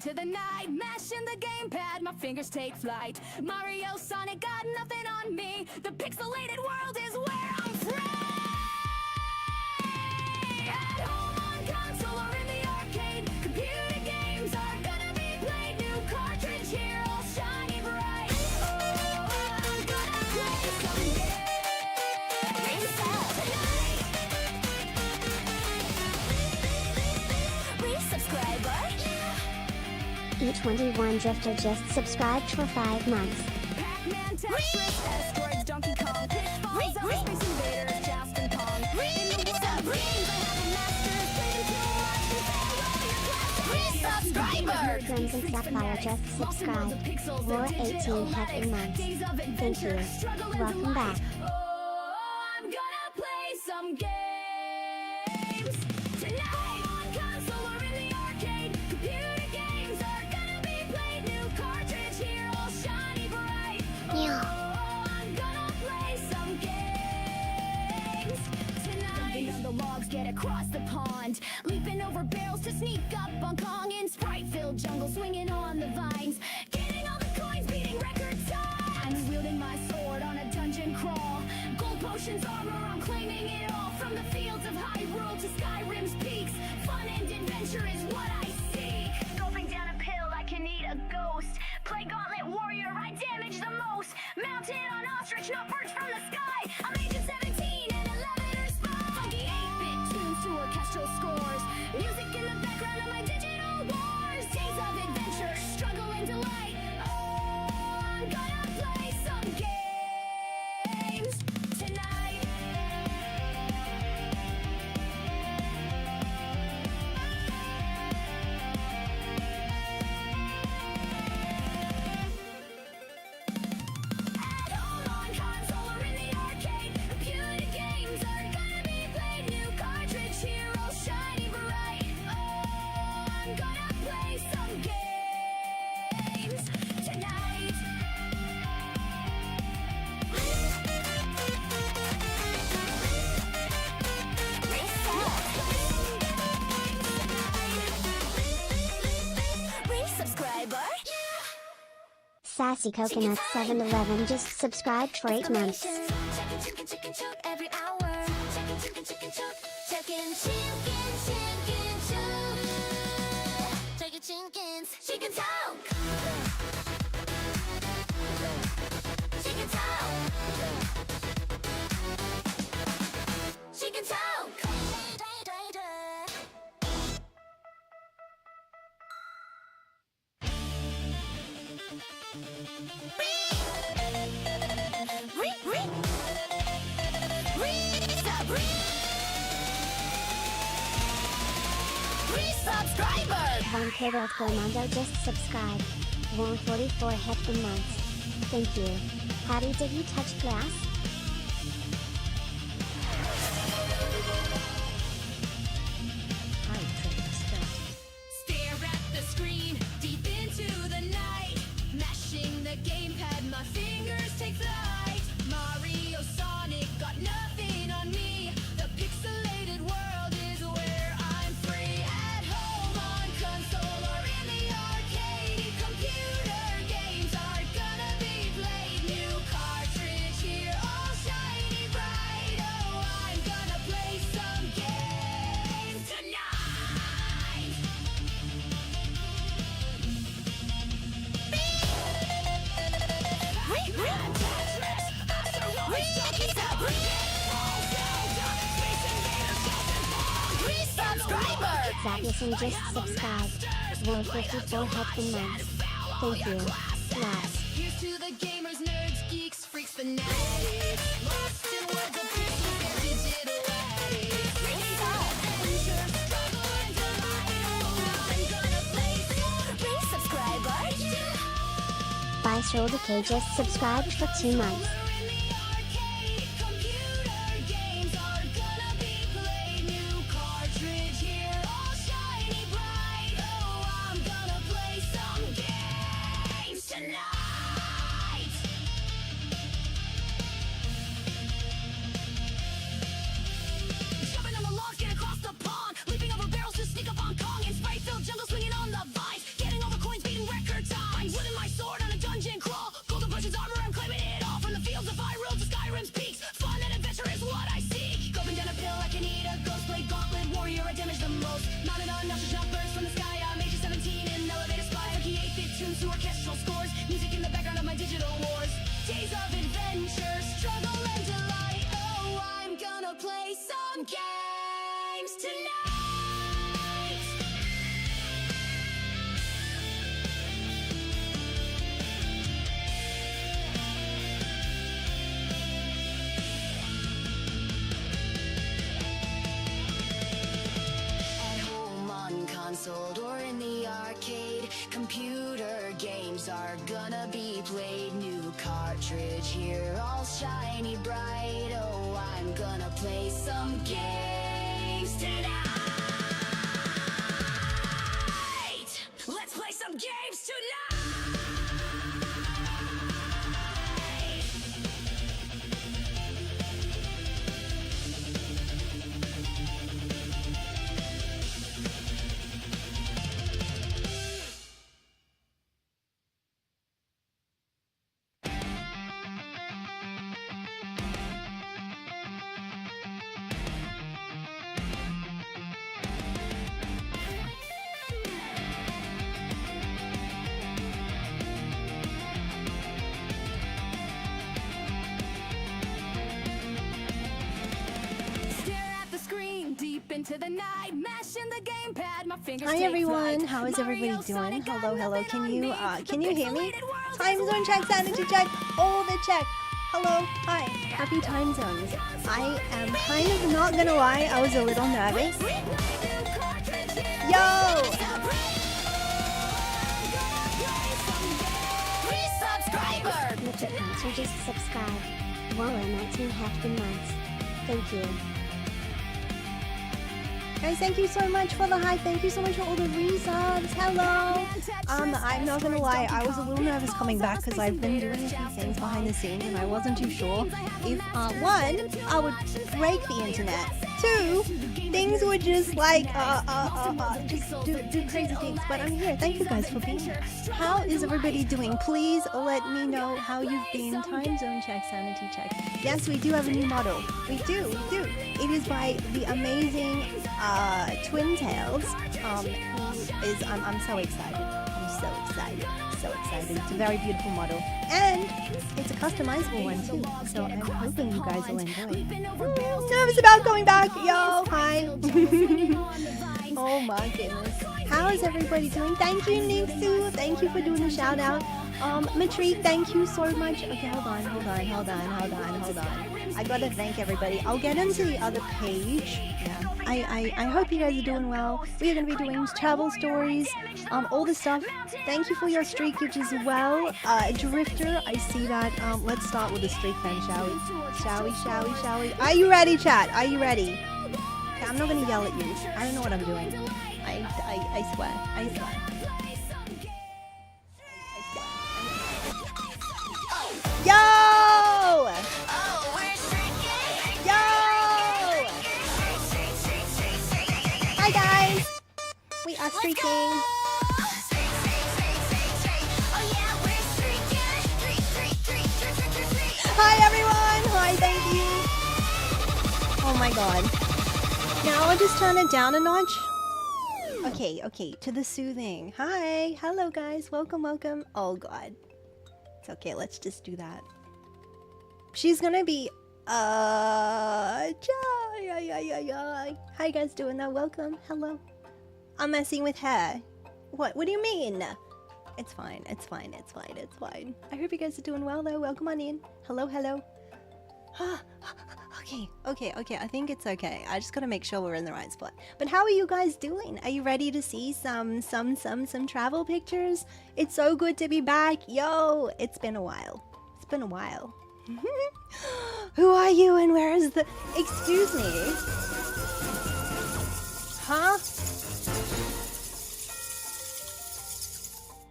into the night, mashing the gamepad, my fingers take flight. Mario, Sonic, got nothing on me. The pixelated world is where I'm free. At home, on console, or in the arcade, computer games are gonna be played. New cartridge here, all shiny bright. Oh, I'm gonna play some games tonight. Resubscriber. E21 Drifter just subscribed for 5 months. Pac-Man, Tetris, Asteroids, Donkey Kong, Pitfalls, Space Invaders, Joust and Pong. In the world of games, I have a master's played until Resubscriber! Drums and Sapphire just subscribed. War 18 hefty months. Thank you. Welcome back. Oh, I'm gonna play some games tonight. On console or in the arcade, computer games are gonna be played. New cartridge here, all shiny bright. Oh, I'm gonna play some games tonight. Jumping on the logs, get across the pond, leaping over barrels to sneak up on Kong. In sprite-filled jungle, swinging on the vines, getting all the coins, beating record time. I'm wielding my sword on a dungeon crawl, gold potions, armor, I'm claiming it all. From the fields of Hyrule to Skyrim's peaks, fun and adventure is what I seek. Gulping down a pill, I can eat a ghost. Play Gauntlet Warrior, I damage the most. Mounted on ostrich, not birds from the sky. I'm Agent 17 and 11er spy. Funky 8-bit tunes to orchestral scores, music in the background of my digital wars. Days of adventure, struggle and delight. Oh, I'm gonna play some games tonight. At home, on console, or in the arcade, computer games are gonna be played. New cartridge here, all shiny bright. Oh, I'm gonna play some games tonight. Resubscriber. Sassy Coconut 711 just subscribed for 8 months. Chicken, chicken, chook every hour. Chicken, chicken, chook. Chicken, chook. Chicken talk. Chicken talk. Chicken talk. Resubscriber. Vancouver Commando just subscribed. War 44 hefty months. Thank you. Hattie, did you touch glass? Stare at the screen, deep into the night, mashing the gamepad, my fingers take flight. Mario, Sonic, got nothing on me. The pixelated world is where I'm free. At home, on console, or in the arcade, computer games are gonna be played. New cartridge here, all shiny bright. Oh, I'm gonna play some games tonight. Resubscriber. Zappison just subscribed. War 54 hefty months. Thank you. Lots. Here's to the gamers, nerds, geeks, freaks, fanatics, lost in worlds of pixels and digital addicts. Adventure, struggle, and delight. Oh, I'm gonna play some Resubscriber. Viceroy Decay just subscribed for 2 months. In the arcade, computer games are gonna be played. New cartridge here, all shiny bright. Oh, I'm gonna play some games tonight. Jumping on the logs, get across the pond, leaping over barrels to sneak up on Kong. In sprite-filled jungle, swinging on the vines, getting over snuggle and delight. Oh, I'm gonna play some games tonight. At home on console or in the arcade, computer games are gonna be played. New cartridge here, all shiny bright. Oh, I'm gonna play some games tonight. Let's play some games tonight. Stare at the screen deep into the night, mashing the gamepad. My fingers Hi take everyone, flight. how is everybody Mario, doing? Sonic, got Hello, nothing can on you me. The hear me? pixelated world Time is zone check, sanity check, all the check. Hello, hi, happy time zones. I am kind of not gonna lie, I was a little nervous. Yo! Resubscriber! Look at us, or just subscribe. While I'm at 2 half the months. Thank you. Guys, thank you so much for the hype. Thank you so much for all the resubs. Hello. I'm not gonna lie, I was a little nervous coming back because I've been doing a few things behind the scenes and I wasn't too sure if one, I would break the internet. Two, things would just like just do crazy things. But I'm here. Thank you guys for being here. How is everybody doing? Please let me know how you've been. Time zone check, sanity check. Yes, we do have a new model. We do. It is by the amazing Twin Tails. Who is I'm so excited. So excited. It's a very beautiful model. And it's a customizable one too. So I'm hoping you guys will enjoy. Nervous about coming back. Yo, hi. Oh my goodness. How is everybody doing? Thank you, Nixu. Thank you for doing the shout out. MarissaMJArt, thank you so much. Okay, hold on. I gotta thank everybody. I'll get into the other page. Yeah. I hope you guys are doing well. We are gonna be doing travel stories, all this stuff. Thank you for your streakage as well. Drifter, I see that. Let's start with the streak then, shall we? Shall we? Are you ready, chat? Are you ready? Okay, I'm not gonna yell at you. I don't know what I'm doing. I swear. Yo! Hi guys! We are streaking. Hi everyone! Hi, thank you! Oh my god. Now I'll just turn it down a notch. Okay, to the soothing. Hi! Hello guys, welcome. Oh god. It's okay, let's just do that. She's gonna be Hi guys doing now? Welcome. Hello. I'm messing with her. What do you mean? It's fine. I hope you guys are doing well though. Welcome on in. Hello. Okay. I think it's okay. I just gotta make sure we're in the right spot. But how are you guys doing? Are you ready to see some travel pictures? It's so good to be back. Yo, it's been a while. Who are you and where is the... Excuse me? Huh?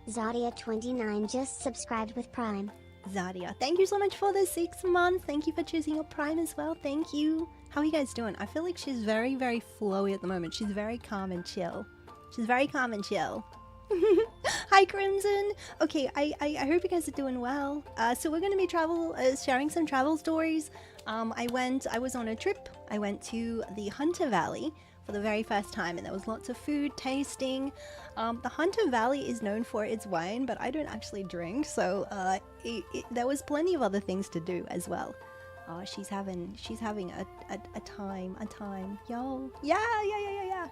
Zadia29 just subscribed with Prime. Zadia, thank you so much for the 6 months. Thank you for choosing your Prime as well. Thank you. How are you guys doing? I feel like she's very, very flowy at the moment. She's very calm and chill. Hi Crimson. Okay, I hope you guys are doing well. So we're gonna be sharing some travel stories. I was on a trip. I went to the Hunter Valley for the very first time, and there was lots of food tasting. The Hunter Valley is known for its wine, but I don't actually drink, so there was plenty of other things to do as well. Oh, she's having a time. Yo. Yeah.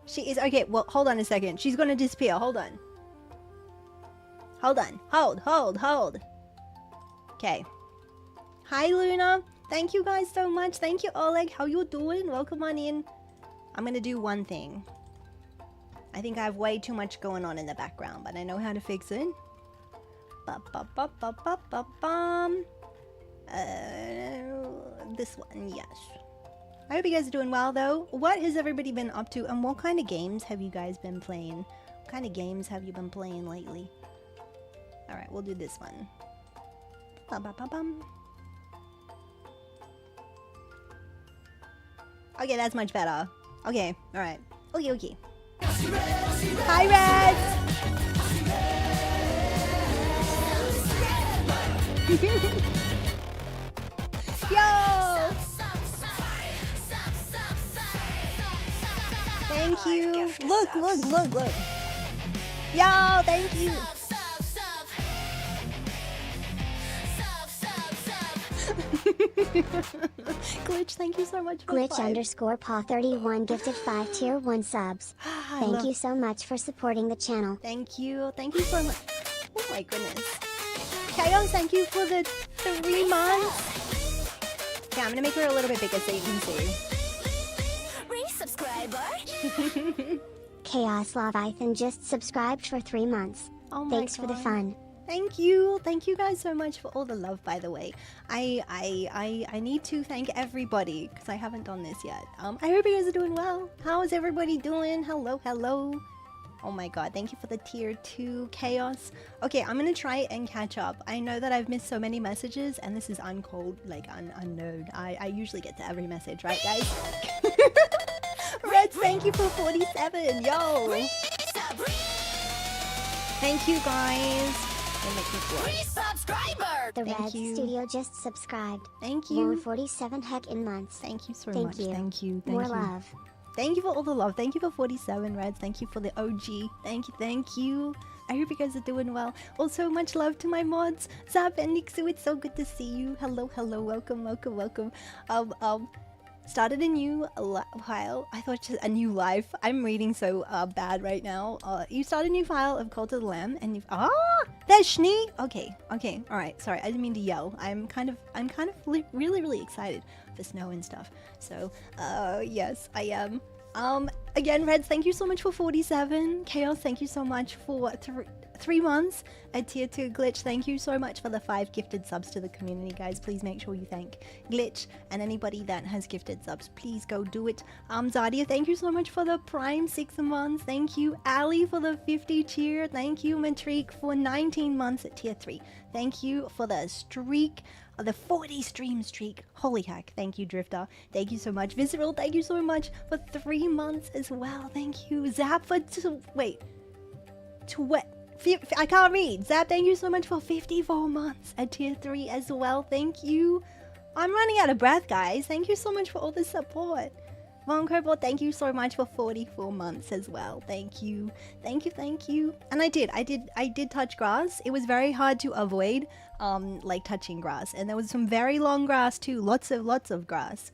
She is okay. Well, hold on a second. She's gonna disappear. Hold on. Hold. Okay. Hi, Luna. Thank you guys so much. Thank you, Oleg. How you doing? Welcome on in. I'm gonna do one thing. I think I have way too much going on in the background, but I know how to fix it. This one, yes. I hope you guys are doing well, though. What has everybody been up to, and what kind of games have you guys been playing? What kind of games have you been playing lately? Alright, we'll do this one. Okay, that's much better. Okay, alright. Okay. Hi, Reds! Yo! Thank you. Look. Yo, thank you. Glitch, thank you so much for Glitch_paw31 gifted 5 tier 1 subs. Thank you so much for supporting the channel. Thank you so much. Oh my goodness. Chaos, thank you for the 3 months. Okay, I'm gonna make her a little bit bigger so you can see. Resubscriber. Chaos Leviathan just subscribed for 3 months. Oh my Thanks for the God. fun. Thank you guys so much for all the love, by the way. I need to thank everybody because I haven't done this yet. I hope you guys are doing well. How is everybody doing? Hello. Oh my God, thank you for the tier 2 Chaos. Okay, I'm gonna try and catch up. I know that I've missed so many messages and this is unknown. I usually get to every message, right guys? Reds, thank you for 47, yo! Thank you guys. They make me feel. Resubscriber. The Thank Red you. Studio just subscribed. Thank More you. 47 heck in months. Thank you so Thank much. you. Thank you. More love. Thank you for all the love. Thank you for 47 Reds. Thank you for the OG. Thank you. I hope you guys are doing well. Also, much love to my mods. Zap and Nixu, it's so good to see you. Hello. Welcome. Started a new file. I thought just a new life. I'm reading so bad right now. You started a new file of Cult of the Lamb, and you've there's Schnee. Okay. All right. Sorry, I didn't mean to yell. I'm kind of really excited for snow and stuff. So yes, I am. Again, Reds, thank you so much for 47. Chaos, thank you so much for 3 months. A tier 2 Glitch, thank you so much for the 5 gifted subs to the community, guys. Please make sure you thank Glitch and anybody that has gifted subs. Please go do it. Zadia, thank you so much for the Prime 6 months. Thank you. Ali for the 50 tier. Thank you. Matrique for 19 months at tier 3. Thank you for the streak. The 40 stream streak. Holy heck. Thank you, Drifter. Thank you so much. Visceral, thank you so much for 3 months as well. Thank you. Zap for I can't read. Zap, thank you so much for 54 months at tier 3 as well. Thank you. I'm running out of breath, guys. Thank you so much for all the support. Von Cobalt, thank you so much for 44 months as well. Thank you. Thank you. And I did touch grass. It was very hard to avoid like touching grass. And there was some very long grass too. Lots of grass.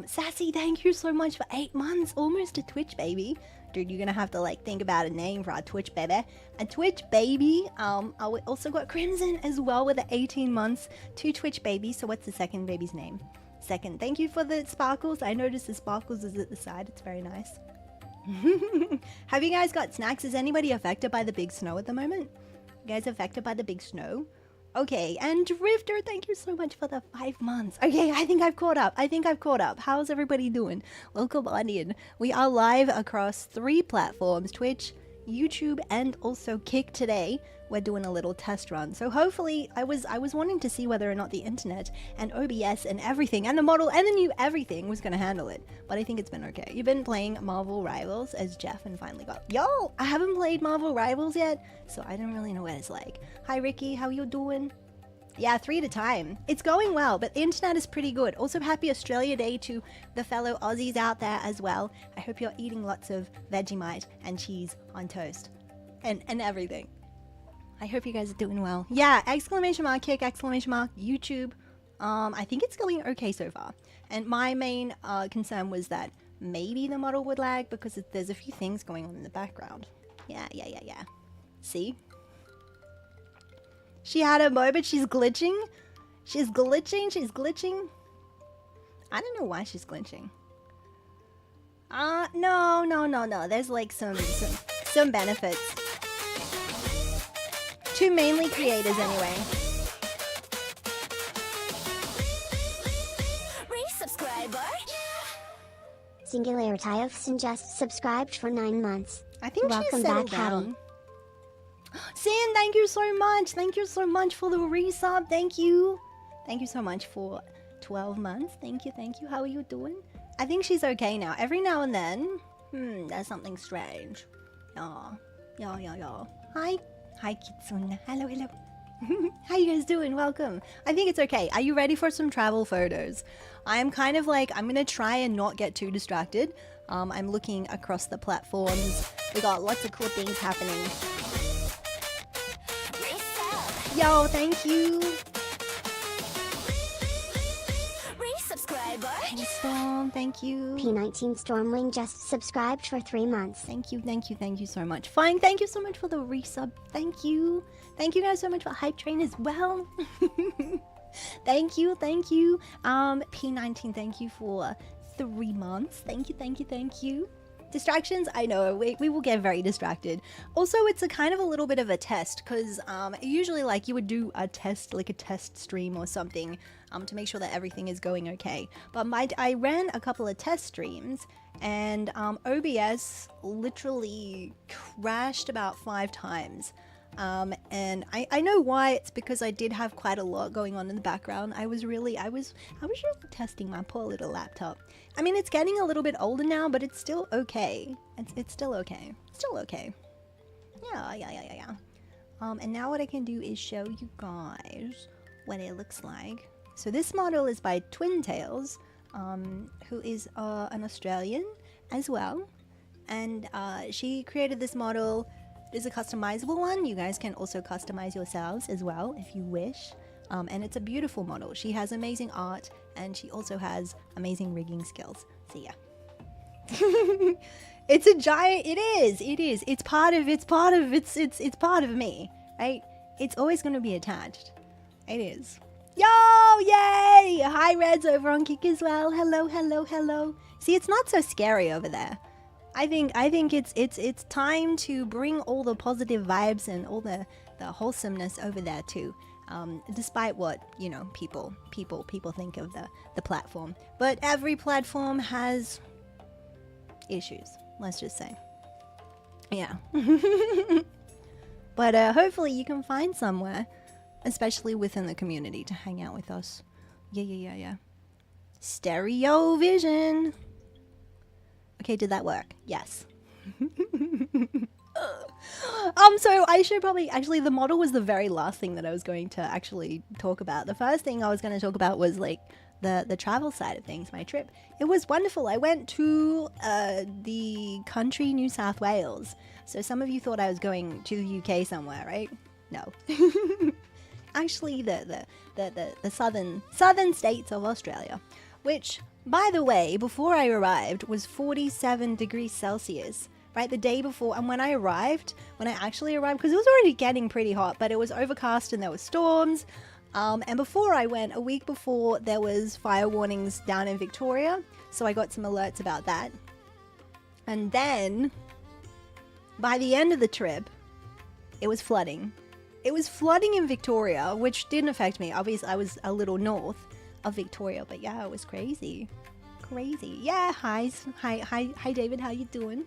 Sassy, thank you so much for 8 months. Almost a Twitch baby. Dude, you're gonna have to like think about a name for our Twitch baby. A Twitch baby. I also got Crimson as well with the 18 months. 2 Twitch babies. So what's the second baby's name? Second. Thank you for the sparkles. I noticed the sparkles is at the side. It's very nice. Have you guys got snacks? Is anybody affected by the big snow at the moment? You guys affected by the big snow? Okay, and Drifter, thank you so much for the 5 months. Okay, I think I've caught up. How's everybody doing? Welcome on in. We are live across 3 platforms, Twitch, YouTube, and also Kick today. We're doing a little test run. So hopefully, I was wanting to see whether or not the internet and OBS and everything, and the model and the new everything was going to handle it. But I think it's been okay. You've been playing Marvel Rivals as Jeff and finally got... Yo! I haven't played Marvel Rivals yet, so I don't really know what it's like. Hi, Ricky. How you doing? Yeah, 3 at a time. It's going well, but the internet is pretty good. Also, happy Australia Day to the fellow Aussies out there as well. I hope you're eating lots of Vegemite and cheese on toast and everything. I hope you guys are doing well. Yeah, exclamation mark, Kick, exclamation mark, YouTube, I think it's going okay so far. And my main concern was that maybe the model would lag because there's a few things going on in the background. Yeah. See? She had a moment, she's glitching. She's glitching. I don't know why she's glitching. No. There's like some benefits. Two mainly creators anyway. Resubscriber. MarissaMJArt just subscribed for 9 months. I think Welcome she's settled back, Hattie. down. Sin, thank you so much. Thank you so much for the resub. Thank you. Thank you so much for 12 months. Thank you. How are you doing? I think she's okay now. Every now and then, there's something strange. Yeah. Hi, Kitsune. Hello. How you guys doing? Welcome. I think it's okay. Are you ready for some travel photos? I'm kind of like, I'm gonna try and not get too distracted. I'm looking across the platforms. We got lots of cool things happening. Yo, thank you. Resubscriber. Hey, Storm, thank you. P19 Stormling just subscribed for 3 months. Thank you so much. Fine, thank you so much for the resub. Thank you. Thank you guys so much for Hype Train as well. Thank you. P19, thank you for 3 months. Thank you. Distractions, I know, we will get very distracted. Also, it's a kind of a little bit of a test, because usually like you would do a test, like a test stream or something, to make sure that everything is going okay. But I ran a couple of test streams, and OBS literally crashed about 5 times. And I know why. It's because I did have quite a lot going on in the background. I was really testing my poor little laptop. I mean, it's getting a little bit older now, but it's still okay. It's still okay. Yeah. And now what I can do is show you guys what it looks like. So this model is by Twin Tails, who is an Australian as well. And she created this model. It is a customizable one. You guys can also customize yourselves as well if you wish. And it's a beautiful model. She has amazing art, and she also has amazing rigging skills. So yeah. It's a giant. It is. It's part of me, right? It's always going to be attached. It is. Yo, yay! Hi, Reds over on Kick as well. Hello. See, it's not so scary over there. I think it's time to bring all the positive vibes and all the wholesomeness over there too. Despite what, you know, people think of the platform. But every platform has issues, let's just say. Yeah. But hopefully you can find somewhere, especially within the community, to hang out with us. Yeah. Stereo vision. Okay, did that work? Yes. So I should probably, actually the model was the very last thing that I was going to actually talk about. The first thing I was going to talk about was like the travel side of things, my trip. It was wonderful. I went to the country New South Wales. So some of you thought I was going to the UK somewhere, right? No. Actually the southern states of Australia, which, by the way, before I arrived was 47 degrees Celsius, right? The day before. And when I actually arrived, because it was already getting pretty hot, but it was overcast and there were storms. And before I went, a week before, there was fire warnings down in Victoria. So I got some alerts about that. And then by the end of the trip, it was flooding. It was flooding in Victoria, which didn't affect me. Obviously, I was a little north of Victoria, but yeah, it was crazy. Yeah, hi David, how you doing?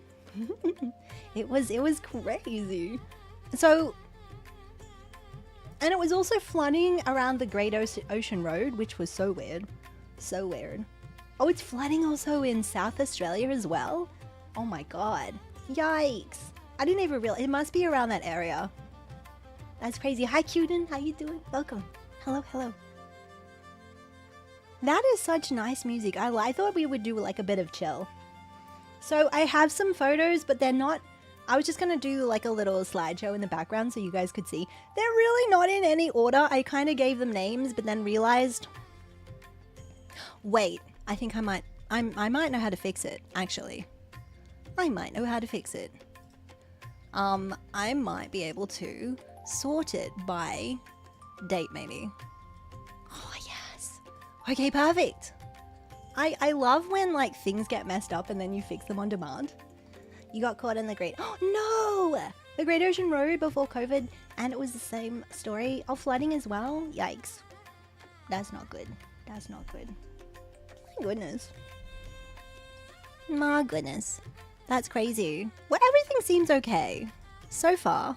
It was crazy. So, and it was also flooding around the Great Ocean Road, which was so weird. Oh, it's flooding also in South Australia as well. Oh my god, yikes. I didn't even realize. It must be around that area. That's crazy. Hi Cuden, how you doing? Welcome. Hello. That is such nice music. I thought we would do like a bit of chill. So I have some photos, but they're not. I was just going to do like a little slideshow in the background so you guys could see. They're really not in any order. I kind of gave them names, but then realized Wait, I think I might know how to fix it, actually. I might know how to fix it. I might be able to sort it by date, maybe. Oh, yes. Okay, perfect. I love when, like, things get messed up and then you fix them on demand. You got caught in the Great... Oh, no! The Great Ocean Road before COVID, and it was the same story of flooding as well. Yikes. That's not good. That's not good. My goodness. My goodness. That's crazy. Well, everything seems okay. So far.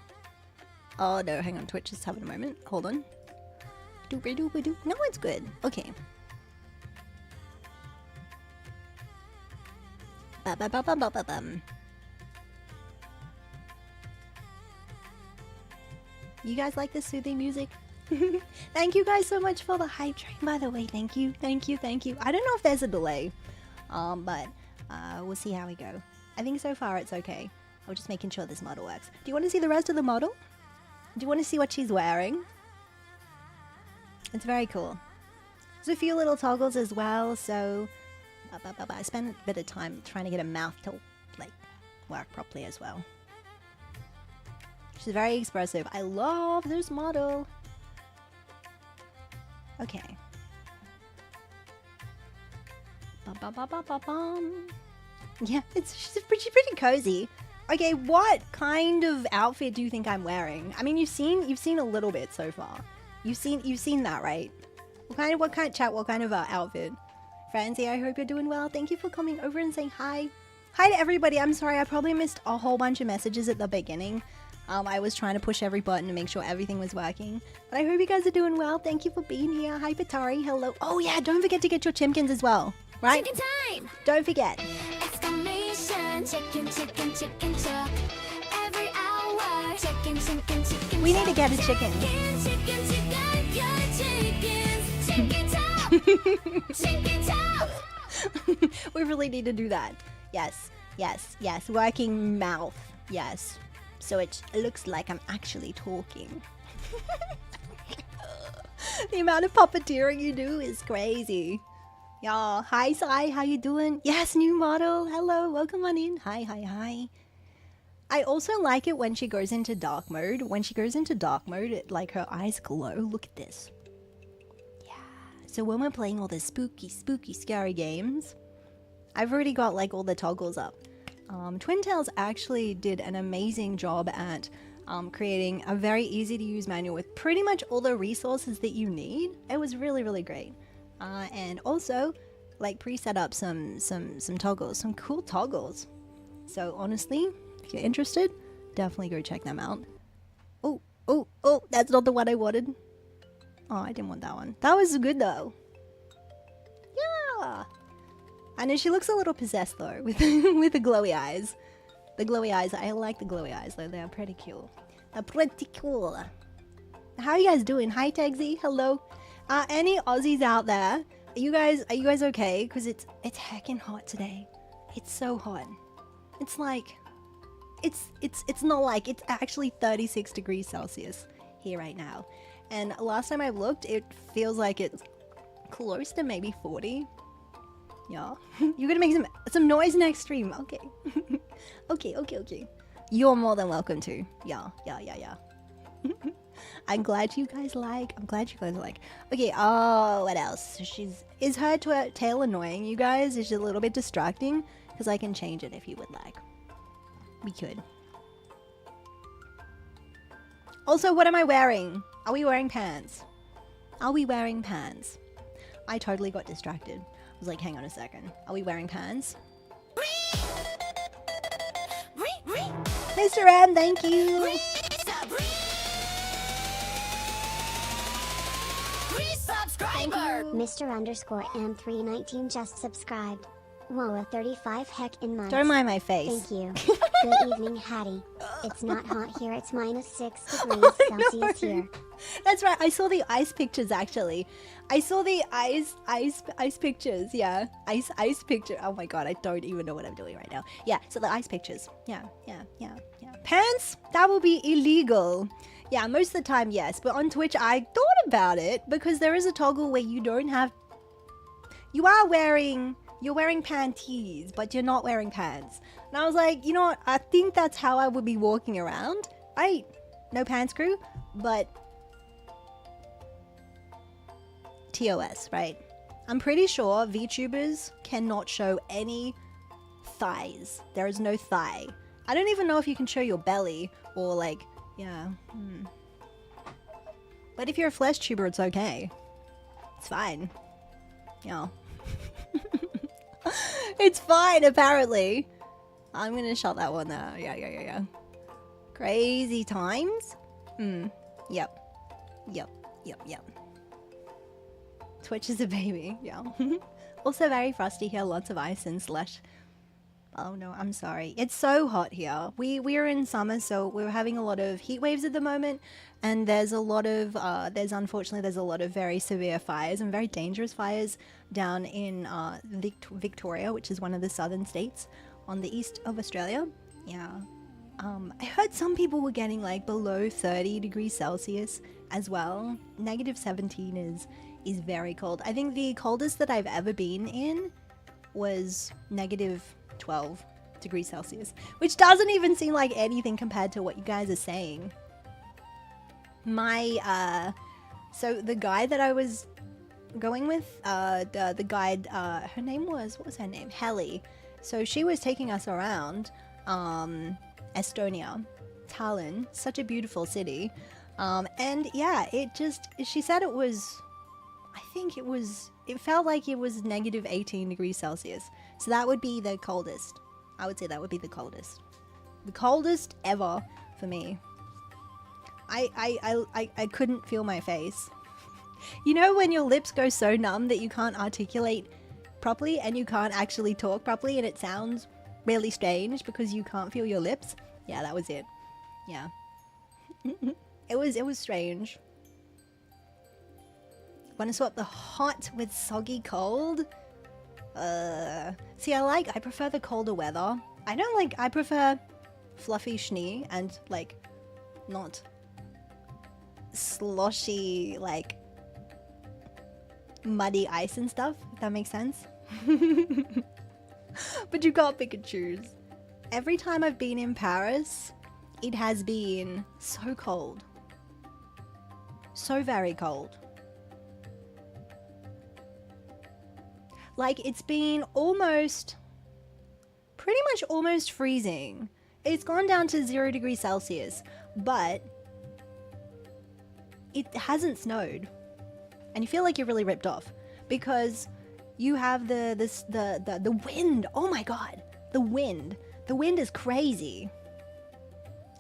Oh, no, hang on. Twitch is having a moment. Hold on. Doobie-doobie-doo. No, it's good. Okay. Ba-ba-ba-ba-ba-ba-bum. You guys like this soothing music? Thank you guys so much for the hype train, by the way. Thank you, thank you, thank you. I don't know if there's a delay, but we'll see how we go. I think so far it's okay. I'm just making sure this model works. Do you want to see the rest of the model? Do you want to see what she's wearing? It's very cool. There's a few little toggles as well, so I spent a bit of time trying to get a mouth to like work properly as well. She's very expressive. I love this model. Okay. Yeah, she's pretty cozy. Okay, what kind of outfit do you think I'm wearing? I mean, you've seen a little bit so far. You've seen that, right? What kind of outfit? Francie, I hope you're doing well. Thank you for coming over and saying hi. Hi to everybody. I'm sorry, I probably missed a whole bunch of messages at the beginning. I was trying to push every button to make sure everything was working. But I hope you guys are doing well. Thank you for being here. Hi, Patari. Hello. Oh, yeah. Don't forget to get your chimkins as well. Right? Chicken time! Don't forget. Exclamation! Chicken, chicken, chicken, chuck. Every hour. Chicken, chicken, chicken. We need to get a chicken. Chicken, chicken, chicken. Your chickens. Chicken top! Chicken top! We really need to do that. Yes. Yes. Yes. Working mouth. Yes. So it looks like I'm actually talking. The amount of puppeteering you do is crazy. Y'all, hi Sai, how you doing? Yes, new model. Hello, welcome on in. Hi, hi, hi. I also like it when she goes into dark mode. When she goes into dark mode, like her eyes glow. Look at this. Yeah. So when we're playing all the spooky, scary games, I've already got like all the toggles up. Twin Tails actually did an amazing job at creating a very easy to use manual with pretty much all the resources that you need. It was really, really great. And also like pre-set up some toggles, some cool toggles. So honestly, if you're interested, definitely go check them out. Oh, that's not the one I wanted. Oh, I didn't want that one. That was good though. Yeah. I know she looks a little possessed though, with the glowy eyes. The glowy eyes, I like the glowy eyes though, they're pretty cool. They're pretty cool. How are you guys doing? Hi Tagsy, hello. Any Aussies out there? Are you guys okay? Because it's heckin' hot today. It's so hot. It's like, it's not like, it's actually 36 degrees Celsius here right now. And last time I looked, it feels like it's close to maybe 40. Yeah, you're gonna make some noise next stream. Okay. okay. You're more than welcome to. Yeah. I'm glad you guys like. Okay, what else? Is her tail annoying you guys? Is it a little bit distracting? Because I can change it if you would like. We could. Also, what am I wearing? Are we wearing pants? I totally got distracted. I was like, hang on a second. Are we wearing pants? Mr. M, thank you. Mr_M319 just subscribed. Whoa, 35 heck in months. Don't mind my face. Thank you. Good evening, Hattie. It's not hot here, it's -6 degrees Celsius here. That's right, I saw the ice pictures actually. I saw the ice pictures, yeah. Ice picture. Oh my god, I don't even know what I'm doing right now. Yeah, so the ice pictures. Yeah. Pants? That will be illegal. Yeah, most of the time, yes. But on Twitch, I thought about it because there is a toggle where you don't have you're wearing panties, but you're not wearing pants. And I was like, you know what? I think that's how I would be walking around. Right? No pants crew, but TOS, right? I'm pretty sure VTubers cannot show any thighs. There is no thigh. I don't even know if you can show your belly or like, yeah. But if you're a flesh tuber, it's okay. It's fine. Yeah. It's fine, apparently. I'm gonna shut that one there. Yeah. Crazy times? Yep. Twitch is a baby, yeah. Also very frosty here, lots of ice and slush. Oh no, I'm sorry. It's so hot here. We're in summer, so we're having a lot of heat waves at the moment, and there's a lot of unfortunately there's a lot of very severe fires and very dangerous fires down in Victoria, which is one of the southern states on the east of Australia. Yeah. I heard some people were getting like below 30 degrees Celsius as well. Negative 17 is very cold. I think the coldest that I've ever been in was negative 12 degrees Celsius, which doesn't even seem like anything compared to what you guys are saying. So the guide that I was going with, the guide, her name was, what was her name? Helly. So she was taking us around, Estonia, Tallinn, such a beautiful city. And yeah, she said it was, I think it felt like it was negative 18 degrees Celsius. So that would be the coldest. I would say that would be the coldest. The coldest ever for me. I couldn't feel my face. You know when your lips go so numb that you can't articulate properly and you can't actually talk properly and it sounds really strange because you can't feel your lips? Yeah, that was it. Yeah. It was strange. Want to swap the hot with soggy cold? See, I prefer the colder weather. I prefer fluffy schnee and like not sloshy, like muddy ice and stuff, if that makes sense. But you can't pick and choose. Every time I've been in Paris, it has been so cold. So very cold. Like, it's been pretty much almost freezing. It's gone down to 0 degrees Celsius, but it hasn't snowed. And you feel like you're really ripped off because you have the wind. Oh my god, the wind. The wind is crazy.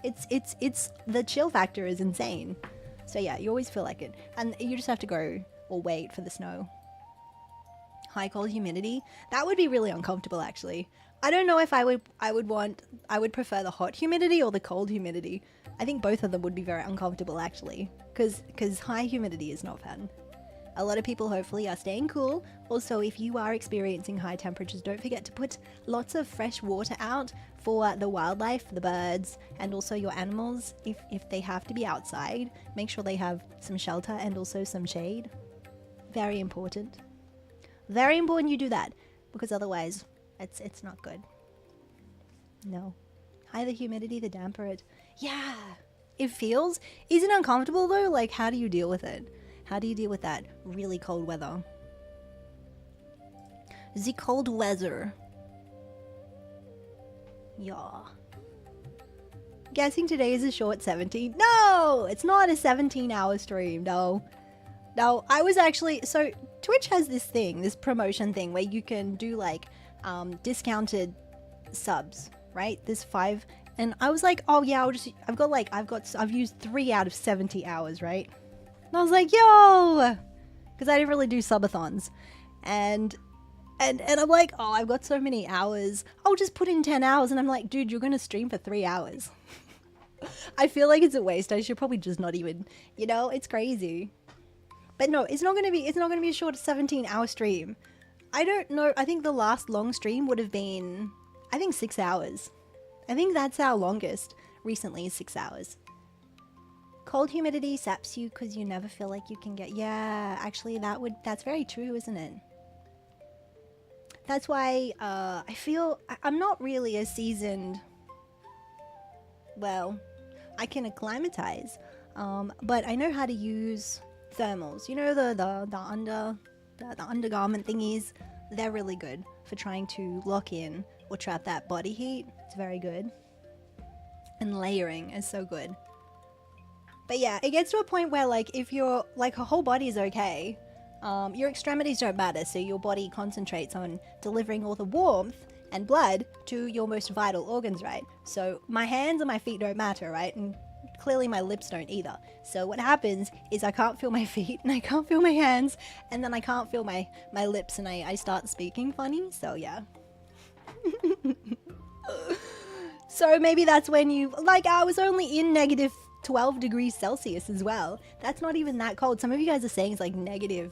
It's the chill factor is insane. So yeah, you always feel like it. And you just have to go or wait for the snow. High cold humidity, that would be really uncomfortable actually. I don't know if I would prefer the hot humidity or the cold humidity. I think both of them would be very uncomfortable actually, because high humidity is not fun. A lot of people hopefully are staying cool. Also, if you are experiencing high temperatures, don't forget to put lots of fresh water out for the wildlife, the birds, and also your animals. If they have to be outside, make sure they have some shelter and also some shade. Very important. Very important you do that, because otherwise it's not good. No. Higher the humidity, the damper it. Yeah, it feels. Is it uncomfortable though? Like, how do you deal with it? How do you deal with that really cold weather? The cold weather. Yeah. Guessing today is a short 17. No, it's not a 17-hour stream. No. No, I was actually, so Twitch has this thing, this promotion thing where you can do like discounted subs, right? There's 5, and I was like, oh yeah, I've used 3 out of 70 hours, right? And I was like, yo, because I didn't really do subathons, and I'm like, oh, I've got so many hours, I'll just put in 10 hours, and I'm like, dude, you're gonna stream for 3 hours. I feel like it's a waste. I should probably just not even, you know, it's crazy. But no, it's not gonna be a short 17-hour stream. I don't know. I think the last long stream would have been, I think 6 hours. I think that's our longest recently, is 6 hours. Cold humidity saps you because you never feel like you can get. Yeah, actually, that's very true, isn't it? That's why I feel I'm not really a seasoned. Well, I can acclimatize, but I know how to use thermals. You know the undergarment thingies. They're really good for trying to lock in or trap that body heat. It's very good. And layering is so good. But yeah, it gets to a point where like if your like her whole body is okay, your extremities don't matter, so your body concentrates on delivering all the warmth and blood to your most vital organs, right? So my hands and my feet don't matter, right? And clearly my lips don't either. So what happens is I can't feel my feet and I can't feel my hands, and then I can't feel my lips, and I start speaking funny. So yeah. So maybe that's when you, like, I was only in negative 12 degrees Celsius as well. That's not even that cold. Some of you guys are saying it's like negative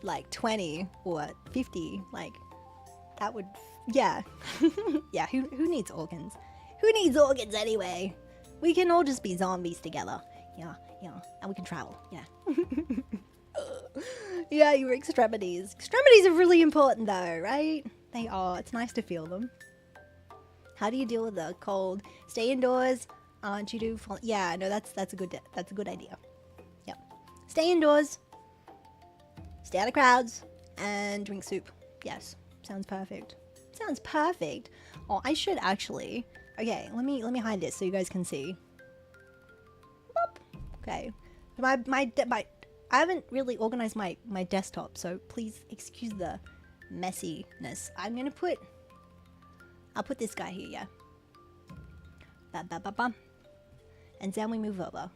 like 20 or 50. Like that would, yeah. Yeah, who needs organs? Who needs organs anyway? We can all just be zombies together. Yeah, and we can travel, yeah. Yeah, your extremities. Extremities are really important though, right? They are. It's nice to feel them. How do you deal with the cold? Stay indoors. Aren't you do? Yeah, no, that's a good idea. Yep. Stay indoors. Stay out of crowds and drink soup. Yes, sounds perfect. Sounds perfect. Oh, I should actually. Okay, let me hide this so you guys can see. Boop. Okay, my I haven't really organized my desktop, so please excuse the messiness. I'll put this guy here, yeah. Ba-ba-ba-bum. And then we move over.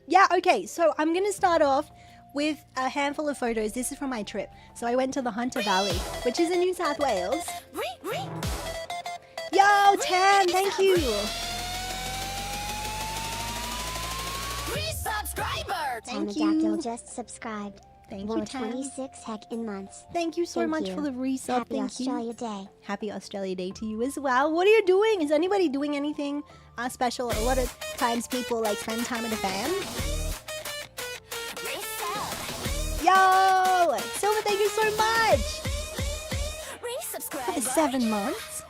Yeah, okay, so I'm gonna start off with a handful of photos. This is from my trip. So I went to the Hunter Valley, which is in New South Wales. Yo, Tam, thank you. Thank you. MarissaMJArt just subscribed. Thank More you, Tam. 26 heckin' months. Thank you so much for the resub. Happy Thank Australia you. Day. Happy Australia Day to you as well. What are you doing? Is anybody doing anything special? A lot of times people like spend time with the fam. Yo! Silver, thank you so much! For the 7 months.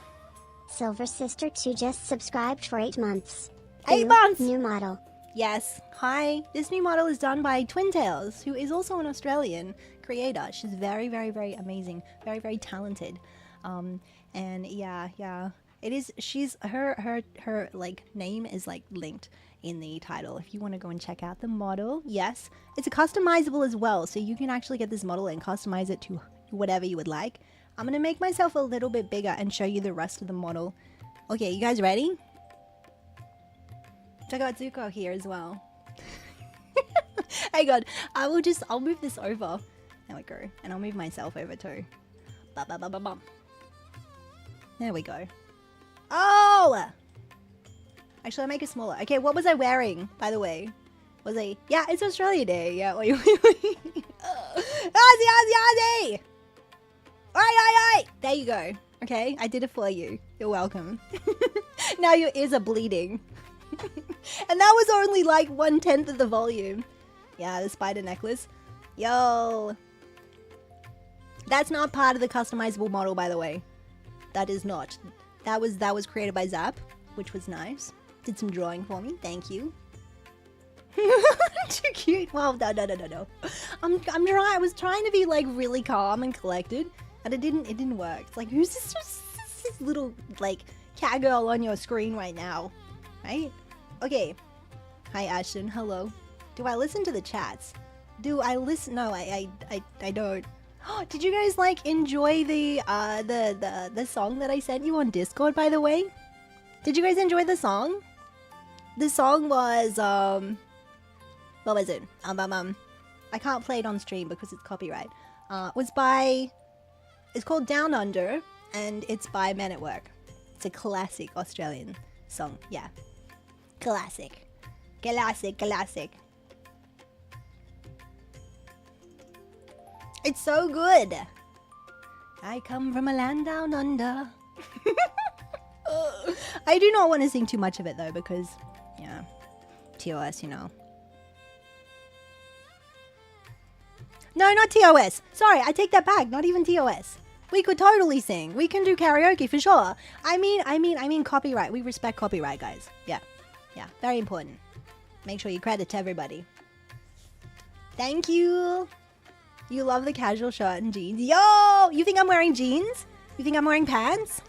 Silver Sister 2 just subscribed for 8 months. 8 months! New model. Yes. Hi. This new model is done by Twintails, who is also an Australian creator. She's very, very, very amazing. Very, very talented. And yeah. It is, she's, her like, name is, like, linked in the title if you want to go and check out the model. Yes. It's customizable as well, so you can actually get this model and customize it to whatever you would like. I'm going to make myself a little bit bigger and show you the rest of the model. Okay, you guys ready? Check out Zuko here as well. Hey God, I'll move this over. There we go. And I'll move myself over too. Ba-ba-ba-ba-bum. There we go. Oh! Actually, I'll make it smaller. Okay, what was I wearing, by the way? Was I... Yeah, it's Australia Day. Yeah, wait. Ozzy! Alright! There you go. Okay, I did it for you. You're welcome. Now your ears are bleeding. And that was only like 1/10 of the volume. Yeah, the spider necklace. Yo. That's not part of the customizable model, by the way. That is not. That was created by Zap, which was nice. Did some drawing for me. Thank you. Too cute. Well, no. I was trying to be like really calm and collected, and it didn't work. It's like, who's this little like cat girl on your screen right now? Right? Okay. Hi Ashton. Hello. Do I listen to the chats? Do I listen? No, I don't. Did you guys like enjoy the song that I sent you on Discord, by the way? Did you guys enjoy the song? The song was what was it? I can't play it on stream because it's copyright. It's called Down Under, and it's by Men at Work. It's a classic Australian song. Yeah. Classic. It's so good. I come from a land down under. I do not want to sing too much of it though, because, yeah, TOS, you know. No, not TOS. Sorry, I take that back. Not even TOS. We could totally sing. We can do karaoke for sure. I mean copyright. We respect copyright, guys. Yeah. Yeah, very important. Make sure you credit to everybody. Thank you. You love the casual shirt and jeans. Yo! You think I'm wearing jeans? You think I'm wearing pants?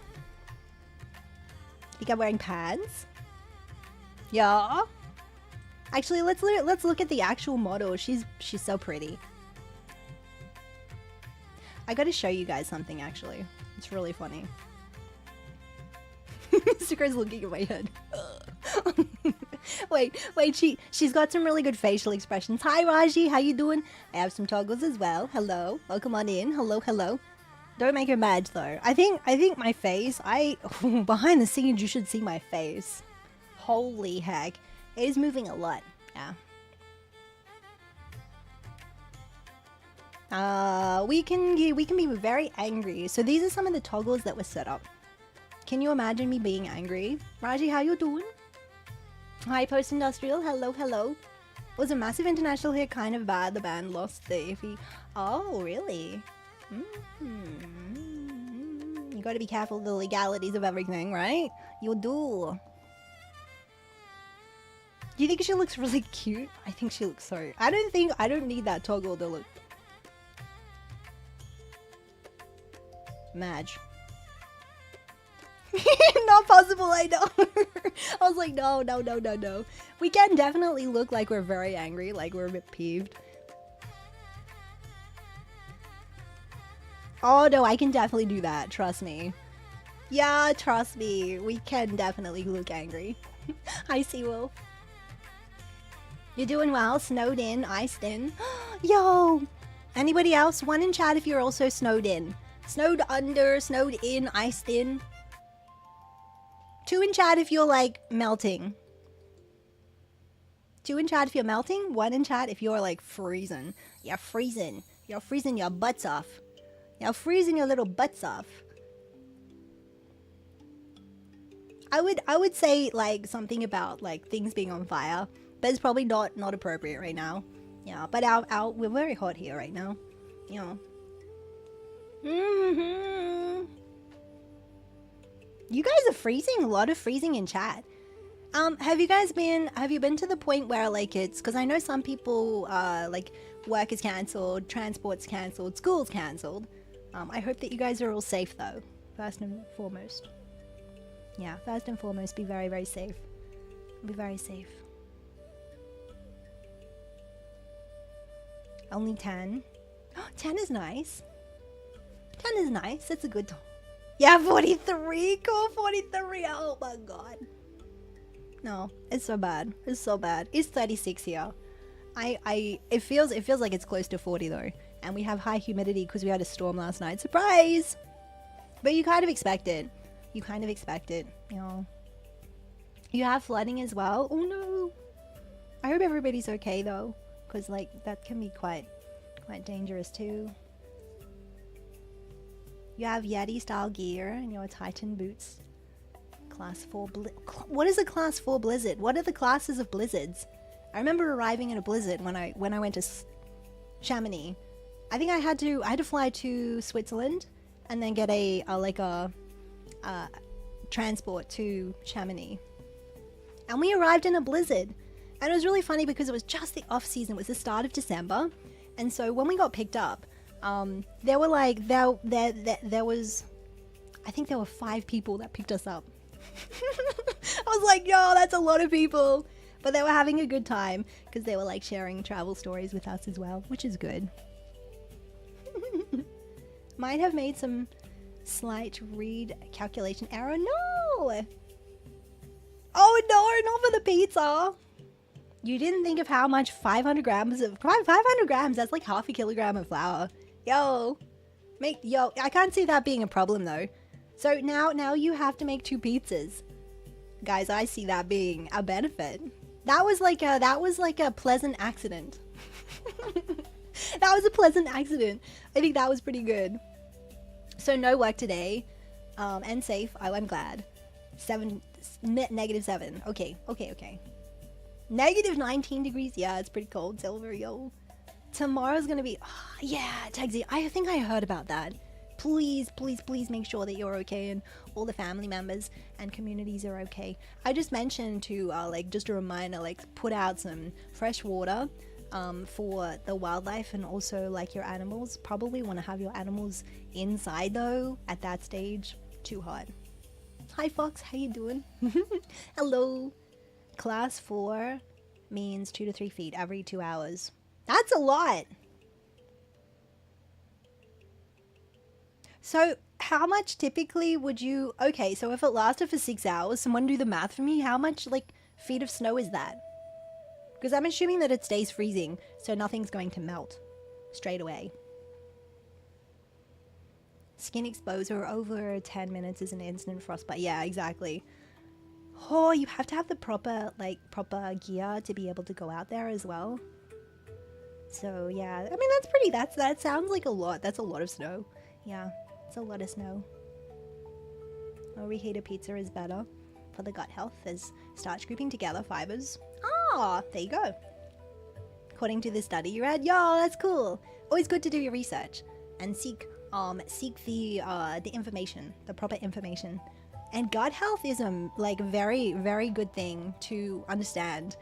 Think I'm wearing pants? Yeah. Actually, let's look at the actual model. She's so pretty. I gotta show you guys something, actually. It's really funny. Sukra's looking at my head. wait, she's got some really good facial expressions. Hi, Raji, how you doing? I have some toggles as well. Hello, welcome on in. Hello. Don't make her mad, though. I think my face, behind the scenes, you should see my face. Holy heck. It is moving a lot, yeah. We can be very angry. So these are some of the toggles that were set up. Can you imagine me being angry? Raji, how you doing? Hi, Post Industrial. Hello. Was a massive international hit kind of bad? The band lost the iffy. Oh, really? You gotta be careful of the legalities of everything, right? You do. Do you think she looks really cute? I think she looks so... I don't need that toggle to look... Madge. Not possible, I know. I was like, no. We can definitely look like we're very angry, like we're a bit peeved. Oh no, I can definitely do that, trust me. Yeah, trust me, we can definitely look angry. Hi, Seawolf. You're doing well, snowed in, iced in. Yo! Anybody else? One in chat if you're also snowed in. Snowed under, snowed in, iced in. 2 in chat if you're like melting. 2 in chat if you're melting. 1 in chat if you're like freezing. You're freezing. You're freezing your butts off. You're freezing your little butts off. I would say like something about like things being on fire, but it's probably not appropriate right now. Yeah, but we're very hot here right now. You know. You guys are freezing. A lot of freezing in chat. Have you been to the point where like it's, because I know some people like work is cancelled, transport's cancelled, school's cancelled. I hope that you guys are all safe though, first and foremost. Yeah, first and foremost, be very, very safe. Be very safe. Only 10. 10 is nice. 10 is nice. It's a good time. Yeah, 43. Cool, 43. Oh my god. No, it's so bad. It's so bad. It's 36 here. It feels like it's close to 40 though. And we have high humidity because we had a storm last night. Surprise! But you kind of expect it. You kind of expect it, you know. You have flooding as well. Oh no. I hope everybody's okay though, because like that can be quite dangerous too. You have Yeti style gear and your Titan boots. Class 4 what is a class 4 blizzard? What are the classes of blizzards? I remember arriving in a blizzard when I went to Chamonix. I think I had to fly to Switzerland and then get a transport to Chamonix. And we arrived in a blizzard. And it was really funny because it was just the off season. It was the start of December. And so when we got picked up, there were like, there was, I think there were 5 people that picked us up. I was like, yo, that's a lot of people. But they were having a good time because they were like sharing travel stories with us as well, which is good. Might have made some slight read calculation error. No! Oh no, not for the pizza. You didn't think of how much 500 grams, that's like half a kilogram of flour. Yo, I can't see that being a problem though. So now you have to make 2 pizzas. Guys, I see that being a benefit. That was like a pleasant accident. That was a pleasant accident. I think that was pretty good. So no work today, and safe. I'm glad. -7. Okay. -19 degrees. Yeah, it's pretty cold. Silver, yo. Tomorrow's gonna be. Oh, yeah, Tagsy. I think I heard about that. please, please, please make sure that you're okay and all the family members and communities are okay. I just mentioned to, like, just a reminder, like, put out some fresh water for the wildlife and also, like, your animals. Probably want to have your animals inside, though, at that stage. Too hot. Hi, Fox. How you doing? Hello. Class 4 means 2 to 3 feet every 2 hours. That's a lot. So how much typically would you... Okay, so if it lasted for 6 hours, someone do the math for me. How much, like, feet of snow is that? Because I'm assuming that it stays freezing, so nothing's going to melt straight away. Skin exposure over 10 minutes is an instant frostbite. Yeah, exactly. Oh, you have to have the proper gear to be able to go out there as well. So yeah, I mean, that's pretty, that sounds like a lot. That's a lot of snow. Yeah, it's a lot of snow. Oh, reheated pizza is better for the gut health as starch grouping together fibers. Ah, there you go. According to the study you read, yo, that's cool. Always good to do your research and seek the information, the proper information. And gut health is like very, very good thing to understand.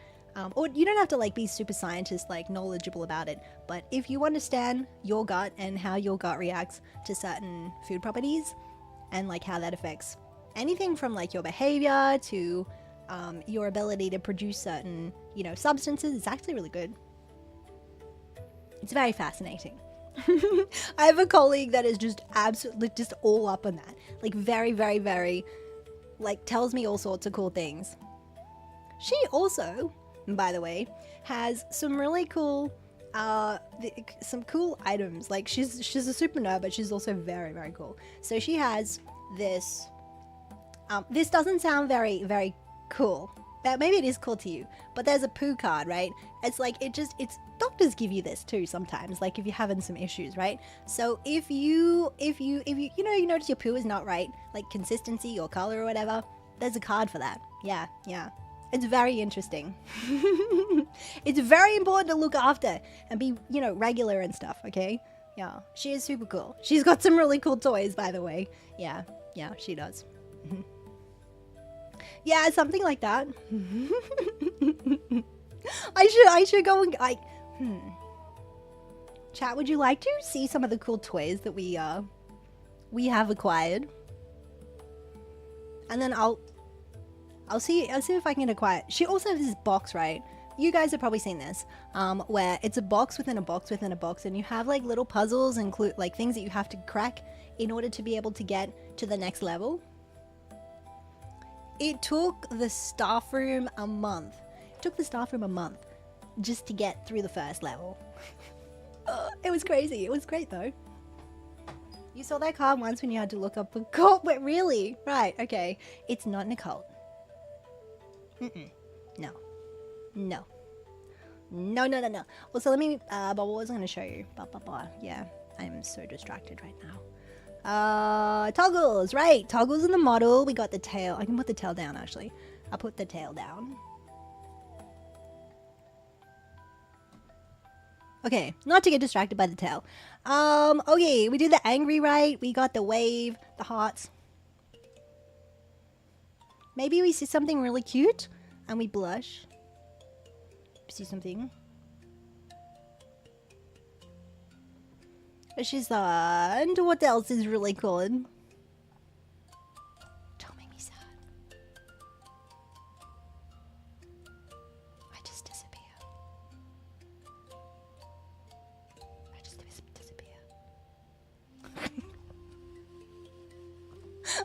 Or you don't have to like be super scientist, like knowledgeable about it, but if you understand your gut and how your gut reacts to certain food properties and like how that affects anything from like your behavior to your ability to produce certain, you know, substances, it's actually really good. It's very fascinating. I have a colleague that is just absolutely just all up on that. Like very, very, very, like tells me all sorts of cool things. She also, by the way, has some really cool, some cool items. Like she's a super nerd, but she's also very, very cool. So she has this, this doesn't sound very, very cool. Maybe it is cool to you, but there's a poo card, right? It's like, it's doctors give you this too sometimes, like if you're having some issues, right? So if you know, you notice your poo is not right, like consistency or color or whatever, there's a card for that. Yeah. It's very interesting. It's very important to look after and be, you know, regular and stuff, okay? Yeah, she is super cool. She's got some really cool toys, by the way. Yeah, she does. Yeah, something like that. I should go and Chat, would you like to see some of the cool toys that we have acquired? And then I'll see if I can acquire. She also has this box, right? You guys have probably seen this, where it's a box within a box within a box, and you have like little puzzles, include like things that you have to crack in order to be able to get to the next level. It took the staff room a month. It took the staff room a month just to get through the first level. It was crazy. It was great though. You saw that card once when you had to look up a cult. Wait, really? Right, okay. It's not in a cult. No. Well, so let me, but what was I going to show you? Yeah, I'm so distracted right now. Toggles, right. Toggles in the model. We got the tail. I can put the tail down, actually. I'll put the tail down. Okay, not to get distracted by the tail. Okay, we did the angry, right? We got the wave, the hearts. Maybe we see something really cute and we blush. See something. She's and what else is really cool? Don't make me sad. I just disappear.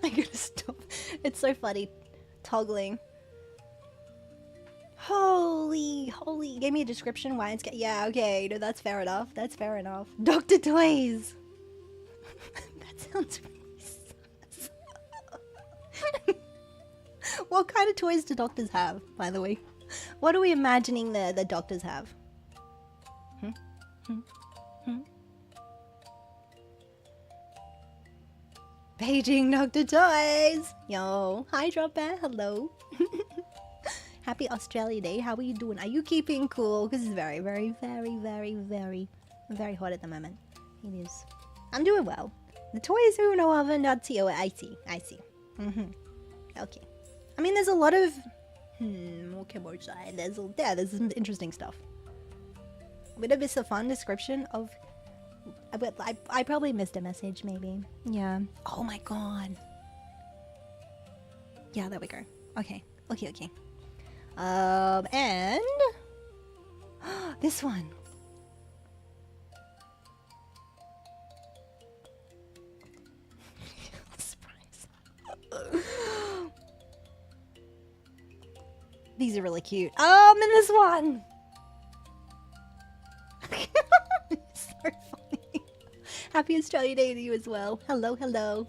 I gotta stop. It's so funny. Toggling. Holy. Gave me a description why it's yeah, okay. No, that's fair enough. That's fair enough. Dr. Toys. That sounds really sus. What kind of toys do doctors have, by the way? What are we imagining the doctors have? Paging Dr. Toys! Yo, hi Dropbear, hello. Happy Australia Day, how are you doing? Are you keeping cool? Because it's very, very, very, very, very, very hot at the moment. It is. I'm doing well. The toys unoven.co. I see. Okay. I mean, there's a lot of... okay, more side. There's some interesting stuff. A bit of a fun description of... I probably missed a message, maybe. Yeah. Oh my god. Yeah, there we go. Okay. And... this one. Surprise. These are really cute. And this one. So funny. Happy Australia Day to you as well. Hello.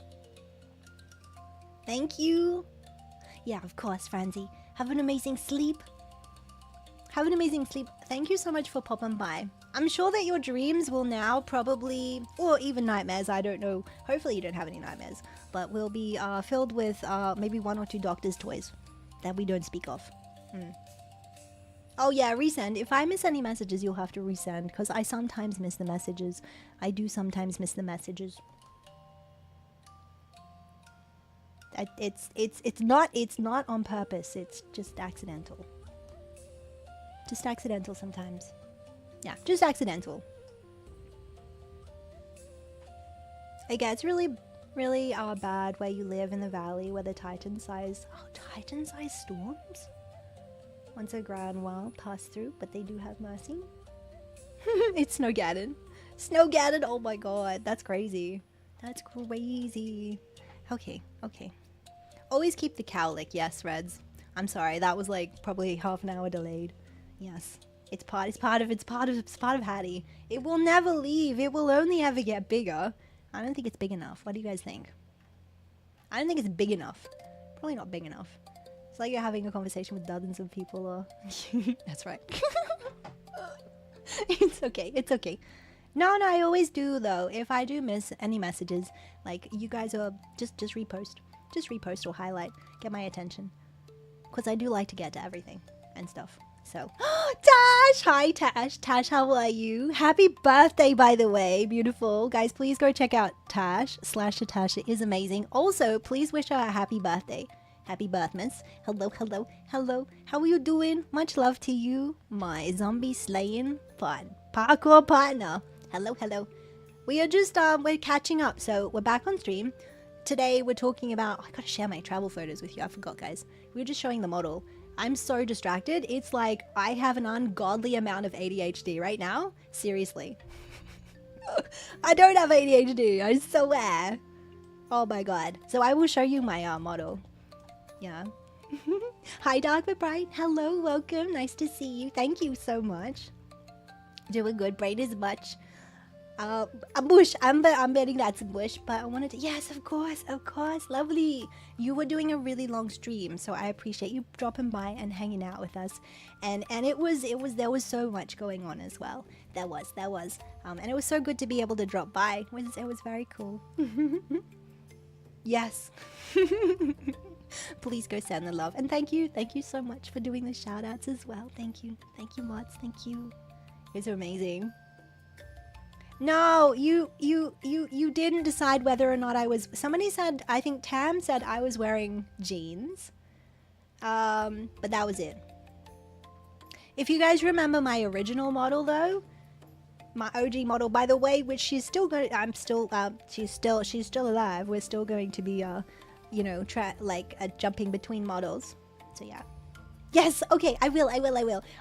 Thank you. Yeah, of course, Franzi. Have an amazing sleep. Thank you so much for popping by. I'm sure that your dreams will now probably, or even nightmares, I don't know. Hopefully you don't have any nightmares, but will be filled with maybe 1 or 2 doctor's toys that we don't speak of. Oh yeah, resend. If I miss any messages, you'll have to resend, because I sometimes miss the messages. I do sometimes miss the messages. It's not on purpose. It's just accidental. Just accidental sometimes. Yeah, just accidental. It gets really bad where you live in the valley where the Titan-sized storms once a grand while pass through, but they do have mercy. It's Snowgaddon. Oh my god, that's crazy. Okay. Always keep the cowlick, yes, Reds. I'm sorry, that was like probably half an hour delayed. Yes. It's part of Hattie. It will never leave. It will only ever get bigger. I don't think it's big enough. What do you guys think? I don't think it's big enough. Probably not big enough. It's like you're having a conversation with dozens of people or... That's right. It's okay. No, I always do though. If I do miss any messages, like you guys are... Just repost. Just repost or highlight. Get my attention. Because I do like to get to everything and stuff. So, Tash! Hi, Tash. Tash, how are you? Happy birthday, by the way. Beautiful. Guys, please go check out Tash / Natasha. It is amazing. Also, please wish her a happy birthday. Happy birthmas. Hello. How are you doing? Much love to you, my zombie slaying parkour partner. Hello. We are just, we're catching up. So, we're back on stream. Today, we're talking about... I gotta share my travel photos with you. I forgot, guys. We were just showing the model. I'm so distracted. It's like I have an ungodly amount of ADHD right now. Seriously. I don't have ADHD. I swear. Oh my god. So I will show you my model. Yeah. Hi, Dark but Bright. Hello, welcome. Nice to see you. Thank you so much. Doing good. Brain is much. A bush. I'm betting that's a bush, but I wanted to... Yes, of course. Lovely. You were doing a really long stream, so I appreciate you dropping by and hanging out with us. And there was so much going on as well. There was. And it was so good to be able to drop by. It was very cool. Yes. Please go send the love. And thank you so much for doing the shout outs as well. Thank you, mods. Thank you. You guys are amazing. No, you didn't decide whether or not I was... Somebody said, I think Tam said I was wearing jeans. But that was it. If you guys remember my original model though, my OG model, by the way, which she's still going... she's still alive. We're still going to be, you know, jumping between models. So yeah. Yes, okay, I will.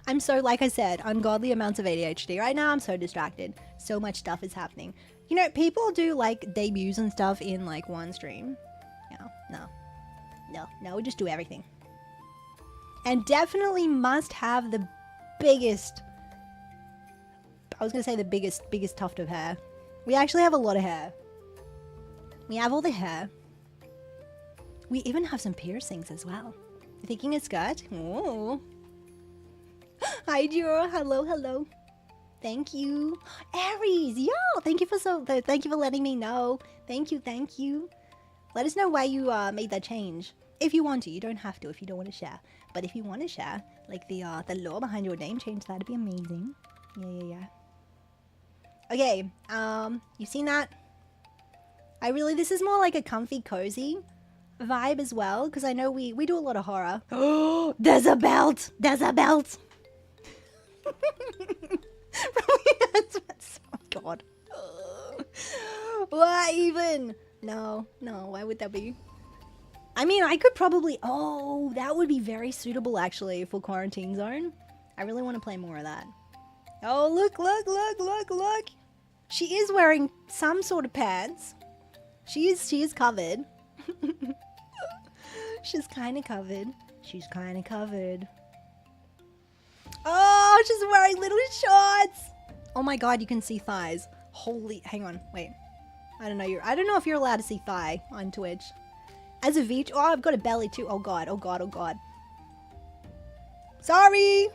I'm so, like I said, ungodly amounts of ADHD. Right now, I'm so distracted. So much stuff is happening. You know, people do, like, debuts and stuff in, like, one stream. No, we just do everything. And definitely must have the biggest... I was gonna say the biggest tuft of hair. We actually have a lot of hair. We have all the hair. We even have some piercings as well. Thinking a skirt? Oh. Hi, Juro. Hello. Thank you. Aries, yo! Thank you for letting me know. Thank you. Let us know why you made that change. If you want to. You don't have to if you don't want to share. But if you want to share, like the lore behind your name change, that'd be amazing. Yeah. Okay, you've seen that? This is more like a comfy, cozy vibe as well, because I know we do a lot of horror. Oh, there's a belt! There's a belt! Oh god. Why even? No, why would that be? I mean, I could probably... Oh, that would be very suitable actually for Quarantine Zone. I really want to play more of that. Oh, look! She is wearing some sort of pants. She is covered. She's kind of covered. Oh, she's wearing little shorts. Oh my god, you can see thighs. Holy, hang on, wait. I don't know if you're allowed to see thigh on Twitch. As a VTuber, oh, I've got a belly too. Oh god. Sorry.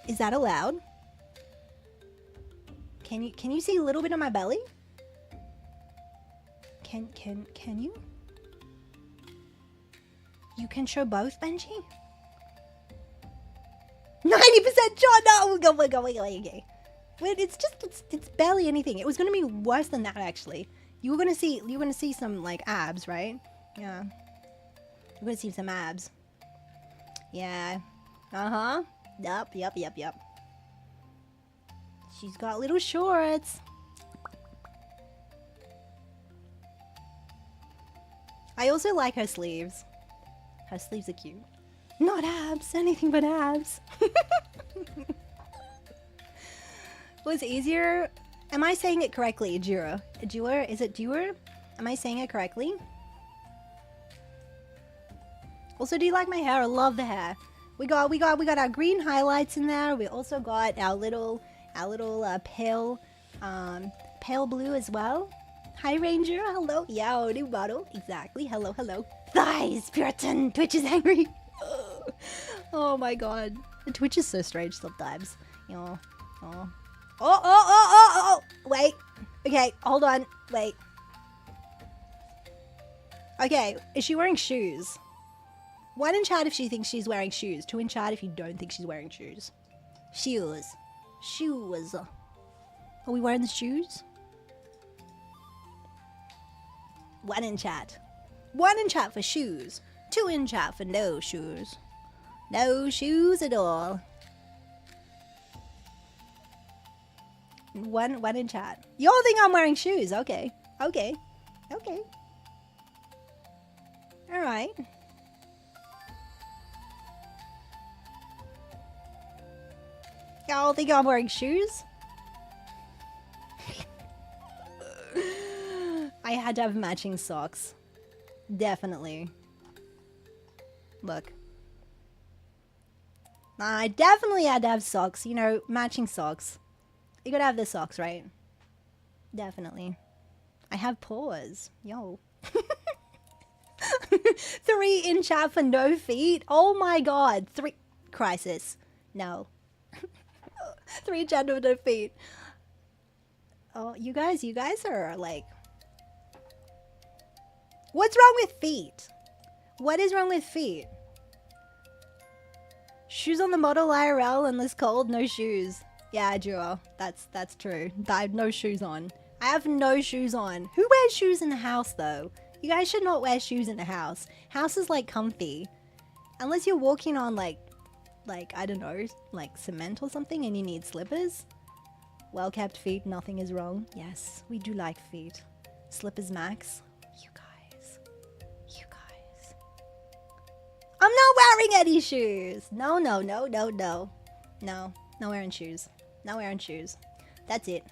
Is that allowed? Can you see a little bit of my belly? Can you? You can show both, Benji? 90% shot! No! Go. Okay. Wait, it's barely anything. It was gonna be worse than that, actually. You're gonna see some, like, abs, right? Yeah. You're gonna see some abs. Yeah. Uh-huh. Yup. She's got little shorts. I also like her sleeves. Her sleeves are cute. Not abs, anything but abs. Was easier? Am I saying it correctly? Ajura? Is it Dewar? Am I saying it correctly? Also, do you like my hair? I love the hair. We got our green highlights in there. We also got our little pale blue as well. Hi Ranger, hello. Yeah, new bottle. Exactly. Hello. Thighs, Puritan. Twitch is angry. Oh my god. The Twitch is so strange sometimes. You know. Oh. Wait. Okay, hold on. Wait. Okay, is she wearing shoes? 1 in chat if she thinks she's wearing shoes. 2 in chat if you don't think she's wearing shoes. Shoes. Are we wearing the shoes? 1 in chat. 1 in chat for shoes. 2 in chat for no shoes. No shoes at all. One in chat. Y'all think I'm wearing shoes? Okay. Alright. Y'all think I'm wearing shoes? I had to have matching socks. Definitely. Look. I definitely had to have socks. You know, matching socks. You gotta have the socks, right? Definitely. I have paws. Yo. 3 in chat for no feet? Oh my god. 3... Crisis. No. 3 in chat for no feet. Oh, you guys are like... What's wrong with feet? What is wrong with feet? Shoes on the model IRL and this cold, no shoes. Yeah, Jewel, that's true. I have no shoes on. I have no shoes on. Who wears shoes in the house though? You guys should not wear shoes in the house. House is like comfy. Unless you're walking on like I don't know, like cement or something and you need slippers. Well-kept feet, nothing is wrong. Yes, we do like feet. Slippers max. You guys. I'm not wearing any shoes. No. No wearing shoes. Not wearing shoes. That's it.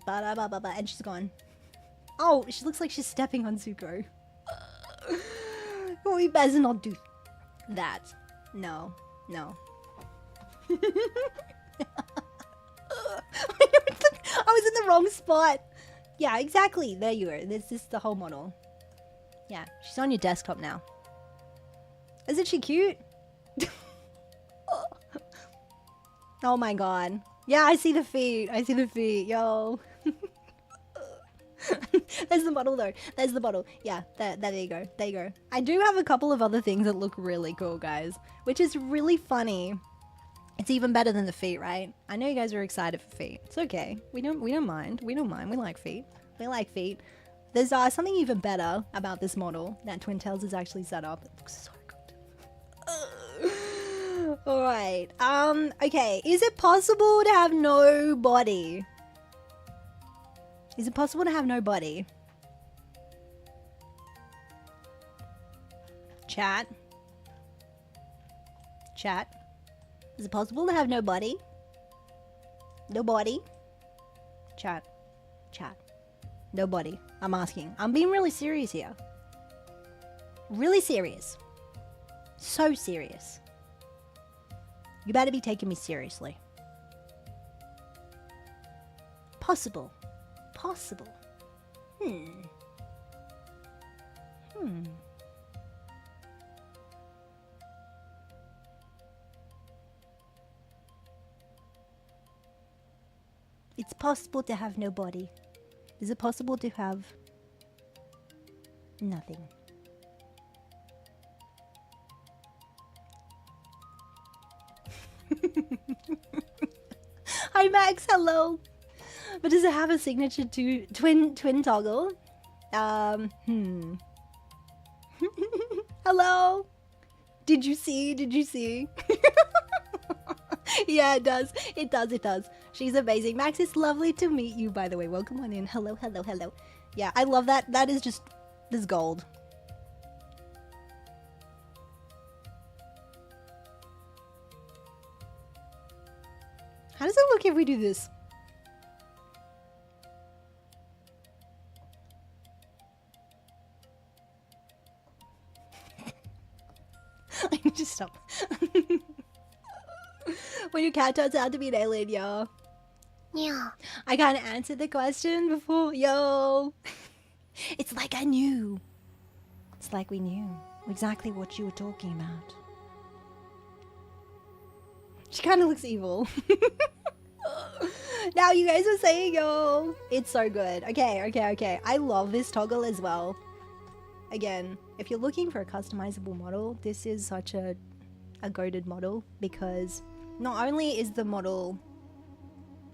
Ba-da-ba-ba-ba. And she's gone. Oh, she looks like she's stepping on Zuko. Oh, we better not do that. No. I was in the wrong spot. Yeah, exactly. There you are. This is the whole model. Yeah, she's on your desktop now. Isn't she cute? Oh my god. Yeah, I see the feet. Yo. There's the bottle though. There's the bottle. Yeah, there you go. I do have a couple of other things that look really cool, guys. Which is really funny. It's even better than the feet, right? I know you guys are excited for feet. It's okay. We don't mind. We don't mind. We like feet. We like feet. There's something even better about this model that Twin Tails is actually set up. It looks so good. All right. Okay. Is it possible to have no body? Is it possible to have no body? Chat. Chat. Is it possible to have no body? No body? Chat. Chat. No body. I'm asking. I'm being really serious here. Really serious. So serious. You better be taking me seriously. Possible. Possible. It's possible to have no body. Is it possible to have nothing? Hi Max, hello. But does it have a signature to twin toggle? Hello. Did you see? Did you see? Yeah, it does. It does. It does. She's amazing. Max, it's lovely to meet you, by the way. Welcome on in. Hello, hello, hello. Yeah, I love that. That is just this gold. How does it look if we do this? I need to stop. When your cat turns out to be an alien, yo. Yeah. I can't answer the question before, yo. It's like I knew. It's like we knew exactly what you were talking about. She kind of looks evil. Now you guys are saying, yo. It's so good. Okay. I love this toggle as well. Again, if you're looking for a customizable model, this is such a goated model because not only is the model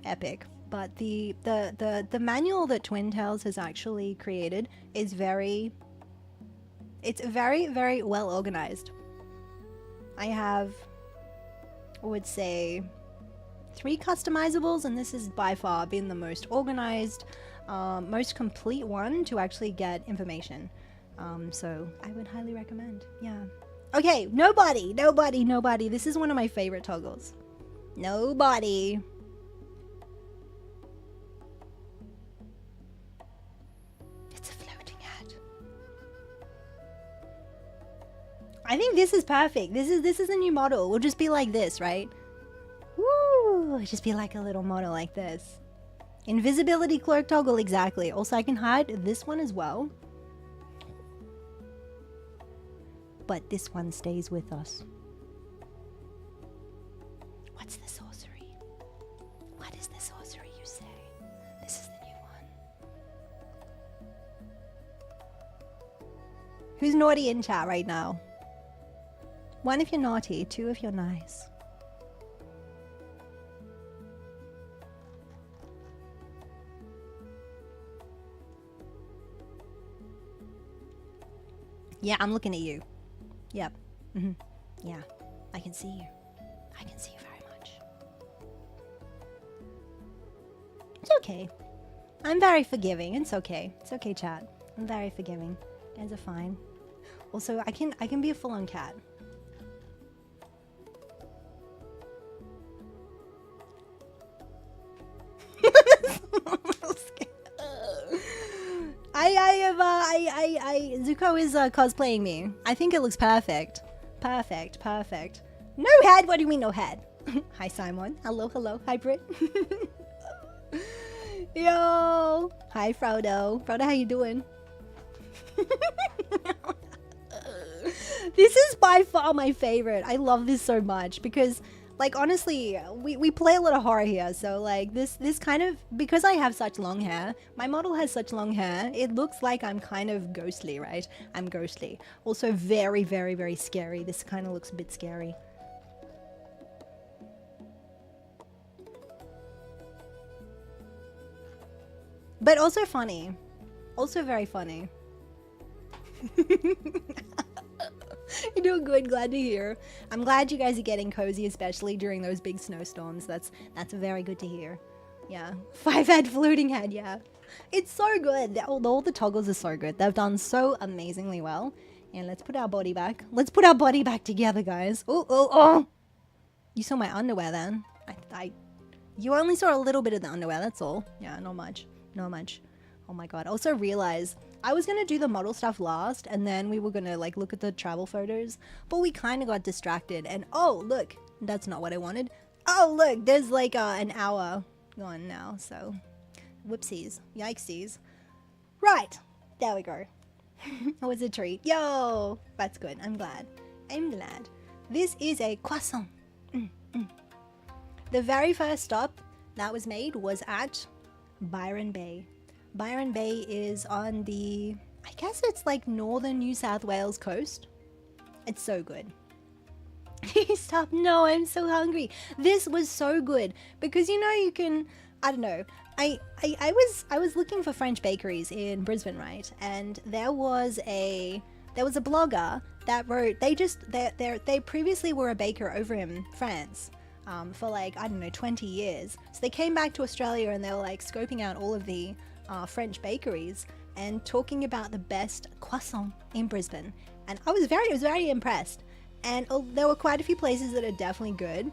epic, but the manual that Twin Tails has actually created is very well organized. I have, I would say, 3 customizables, and this has by far been the most organized, most complete one to actually get information. So I would highly recommend. Yeah. Okay, nobody. This is one of my favorite toggles. Nobody. It's a floating hat. I think this is perfect. This is a new model. We'll just be like this, right? Woo! It'll just be like a little model like this. Invisibility cloak toggle, exactly. Also, I can hide this one as well. But this one stays with us. What's the sorcery? What is the sorcery you say? This is the new one. Who's naughty in chat right now? 1 if you're naughty, 2 if you're nice. Yeah, I'm looking at you. Yep. Yeah, I can see you. I can see you very much. It's okay. I'm very forgiving. It's okay. It's okay, chat. I'm very forgiving. You guys are fine. Also, I can be a full-on cat. Zuko is cosplaying me. I think it looks perfect. Perfect. No head? What do you mean no head? Hi Simon. Hello. Hi Brit. Yo. Hi Frodo. Frodo, how you doing? This is by far my favorite. I love this so much because, like, honestly, we play a lot of horror here, so like this kind of, because I have such long hair, my model has such long hair, it looks like I'm kind of ghostly, right? I'm ghostly. Also very scary. This kind of looks a bit scary. But also funny. Also very funny. You're doing good, glad to hear. I'm glad you guys are getting cozy, especially during those big snowstorms. That's very good to hear. Yeah. 5-head floating head, yeah. It's so good. All the toggles are so good. They've done so amazingly well. And let's put our body back. Let's put our body back together, guys. Oh. You saw my underwear then. You only saw a little bit of the underwear, that's all. Yeah, not much. Not much. Oh my god. Also realized I was gonna do the model stuff last, and then we were gonna like look at the travel photos, but we kind of got distracted. And oh look, that's not what I wanted. Oh look, there's like an hour gone now, so whoopsies, yikesies. Right, there we go. It was a treat. Yo, that's good. I'm glad. This is a croissant. The very first stop that was made was at Byron Bay. Byron Bay is on the, I guess it's like northern New South Wales coast. It's so good. Stop. No, I'm so hungry. This was so good because you know you can, I don't know. I was looking for French bakeries in Brisbane, right? And there was a blogger that wrote they previously were a baker over in France. For like, I don't know, 20 years. So they came back to Australia and they were like scoping out all of the French bakeries and talking about the best croissant in Brisbane. And I was very impressed. And there were quite a few places that are definitely good.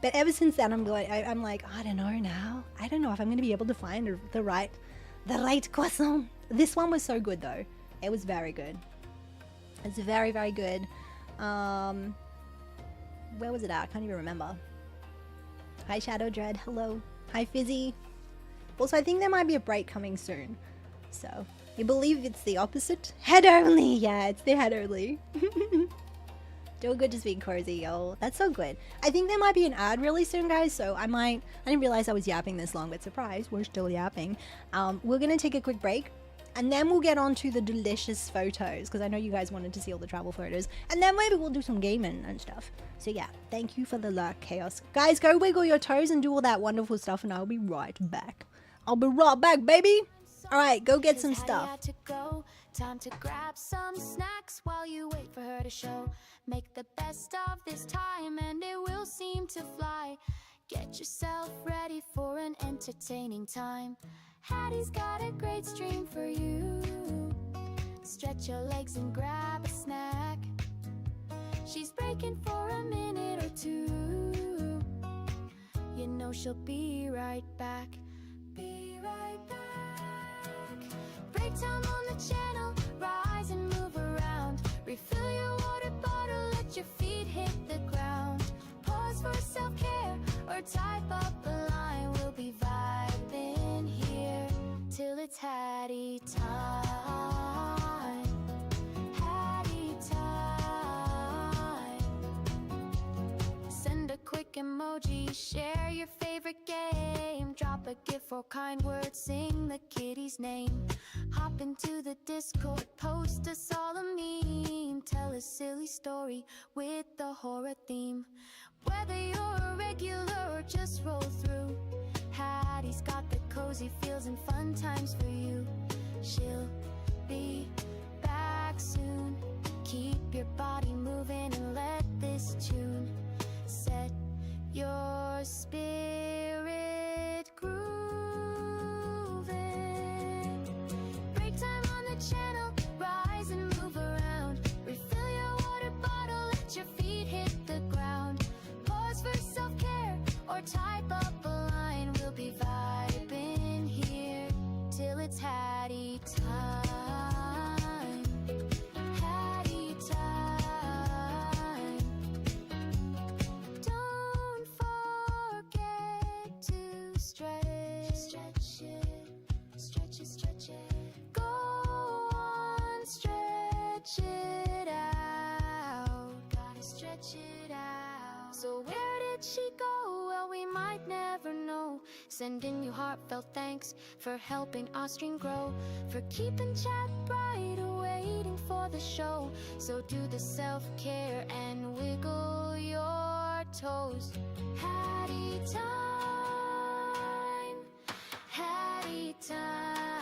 But ever since then, I'm like, I don't know now. I don't know if I'm going to be able to find the right croissant. This one was so good though. It was very good. It's very good. Where was it at? I can't even remember. Hi Shadow Dread, hello. Hi Fizzy. Also, I think there might be a break coming soon. So, you believe it's the opposite? Head only! Yeah, it's the head only. Doing good, just being cozy, yo. That's so good. I think there might be an ad really soon, guys, so I didn't realize I was yapping this long, but surprise, we're still yapping. We're gonna take a quick break. And then we'll get on to the delicious photos, because I know you guys wanted to see all the travel photos. And then maybe we'll do some gaming and stuff. So yeah, thank you for the lurk, Chaos. Guys, go wiggle your toes and do all that wonderful stuff, and I'll be right back. I'll be right back, baby! Alright, go get some stuff. Time to grab some snacks while you wait for her to show. Make the best of this time and it will seem to fly. Get yourself ready for an entertaining time. Hattie's got a great stream for you. Stretch your legs and grab a snack. She's breaking for a minute or two. You know she'll be right back. Be right back. Break time on the channel. Rise and move around. Refill your water bottle. Let your feet hit the ground. Pause for self-care or type up a line. We'll be vibing here till it's Hattie time. Hattie time. Send a quick emoji, share your favorite game. Drop a gift or kind words, sing the kitty's name. Hop into the Discord, post us all a meme. Tell a silly story with the horror theme. Whether you're a regular or just roll through, Hattie's got the cozy feels and fun times for you. She'll be back soon. Keep your body moving and let this tune set your spirit grooving. Break time on the channel, rise and move around. Refill your water bottle, let your feet hit the ground. Pause for self-care or type up a line. We'll be vibing here till it's Hattie time. Hattie time. Don't forget to stretch it, stretch it. Go on, stretch it out. Gotta stretch it out. So where did she go? Well, we might never know. Sending you heartfelt thanks for helping our stream grow, for keeping chat bright or waiting for the show. So do the self-care and wiggle your toes. Hattie time. Hattie time.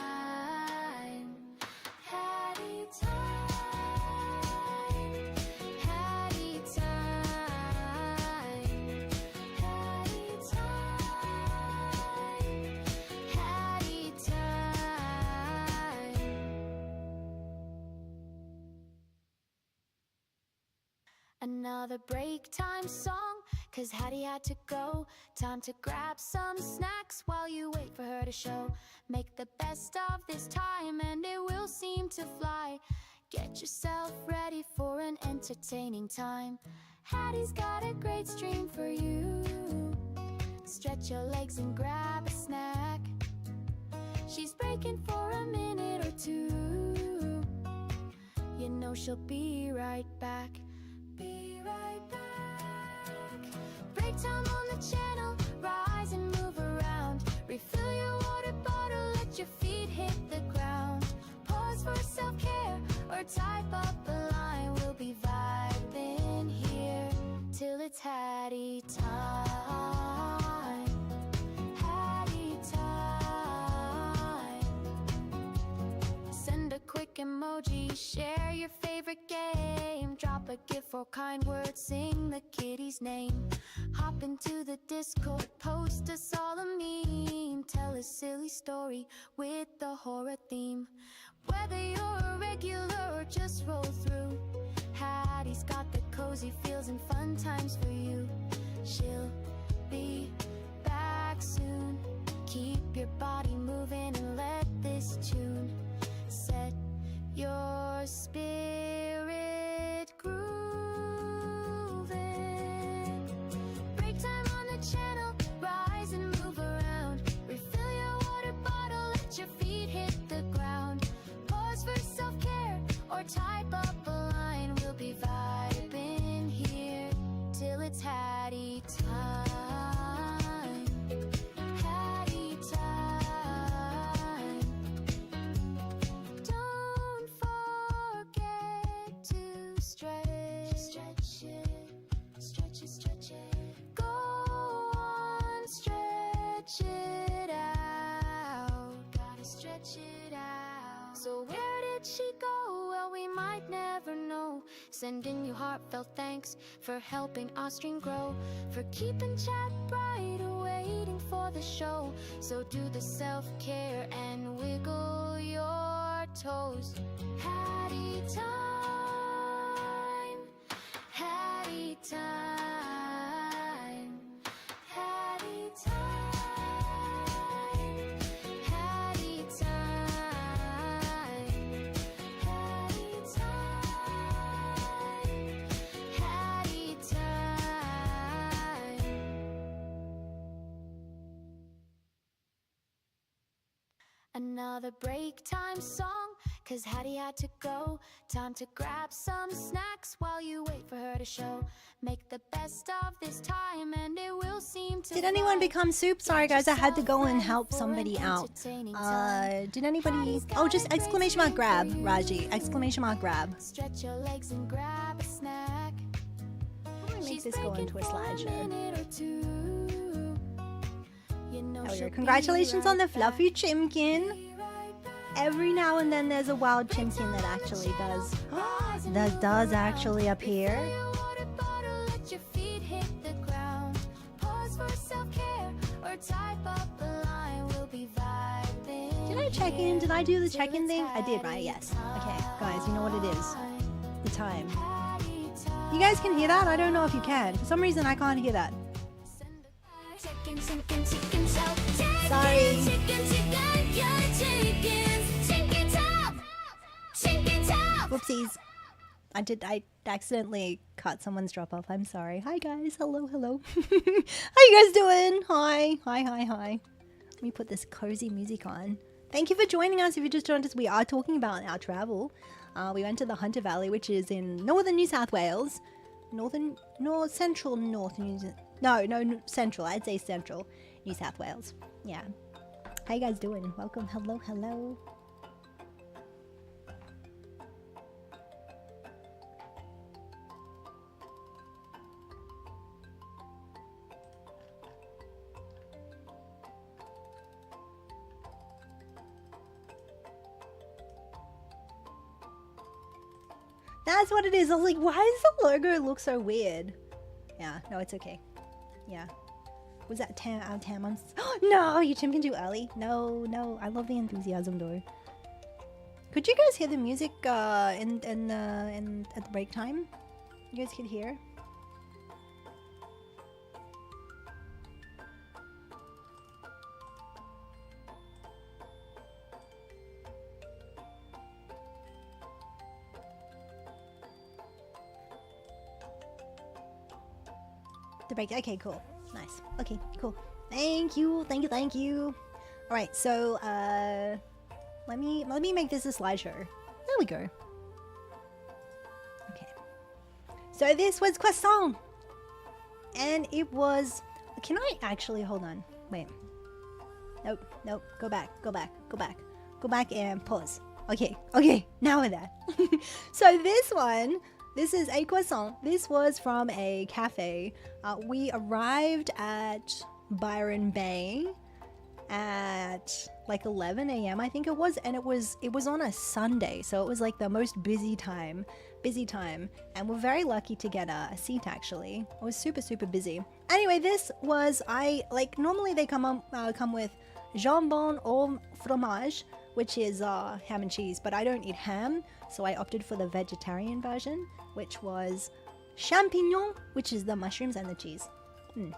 Another break time song, 'cause Hattie had to go. Time to grab some snacks while you wait for her to show. Make the best of this time and it will seem to fly. Get yourself ready for an entertaining time. Hattie's got a great stream for you. Stretch your legs and grab a snack. She's breaking for a minute or two. You know she'll be right back. Be right back. Break time on the channel. Rise and move around. Refill your water bottle. Let your feet hit the ground. Pause for self-care or type up a line. We'll be vibing here till it's Hattie time. Hattie time. Send a quick emoji. Share your favorite game. Drop a gif or kind word. Sing the kitty's name. Hop into the Discord. Post us all a meme. Tell a silly story with the horror theme. Whether you're a regular or just roll through, Hattie's got the cozy feels and fun times for you. She'll be back soon. Keep your body moving and let this tune set your spirit grooving. Break time on the channel. Rise and move around. Refill your water bottle. Let your feet hit the ground. Pause for self-care or type up a line. We'll be vibing here till it's Hattie time. Hattie time. Don't forget to stretch. Stretch it. Stretch it, stretch it. Go on, stretch it out. Gotta stretch it out. So where did she go? Well, we might never know. Sending you heartfelt thanks for helping our stream grow, for keeping chat bright or waiting for the show. So do the self-care and wiggle your toes. Hattie time. Hattie time. Hattie time. Hattie time. Hattie time. Hattie time. Another break time song, 'cause Hattie had to go. Time to grab some snacks while you wait for her to show. Make the best of this time and it will seem to Did anyone fly. become soup? Sorry guys, I had to go and help somebody out. Did anybody? Oh, just exclamation mark grab, Raji. Exclamation mark grab. Stretch your legs and grab a snack. How do I make this go into a slideshow? There we go. Congratulations on the fluffy chimkin. Every now and then there's a wild chimkin that actually does. That does actually appear. Did I check in? Did I do the check-in thing? I did, right? Yes. Okay, guys, you know what it is. The time. You guys can hear that? I don't know if you can. For some reason, I can't hear that. Sorry. Whoopsies. I accidentally cut someone's drop off. I'm sorry. Hi guys. Hello, hello. How you guys doing? Hi. Let me put this cozy music on. Thank you for joining us. If you just joined us, we are talking about our travel. We went to the Hunter Valley, which is in northern New South Wales. Central North New Zealand. No, central. I'd say central New South Wales. Yeah. How you guys doing? Welcome. Hello. That's what it is. I was like, why does the logo look so weird? Yeah, no, it's okay. Yeah. Was that our Tam? No, you chimkin too early. No, I love the enthusiasm though. Could you guys hear the music at the break time? You guys can hear? The break. Okay, cool. Nice. Okay, cool. Thank you. Thank you. Thank you. All right. So, let me make this a slideshow. There we go. Okay. So this was croissant, and it was. Can I actually hold on? Wait. Nope. Nope. Go back. Go back. Go back. Go back and pause. Okay. Okay. Now we're there. So this one. This is a croissant. This was from a cafe. We arrived at Byron Bay at like 11 a.m. I think it was, and it was on a Sunday, so it was like the most busy time, and we're very lucky to get a seat. Actually, it was super busy. Anyway, this was normally they come with jambon au fromage, which is ham and cheese, but I don't eat ham, so I opted for the vegetarian version, which was champignon, which is the mushrooms and the cheese. It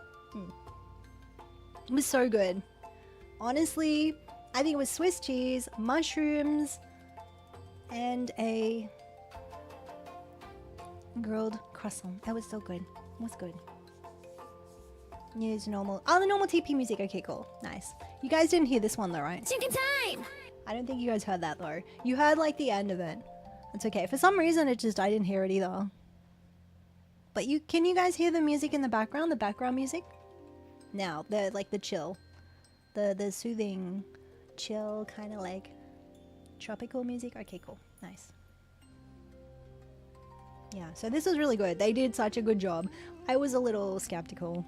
was so good. Honestly, I think it was Swiss cheese, mushrooms, and a grilled croissant. That was so good. It was good. Use normal. Oh, the normal TP music. Okay, cool. Nice. You guys didn't hear this one though, right? Chicken time! I don't think you guys heard that though. You heard like the end of it. It's okay. For some reason, I didn't hear it either. But can you guys hear the music in the background? The background music? Now, the chill. The soothing, chill, kind of like tropical music. Okay, cool. Nice. Yeah, so this was really good. They did such a good job. I was a little skeptical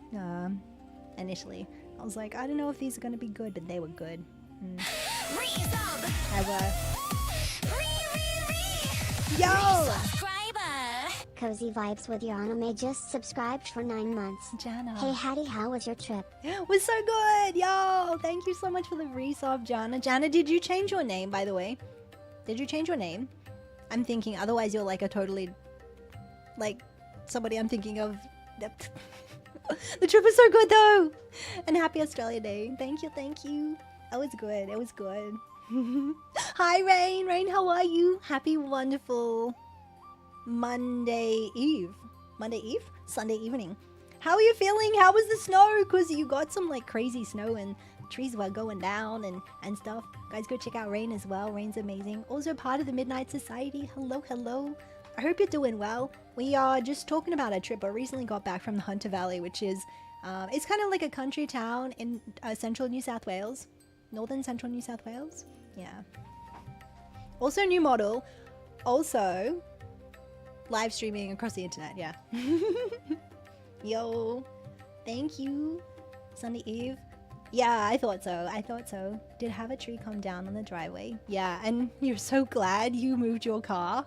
initially. I was like, I don't know if these are going to be good, but they were good. Yo! Cozy vibes with your anime just subscribed for 9 months. Jana. Hey Hattie, how was your trip? It was so good! Yo! Thank you so much for the resub, Jana. Jana, did you change your name, by the way? Did you change your name? I'm thinking, otherwise you're like a totally... like, somebody I'm thinking of. The trip was so good, though! And happy Australia Day. Thank you, thank you. It was good, it was good. Hi, Rain! Rain, how are you? Happy, wonderful... Monday Eve? Sunday evening. How are you feeling? How was the snow? Because you got some like crazy snow and trees were going down and stuff. Guys, go check out Rain as well. Rain's amazing. Also part of the Midnight Society. Hello, hello. I hope you're doing well. We are just talking about a trip. I recently got back from the Hunter Valley, which is, it's kind of like a country town in central New South Wales. Northern central New South Wales. Yeah. Also new model. Also... live streaming across the internet, yeah. Yo, thank you. Sunday Eve. Yeah, I thought so. Did have a tree come down on the driveway. Yeah, and you're so glad you moved your car.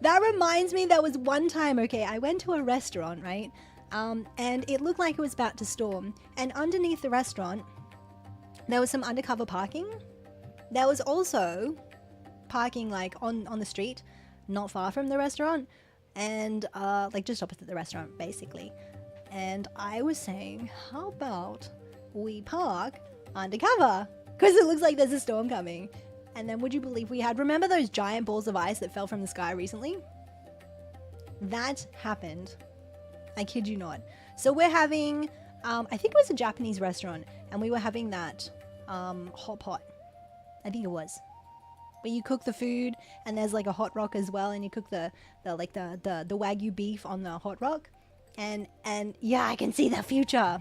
That reminds me, there was one time, okay, I went to a restaurant, right? And it looked like it was about to storm. And underneath the restaurant, there was some undercover parking. There was also parking like on the street, not far from the restaurant, and like just opposite the restaurant basically. And I was saying, how about we park undercover, because it looks like there's a storm coming. And then would you believe we had, remember those giant balls of ice that fell from the sky recently? That happened. I kid you not. So we're having I think it was a Japanese restaurant, and we were having that hot pot. I think it was. But you cook the food, and there's like a hot rock as well, and you cook the wagyu beef on the hot rock, and yeah, I can see the future.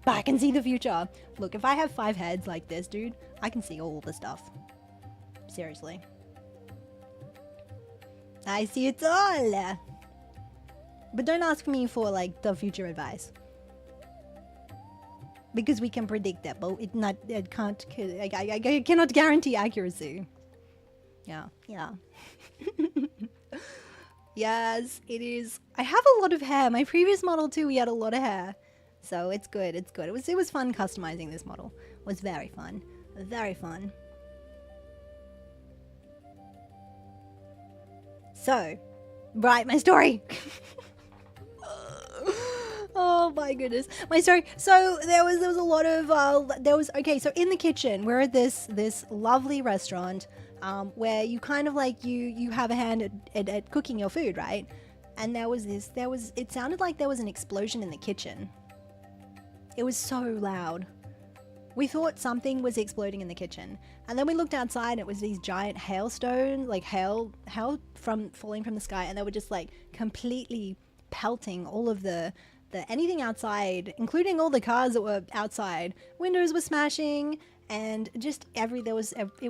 I can see the future. Look, if I have 5 heads like this, dude, I can see all the stuff. Seriously, I see it all. But don't ask me for like the future advice, because we can predict that, but I cannot guarantee accuracy. Yeah. Yes, it is. I have a lot of hair. My previous model too, we had a lot of hair. So it's good, it's good. It was fun customizing this model. It was very fun. Very fun. So, Right, my story. Oh my goodness, my story. So there was a lot of okay. So in the kitchen, we're at this lovely restaurant, where you kind of like you have a hand at cooking your food, right? And it sounded like there was an explosion in the kitchen. It was so loud. We thought something was exploding in the kitchen, and then we looked outside and it was these giant hailstones, like hail falling from the sky, and they were just like completely pelting all of the anything outside, including all the cars that were outside. Windows were smashing, and just it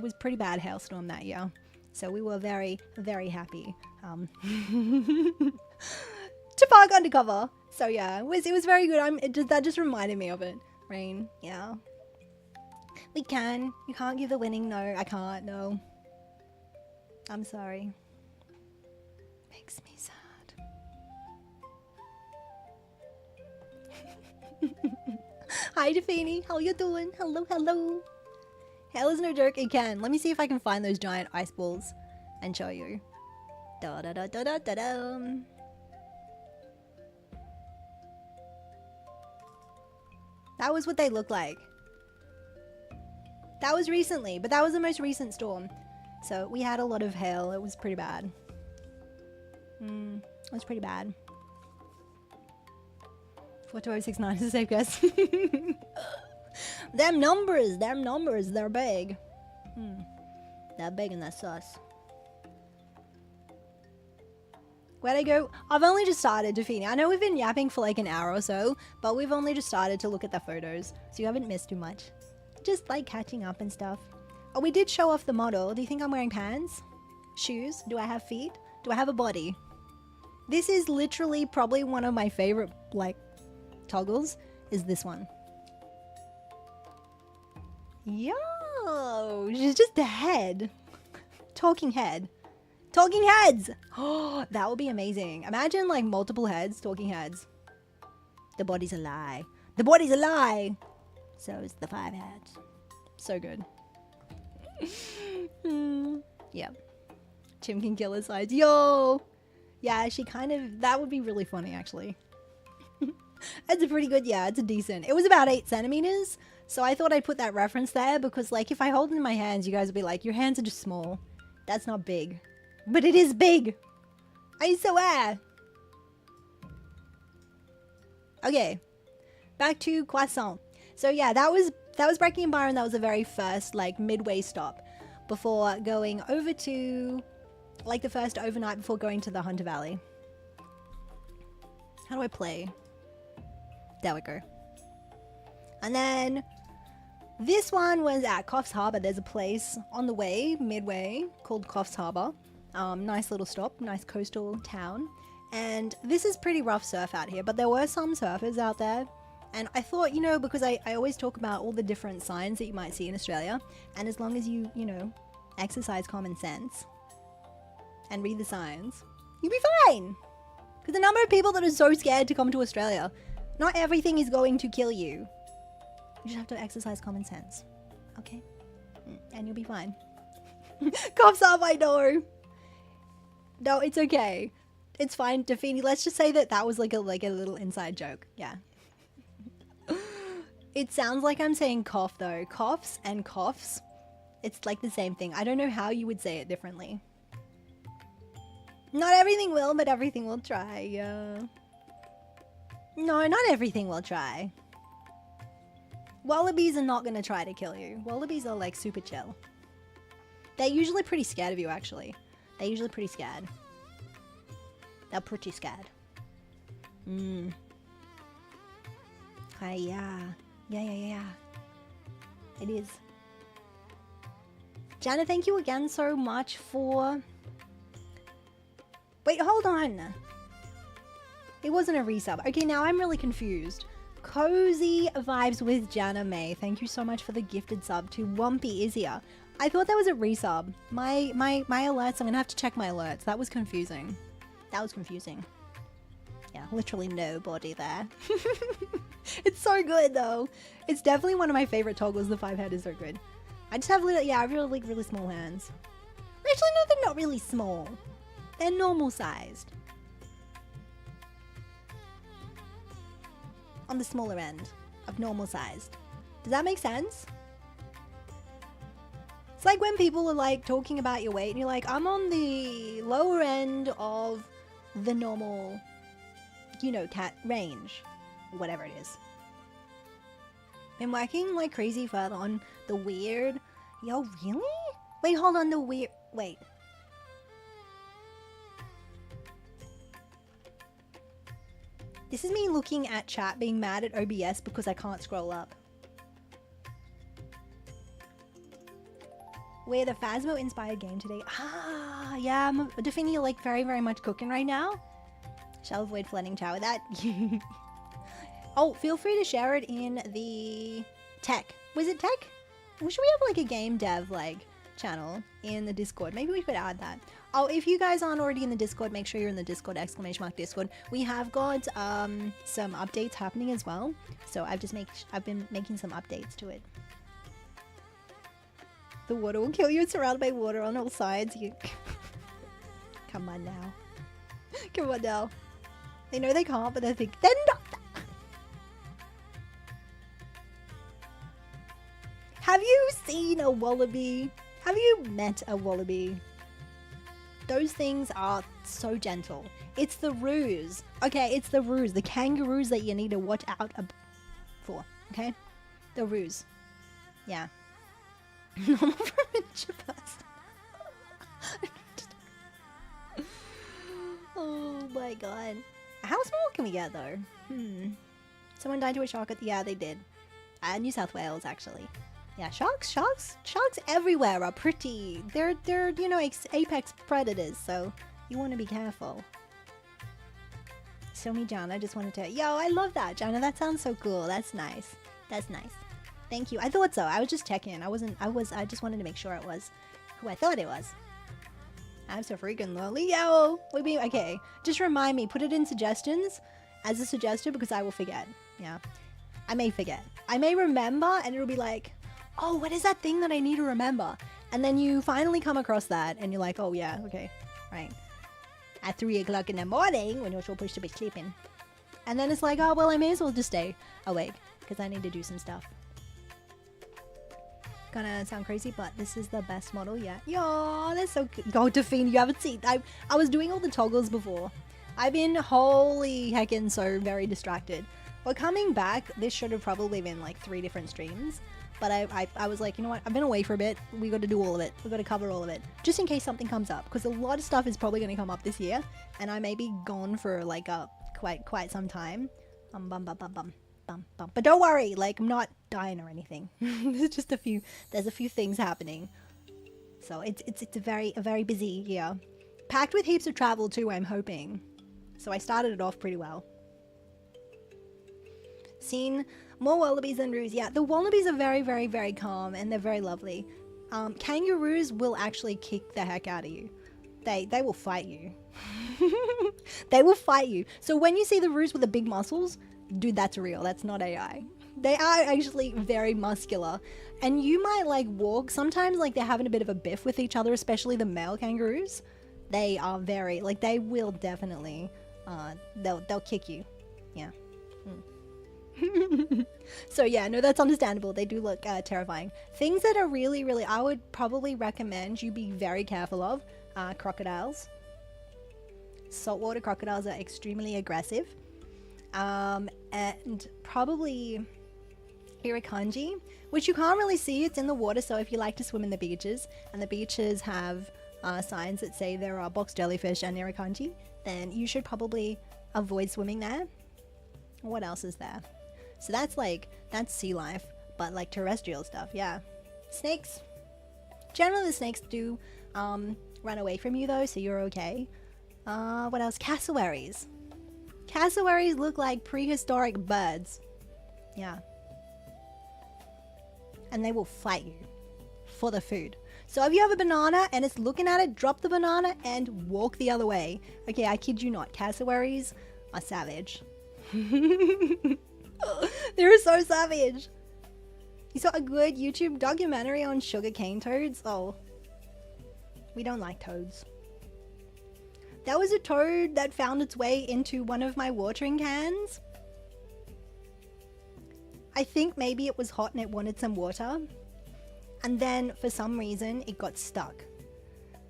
was pretty bad hailstorm that year. So we were very, very happy to park undercover. So yeah, it was very good. That just reminded me of it. Rain, yeah. You can't give the winning. No, I can't. No. I'm sorry. Makes me sad. Hi, Defini. How you doing? Hello, hello. Hell is no joke. It can. Let me see if I can find those giant ice balls and show you. Da da da da da da da. That was what they look like. That was recently, but that was the most recent storm. So we had a lot of hail. It was pretty bad. It was pretty bad. 42069 is a safe guess. Them numbers, they're big. They're big and they're sus. Where'd I go? I've only just started, Defini. I know we've been yapping for like an hour or so, but we've only just started to look at the photos, so you haven't missed too much. Just like catching up and stuff. Oh, we did show off the model. Do you think I'm wearing pants? Shoes? Do I have feet? Do I have a body? This is literally probably one of my favorite, like, toggles, is this one. Yo, she's just a head. Talking head. Talking heads! Oh, that would be amazing. Imagine like multiple heads, talking heads. The body's a lie. The body's a lie! So is the 5 heads. So good. Yeah. Chim can kill his sides. Yo! Yeah, she kind of... That would be really funny, actually. It's a pretty good... Yeah, it's a decent... It was about 8 centimeters. So I thought I'd put that reference there because, like, if I hold it in my hands, you guys would be like, your hands are just small. That's not big. But it is big! I swear! Okay. Back to croissant. So yeah, that was Breckie and Byron. That was the very first, like, midway stop before going over to, like, the first overnight before going to the Hunter Valley. How do I play? There we go. And then this one was at Coffs Harbour. There's a place on the way, midway, called Coffs Harbour. Nice little stop, nice coastal town. And this is pretty rough surf out here, but there were some surfers out there. And I thought, you know, because I always talk about all the different signs that you might see in Australia, and as long as you know, exercise common sense and read the signs, you'll be fine. Because the number of people that are so scared to come to Australia, not everything is going to kill you. You just have to exercise common sense, okay? And you'll be fine. Coughs up, I know. No, it's okay. It's fine, Defini. Let's just say that was like a little inside joke. Yeah. It sounds like I'm saying cough though. Coughs and coughs. It's like the same thing. I don't know how you would say it differently. Not everything will, but everything will try. Yeah. No, not everything will try. Wallabies are not gonna try to kill you. Wallabies are like super chill. They're usually pretty scared of you, actually. They're usually pretty scared. They're pretty scared. Hi, yeah. Yeah. It is. Jana, thank you again so much for... Wait, hold on. It wasn't a resub. Okay, now I'm really confused. Cozy Vibes with Jana May. Thank you so much for the gifted sub to Wumpy is here. I thought that was a resub. My alerts, I'm gonna have to check my alerts. That was confusing. That was confusing. Yeah, literally nobody there. It's so good though. It's definitely one of my favorite toggles. The 5 head is so good. I just have little, yeah, I really like really small hands. Actually, no, they're not really small. They're normal sized. On the smaller end of normal sized. Does that make sense? It's like when people are like talking about your weight and you're like, I'm on the lower end of the normal, you know, cat range. Whatever it is. Been working like crazy further on the weird. Yo, really? Wait, hold on. The weird. Wait. This is me looking at chat being mad at OBS because I can't scroll up. We're the Phasmo inspired game today. Ah, yeah, I'm definitely like very, very much cooking right now. Shall avoid flooding chat with that. Oh, feel free to share it in the tech. Was it tech? Should we have like a game dev like channel in the Discord? Maybe we could add that. Oh, if you guys aren't already in the Discord, make sure you're in the Discord, !Discord. We have got some updates happening as well. So I've been making some updates to it. The water will kill you. It's surrounded by water on all sides. You come on now. Come on now. They know they can't, but they're not. Have you seen a wallaby? Have you met a wallaby? Those things are so gentle. It's the ruse. Okay, it's the ruse. The kangaroos that you need to watch out for. Okay? The ruse. Yeah. Normal for a miniature person. Oh my god. How small can we get though? Someone died to a shark at yeah, they did. New South Wales actually. Yeah, sharks everywhere are pretty. They're you know apex predators, so you want to be careful. So me, Jana, I just wanted to. Yo, I love that, Jana. That sounds so cool. That's nice. That's nice. Thank you. I thought so. I was just checking. I just wanted to make sure it was who I thought it was. I'm so freaking lonely. Yo, okay. Just remind me. Put it in suggestions as a suggestion because I will forget. Yeah, I may forget. I may remember, and it'll be like, oh, what is that thing that I need to remember? And then you finally come across that, and you're like, oh yeah, okay, right. At 3 o'clock in the morning, when you're supposed to be sleeping. And then it's like, oh well, I may as well just stay awake because I need to do some stuff. Gonna sound crazy, but this is the best model yet. Yo, that's so good. Go, Define, you haven't seen. I was doing all the toggles before. I've been holy heckin' so very distracted. Well, coming back, this should have probably been like 3 different streams. But I was like, you know what? I've been away for a bit. We got to do all of it. We got to cover all of it, just in case something comes up. Because a lot of stuff is probably going to come up this year, and I may be gone for like quite some time. But don't worry, like I'm not dying or anything. There's just a few things happening. So it's a very busy year, packed with heaps of travel too. I'm hoping. So I started it off pretty well. Seen more wallabies than roos. Yeah, the wallabies are very calm and they're very lovely. Kangaroos will actually kick the heck out of you. They will fight you. They will fight you. So when you see the roos with the big muscles, dude, that's real. That's not AI. They are actually very muscular. And you might like walk. Sometimes like they're having a bit of a biff with each other, especially the male kangaroos. They are very, like they will definitely, they'll kick you. Yeah. So yeah, no, that's understandable. They do look terrifying. Things that are really, I would probably recommend you be very careful of. Crocodiles. Saltwater crocodiles are extremely aggressive. And probably irukandji, which you can't really see. It's in the water, so if you like to swim in the beaches, and the beaches have signs that say there are box jellyfish and irukandji, then you should probably avoid swimming there. What else is there? So that's sea life, but like terrestrial stuff, yeah. Snakes. Generally the snakes do run away from you though, so you're okay. What else? Cassowaries. Cassowaries look like prehistoric birds. Yeah. And they will fight you for the food. So if you have a banana and it's looking at it, drop the banana and walk the other way. Okay, I kid you not. Cassowaries are savage. They're so savage. You saw a good YouTube documentary on sugarcane toads? Oh, we don't like toads. There was a toad that found its way into one of my watering cans. I think maybe it was hot and it wanted some water. And then for some reason it got stuck.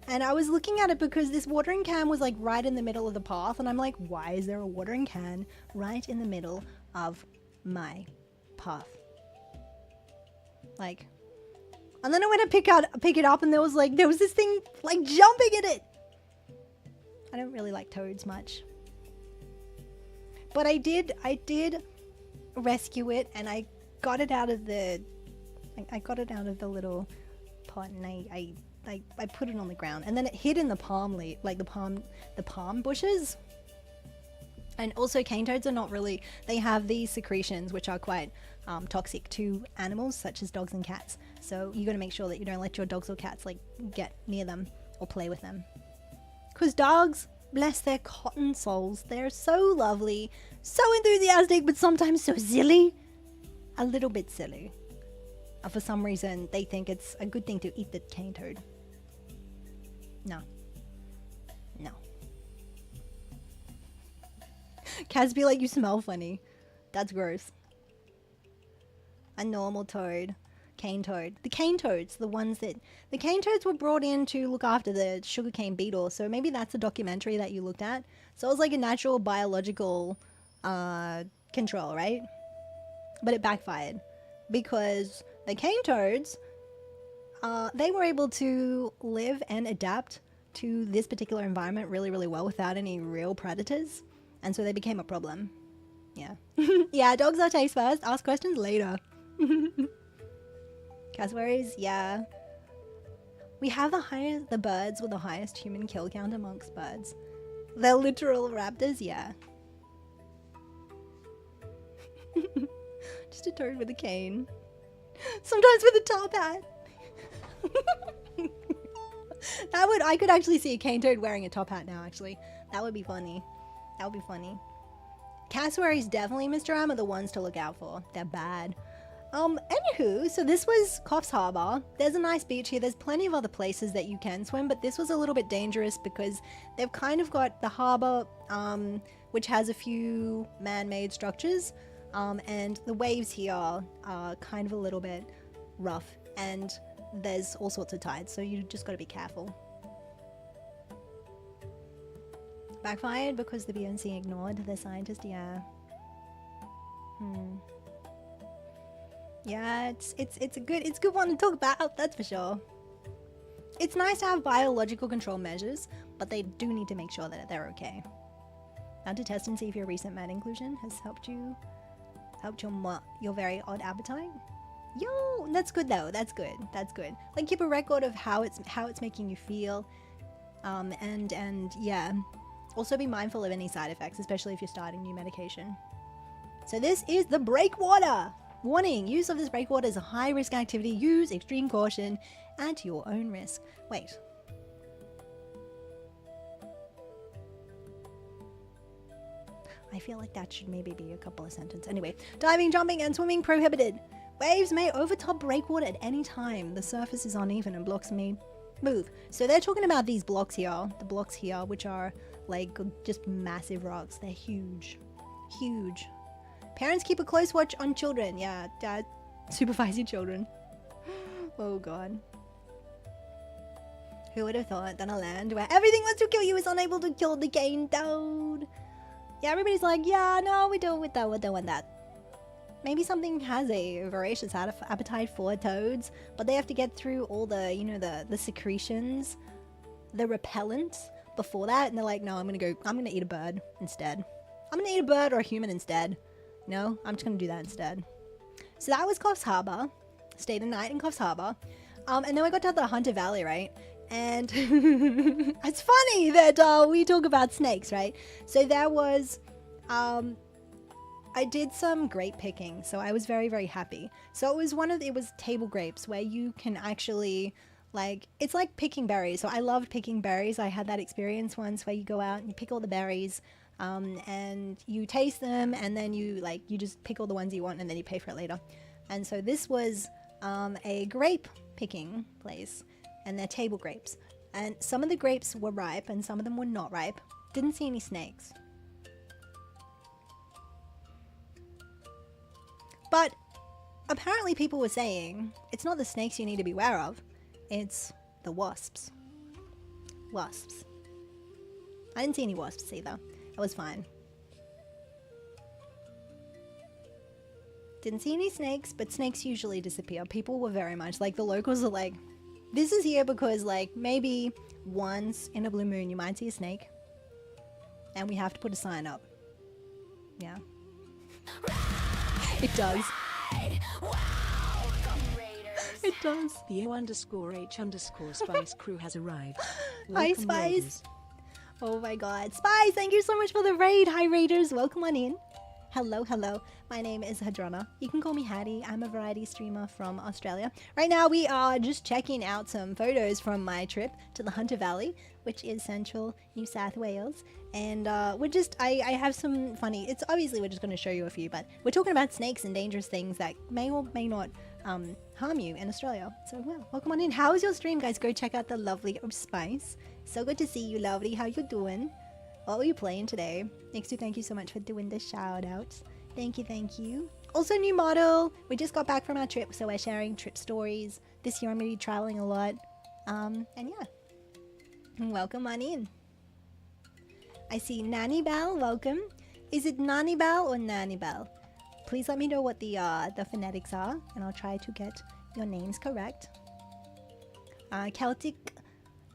And I was looking at it because this watering can was like right in the middle of the path. And I'm like, why is there a watering can right in the middle of my path? Like, and then I went to pick it up and there was this thing like jumping at it. I don't really like toads much. But I did rescue it and I got it out of the little pot and I put it on the ground and then it hid in the palm leaf, like the palm bushes. And also cane toads are not really, they have these secretions which are quite toxic to animals such as dogs and cats. So you got to make sure that you don't let your dogs or cats like get near them or play with them. Because dogs, bless their cotton souls, they're so lovely, so enthusiastic, but sometimes so silly. A little bit silly. For some reason, they think it's a good thing to eat the cane toad. No. No. Cats be like, you smell funny. That's gross. A normal toad. Cane toad. The cane toads, the cane toads were brought in to look after the sugarcane beetle. So maybe that's a documentary that you looked at. So it was like a natural biological control, right? But it backfired because the cane toads, they were able to live and adapt to this particular environment really, really well without any real predators. And so they became a problem. Yeah. Yeah, dogs are taste first. Ask questions later. Cassowaries, yeah. We have the birds with the highest human kill count amongst birds. They're literal raptors, yeah. Just a toad with a cane. Sometimes with a top hat. I could actually see a cane toad wearing a top hat now, actually. That would be funny. That would be funny. Cassowaries definitely, Mr. M, are the ones to look out for. They're bad. Anywho, so this was Coffs Harbour. There's a nice beach here. There's plenty of other places that you can swim, but this was a little bit dangerous because they've kind of got the harbour, which has a few man-made structures, and the waves here are kind of a little bit rough, and there's all sorts of tides, so you just got to be careful. Backfired because the BNC ignored the scientist, yeah. Yeah, it's a good one to talk about, that's for sure. It's nice to have biological control measures, but they do need to make sure that they're okay. Now to test and see if your recent med inclusion has helped your very odd appetite. Yo, that's good though. That's good. That's good. Like keep a record of how it's making you feel, and yeah. Also be mindful of any side effects, especially if you're starting new medication. So this is the breakwater. Warning, use of this breakwater is a high-risk activity. Use extreme caution at your own risk. Wait. I feel like that should maybe be a couple of sentences. Anyway, diving, jumping, and swimming prohibited. Waves may overtop breakwater at any time. The surface is uneven and blocks may move. So they're talking about these blocks here. The blocks here, which are like just massive rocks. They're huge. Huge. Parents keep a close watch on children. Yeah, dad, supervise your children. Oh god. Who would have thought that a land where everything wants to kill you is unable to kill the cane toad? Yeah, everybody's like, yeah, no, we don't want that. Maybe something has a voracious appetite for toads, but they have to get through all the, you know, the secretions, the repellents before that, and they're like, no, I'm gonna eat a bird instead. I'm gonna eat a bird or a human instead. No, I'm just gonna do that instead. So that was Coffs Harbour. Stayed the night in Coffs Harbour. And then we got to the Hunter Valley, right? And it's funny that we talk about snakes, right? So there was, I did some grape picking, so I was very, very happy. So it was table grapes where you can actually, like, it's like picking berries. So I loved picking berries. I had that experience once where you go out and you pick all the berries, and you taste them, and then you just pick all the ones you want, and then you pay for it later. And so this was a grape picking place, and they're table grapes. And some of the grapes were ripe and some of them were not ripe. Didn't see any snakes. But apparently people were saying it's not the snakes you need to be aware of, it's the wasps. Wasps. I didn't see any wasps either. It was fine. Didn't see any snakes, but snakes usually disappear. People were very much like, the locals are like, this is here because like maybe once in a blue moon you might see a snake and we have to put a sign up. Yeah. It does. It does. The O_H_Spice crew has arrived. Hi, Welcome, Spice. ladies. Oh my god. Spice, thank you so much for the raid. Hi, raiders. Welcome on in. Hello, hello. My name is Hadronna. You can call me Hattie. I'm a variety streamer from Australia. Right now, we are just checking out some photos from my trip to the Hunter Valley, which is central New South Wales. And I have some funny, it's obviously we're just going to show you a few, but we're talking about snakes and dangerous things that may or may not harm you in Australia. So, well, welcome on in. How was your stream, guys? Go check out the lovely Spice. So good to see you, lovely. How you doing? What were you playing today? Next to thank you so much for doing the shout outs. Thank you, thank you. Also, new model. We just got back from our trip, so we're sharing trip stories. This year I'm going to be traveling a lot. And yeah. Welcome on in. I see Nanny Bell, welcome. Is it Nanny Bell or Nanny Bell? Please let me know what the phonetics are, and I'll try to get your names correct. Celtic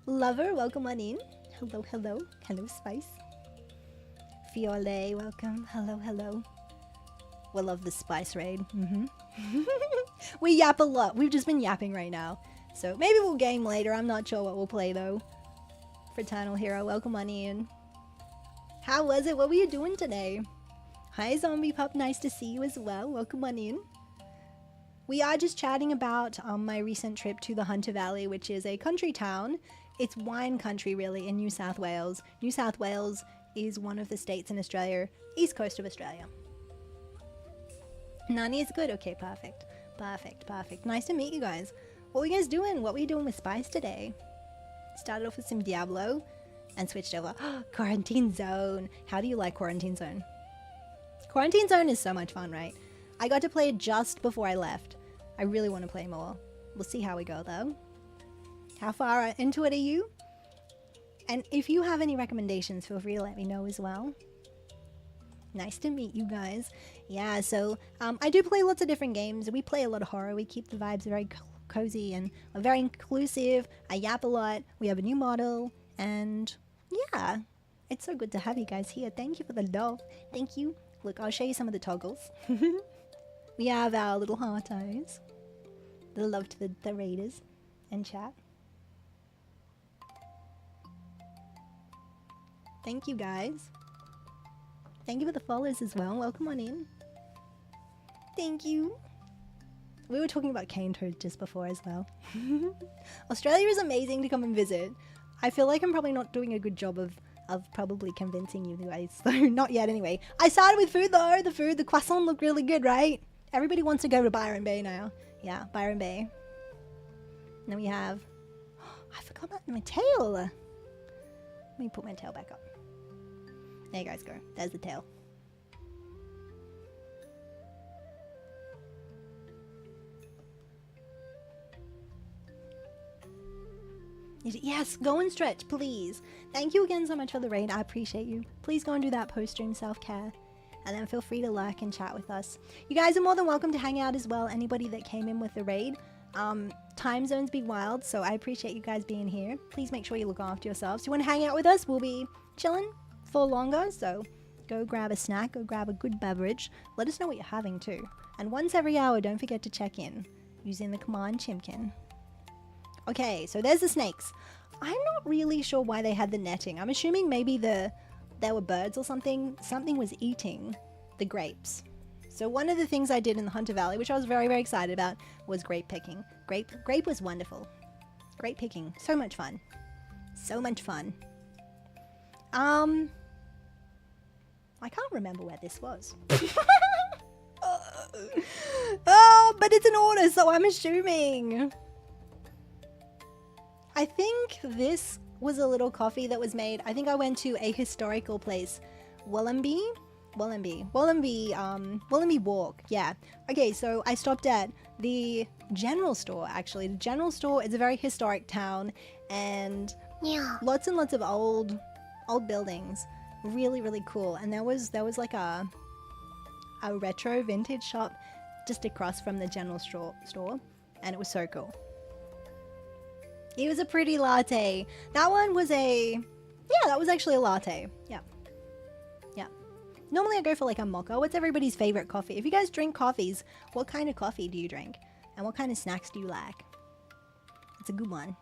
Lover, welcome on in. Hello, hello. Hello, Spice. Fiole, welcome. Hello, hello. We love the Spice raid. We yap a lot. We've just been yapping right now. So maybe we'll game later. I'm not sure what we'll play though. Fraternal Hero, welcome on in. How was it? What were you doing today? Hi, Zombie Pup. Nice to see you as well. Welcome on in. We are just chatting about my recent trip to the Hunter Valley, which is a country town. It's wine country, really, in New South Wales. New South Wales is one of the states in Australia, east coast of Australia. Nani is good? Okay, perfect. Perfect, perfect. Nice to meet you guys. What were you guys doing? What were you doing with Spice today? Started off with some Diablo and switched over. Quarantine Zone. How do you like Quarantine Zone? Quarantine Zone is so much fun, right? I got to play it just before I left. I really want to play more. We'll see how we go, though. How far into it are you? And if you have any recommendations, feel free to let me know as well. Nice to meet you guys. Yeah, so I do play lots of different games. We play a lot of horror. We keep the vibes very cozy and very inclusive. I yap a lot. We have a new model. And yeah, it's so good to have you guys here. Thank you for the love. Thank you. Look, I'll show you some of the toggles. We have our little heart eyes. The love to the raiders and chat. Thank you guys. Thank you for the follows as well. Welcome on in. Thank you. We were talking about cane toad just before as well. Australia is amazing to come and visit. I feel like I'm probably not doing a good job of probably convincing you guys. So not yet anyway. I started with food though. The croissant looked really good, right? Everybody wants to go to Byron Bay now. Yeah, Byron Bay. And then we have... I forgot about my tail. Let me put my tail back up. There you guys go. There's the tail. Yes, go and stretch, please. Thank you again so much for the raid. I appreciate you. Please go and do that post-stream self-care. And then feel free to lurk and chat with us. You guys are more than welcome to hang out as well. Anybody that came in with the raid. Time zones be wild, so I appreciate you guys being here. Please make sure you look after yourselves. You want to hang out with us? We'll be chilling for longer, so go grab a snack, go grab a good beverage. Let us know what you're having too. And once every hour, don't forget to check in using the command Chimkin. Okay, so there's the snakes. I'm not really sure why they had the netting. I'm assuming maybe there were birds or something. Something was eating the grapes. So one of the things I did in the Hunter Valley, which I was very, very excited about, was grape picking. Grape was wonderful. Grape picking. So much fun. So much fun. I can't remember where this was. Oh, but it's an order, so I'm assuming. I think this was a little coffee that was made. I think I went to a historical place, Wollombi Walk. Yeah. Okay, so I stopped at the general store. Actually, the general store is a very historic town, and Yeah. lots and lots of old buildings. Really, really cool. And there was like a retro vintage shop just across from the general store, and it was so cool. It was a pretty latte. That one was that was actually a latte. Yeah. Yeah. Normally I go for like a mocha. What's everybody's favorite coffee? If you guys drink coffees, what kind of coffee do you drink? And what kind of snacks do you like? It's a good one.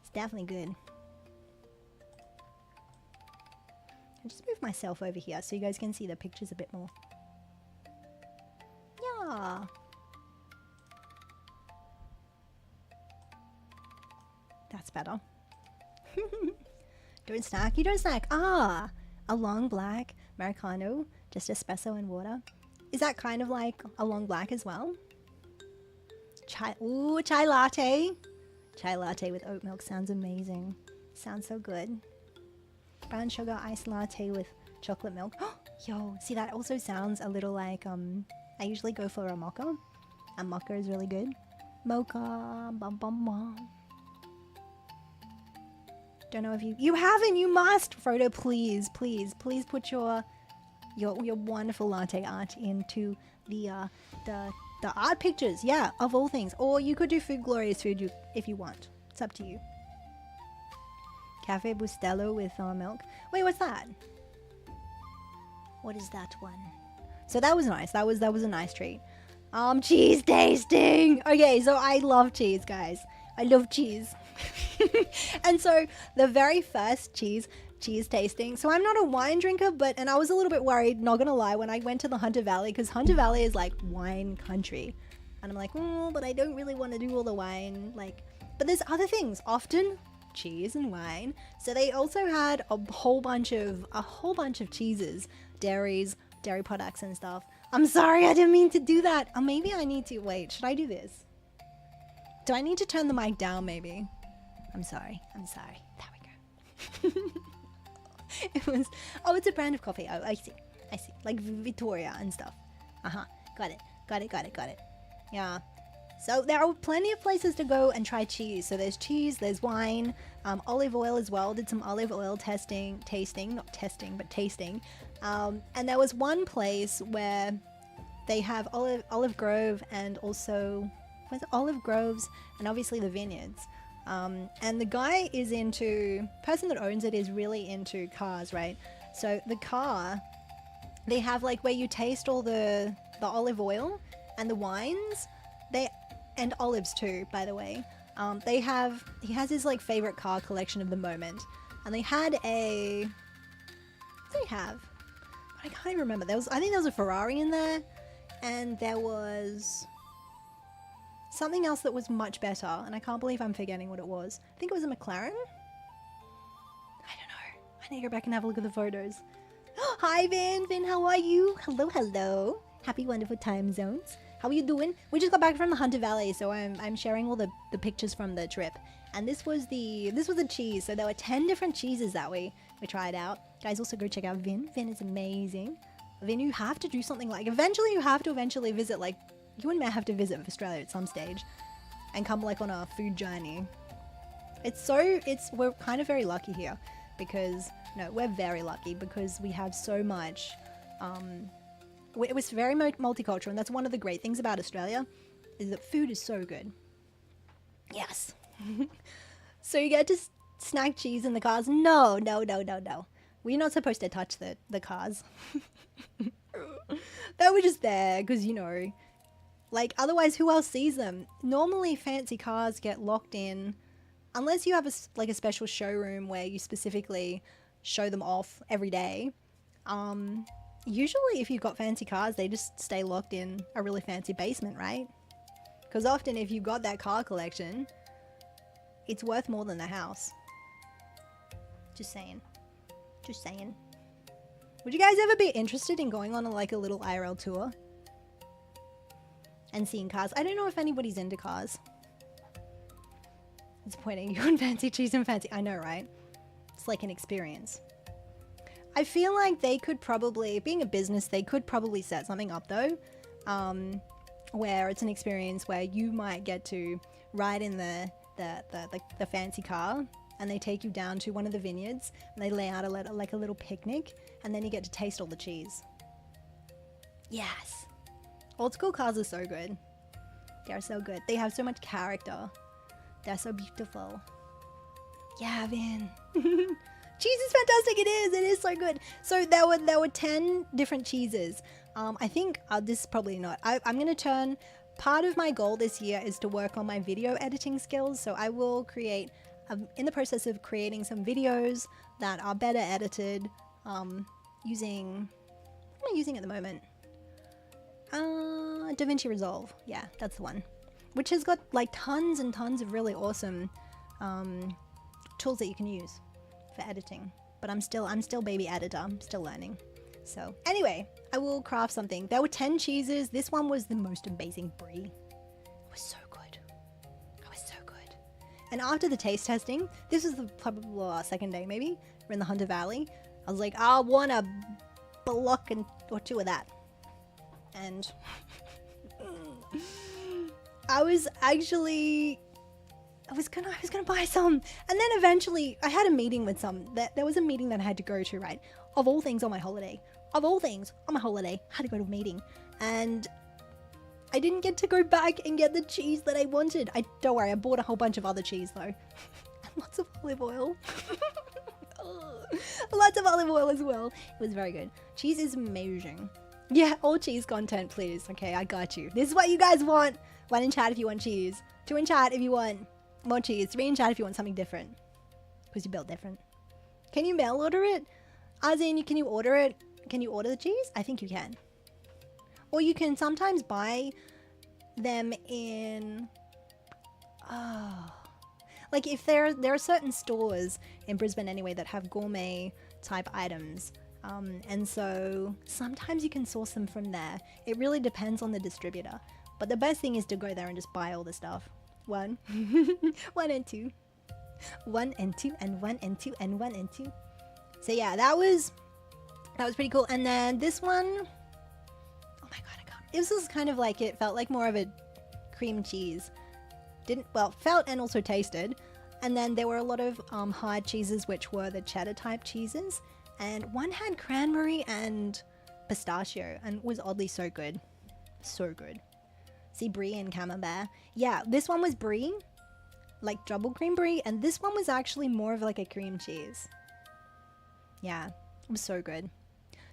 It's definitely good. I'll just move myself over here so you guys can see the pictures a bit more. Yeah. That's better. Don't snack. You don't snack. Ah, a long black Americano, just espresso and water. Is that kind of like a long black as well? Chai. Ooh, chai latte. Chai latte with oat milk sounds amazing. Sounds so good. Brown sugar iced latte with chocolate milk. Yo, see, that also sounds a little like I usually go for a mocha. A mocha is really good. Mocha, bum bum bum. Don't know if you haven't. You must, Frodo. Please, please, please put your wonderful latte art into the art pictures. Yeah, of all things. Or you could do Food Glorious Food if you want. It's up to you. Cafe Bustelo with milk. Wait, what's that? What is that one? So that was nice. That was a nice treat. Cheese tasting. Okay, so I love cheese, guys. I love cheese. And so the very first cheese tasting. So I'm not a wine drinker, and I was a little bit worried, not gonna lie, when I went to the Hunter Valley, because Hunter Valley is like wine country. And I'm like, but I don't really want to do all the wine. But there's other things. Often cheese and wine. So they also had a whole bunch of cheeses, dairy products and stuff. I'm sorry, I didn't mean to do that. Or maybe I need to wait. Should I do this? Do I need to turn the mic down maybe? I'm sorry. There we go. It's a brand of coffee. Oh, I see. Like Victoria and stuff. Got it. Yeah. So there are plenty of places to go and try cheese. So there's cheese, there's wine, olive oil as well. Did some olive oil tasting. And there was one place where they have olive grove and also olive groves and obviously the vineyards. And the guy person that owns it is really into cars, right? So the car, they have like where you taste all the olive oil and the wines, and olives too, by the way. He has his like favorite car collection of the moment, and they had what did they have? I can't even remember. I think there was a Ferrari in there, and there was something else that was much better, and I can't believe I'm forgetting what it was. I think it was a McLaren? I don't know. I need to go back and have a look at the photos. Hi, Vin, how are you? Hello. Happy wonderful time zones. How are you doing? We just got back from the Hunter Valley, so I'm sharing all the pictures from the trip. And this was the cheese. So there were 10 different cheeses that we tried out. Guys, also go check out Vin. Vin is amazing. Vin, you have to do something like, eventually you have to visit, like, you and me have to visit Australia at some stage and come like on a food journey. We're kind of very lucky here because, no, we're very lucky because we have so much, it was very multicultural, and that's one of the great things about Australia is that food is so good. Yes. So you get to snack cheese in the cars? No. We're not supposed to touch the cars. They were just there because, like, otherwise who else sees them? Normally fancy cars get locked in unless you have a special showroom where you specifically show them off every day. Usually if you've got fancy cars, they just stay locked in a really fancy basement, right? Because often if you've got that car collection, it's worth more than the house. Just saying. Would you guys ever be interested in going on a little IRL tour? And seeing cars? I don't know if anybody's into cars. Disappointing. You wouldn't fancy cheese and fancy. I know, right? It's like an experience. I feel like they could probably, being a business, they could probably set something up though, where it's an experience where you might get to ride in the fancy car, and they take you down to one of the vineyards and they lay out a little picnic, and then you get to taste all the cheese. Yes. Old school cars are so good. They're so good. They have so much character. They're so beautiful. Yeah, man. Cheese is fantastic. It is. It is so good. So there were 10 different cheeses. I think this is probably not. I'm going to turn. Part of my goal this year is to work on my video editing skills. So I will create, in the process of creating some videos that are better edited using, what am I using at the moment? DaVinci Resolve. Yeah, that's the one. Which has got like tons and tons of really awesome tools that you can use for editing. But I'm still baby editor. I'm still learning. So anyway, I will craft something. There were 10 cheeses. This one was the most amazing brie. It was so good. It was so good. And after the taste testing, this was probably the second day maybe. We're in the Hunter Valley. I was like, I want a block or two of that. And I was gonna buy some, and then eventually I had a meeting with there was a meeting that I had to go to, right? Of all things on my holiday, I had to go to a meeting, and I didn't get to go back and get the cheese that I wanted. Don't worry, I bought a whole bunch of other cheese though, and lots of olive oil. Lots of olive oil as well. It was very good. Cheese is amazing. Yeah, all cheese content, please. Okay, I got you. This is what you guys want. 1 in chat if you want cheese. 2 in chat if you want more cheese. 3 in chat if you want something different. Because you built different. Can you mail order it? As in, can you order it? Can you order the cheese? I think you can. Or you can sometimes buy them in... like if there are certain stores in Brisbane anyway that have gourmet type items. And so sometimes you can source them from there. It really depends on the distributor. But the best thing is to go there and just buy all the stuff. 1, 1 and 2. 1 and 2 and 1 and 2 and 1 and 2. So yeah, that was pretty cool. And then this one, oh my god, I can't. This was kind of like, it felt like more of a cream cheese. Felt and also tasted. And then there were a lot of hard cheeses, which were the cheddar type cheeses. And one had cranberry and pistachio and was oddly so good. So good. See, brie and camembert. Yeah, this one was brie, like double cream brie, and this one was actually more of like a cream cheese. Yeah, it was so good.